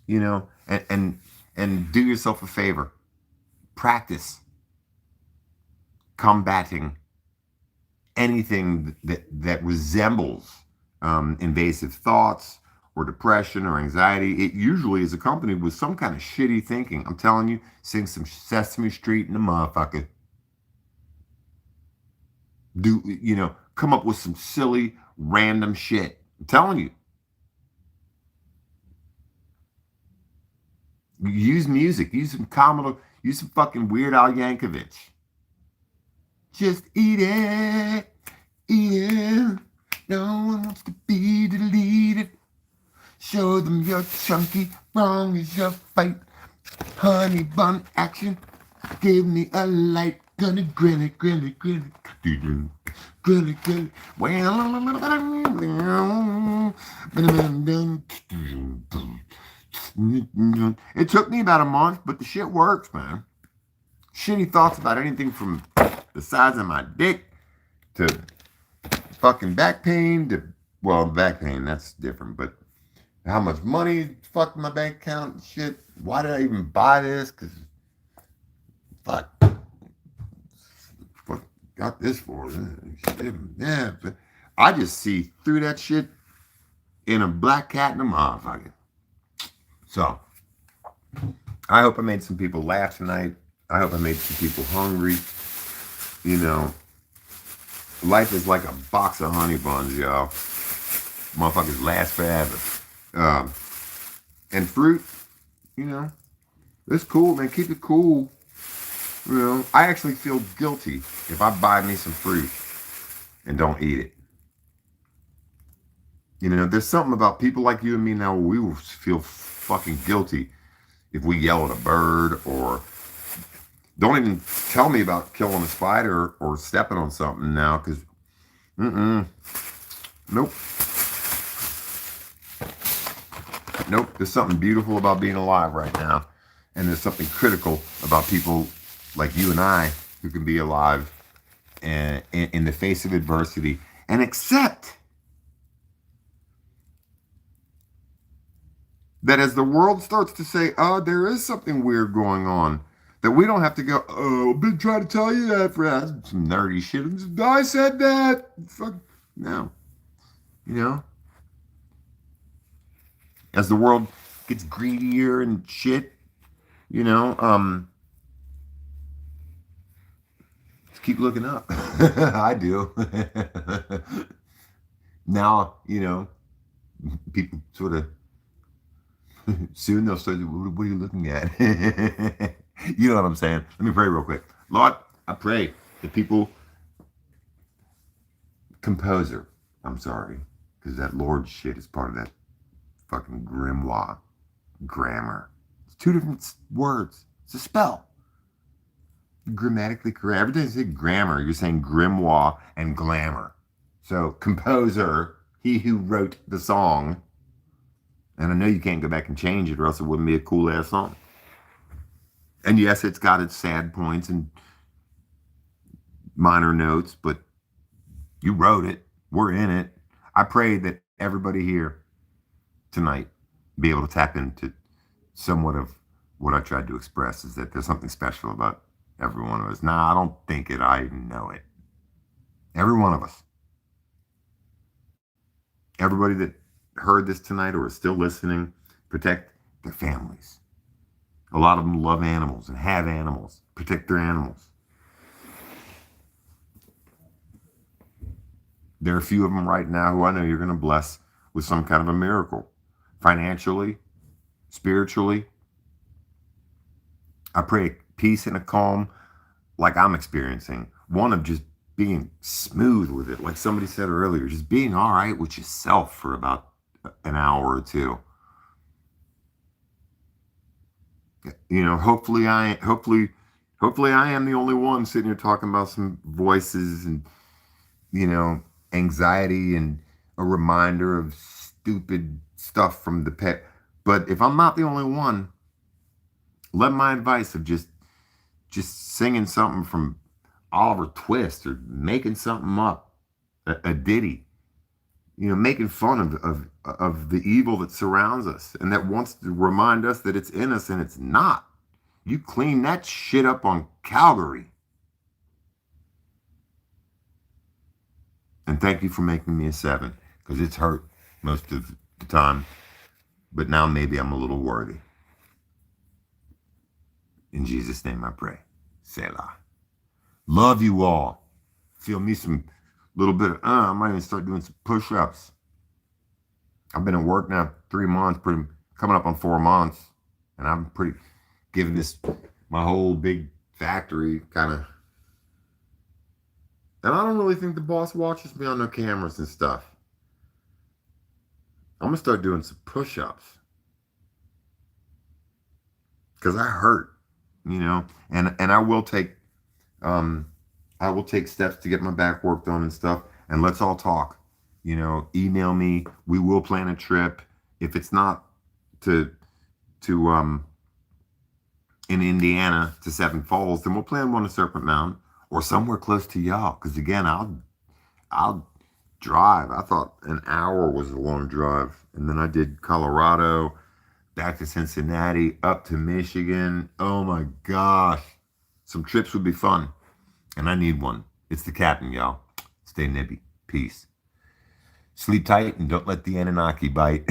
And do yourself a favor. Practice combating anything that resembles invasive thoughts or depression or anxiety. It usually is accompanied with some kind of shitty thinking. I'm telling you, sing some Sesame Street in the motherfucker. Come up with some silly, random shit. I'm telling you. Use music. Use some Commodore. Use some fucking Weird Al Yankovic. Just eat it. Eat it. No one wants to be deleted. Show them you're chunky. Wrong is your fight. Honey bun action. Give me a light. Gonna grill it, grill it, grill it. Do-do. Grill it, grill it. It took me about a month, but the shit works, man. Shitty thoughts about anything from the size of my dick to fucking back pain to, well, back pain, that's different, but how much money fucked my bank account and shit. Why did I even buy this? Because, fuck, got this for it. Yeah, but I just see through that shit in a black cat and a motherfucker. So, I hope I made some people laugh tonight. I hope I made some people hungry. You know, life is like a box of honey buns, y'all. Motherfuckers last forever. And fruit, you know, it's cool, man. Keep it cool. You know, I actually feel guilty if I buy me some fruit and don't eat it. You know, there's something about people like you and me now where we will feel fucking guilty if we yell at a bird or don't even tell me about killing a spider or stepping on something now because, nope. Nope. There's something beautiful about being alive right now. And there's something critical about people like you and I who can be alive in the face of adversity and accept that as the world starts to say, oh, there is something weird going on, that we don't have to go, oh, I've been trying to tell you that for some nerdy shit. I said that. Fuck. No. You know? As the world gets greedier and shit, you know, just keep looking up. I do. Now, you know, people sort of soon they'll start, what are you looking at? You know what I'm saying? Let me pray real quick. Lord, I pray that people, composer, I'm sorry, because that Lord shit is part of that fucking grimoire, grammar. It's two different words. It's a spell. Grammatically correct. Every time you say grammar, you're saying grimoire and glamour. So composer, he who wrote the song, and I know you can't go back and change it or else it wouldn't be a cool ass song. And yes, it's got its sad points and minor notes, but you wrote it. We're in it. I pray that everybody here tonight be able to tap into somewhat of what I tried to express, is that there's something special about every one of us. Nah, I don't think it. I know it. Every one of us. Everybody that heard this tonight or is still listening, protect their families. A lot of them love animals and have animals. Protect their animals. There are a few of them right now who I know you're going to bless with some kind of a miracle. Financially, spiritually. I pray peace and a calm like I'm experiencing. One of just being smooth with it. Like somebody said earlier, just being all right with yourself for about an hour or two. You know, hopefully I am the only one sitting here talking about some voices and, you know, anxiety and a reminder of stupid stuff from the pet. But if I'm not the only one, let my advice of just singing something from Oliver Twist or making something up, a ditty, you know, making fun of the evil that surrounds us and that wants to remind us that it's in us and it's not. You clean that shit up on Calgary. And thank you for making me a 7, because it's hurt most of the time. But now maybe I'm a little worthy. In Jesus' name I pray. Selah. Love you all. Feel me some little bit of, I might even start doing some push-ups. I've been at work now 3 months, coming up on 4 months. And I'm pretty giving this my whole big factory kind of. And I don't really think the boss watches me on no cameras and stuff. I'm going to start doing some push-ups. Because I hurt, you know. And I will take I will take steps to get my back worked on and stuff. And let's all talk. Email me. We will plan a trip. If it's not to to in Indiana to Seven Falls, then we'll plan one to Serpent Mountain or somewhere close to y'all. Because again, I'll drive. I thought an hour was a long drive, and then I did Colorado, back to Cincinnati, up to Michigan. Oh my gosh, some trips would be fun, and I need one. It's the captain, y'all. Stay nibby. Peace. Sleep tight and don't let the Anunnaki bite.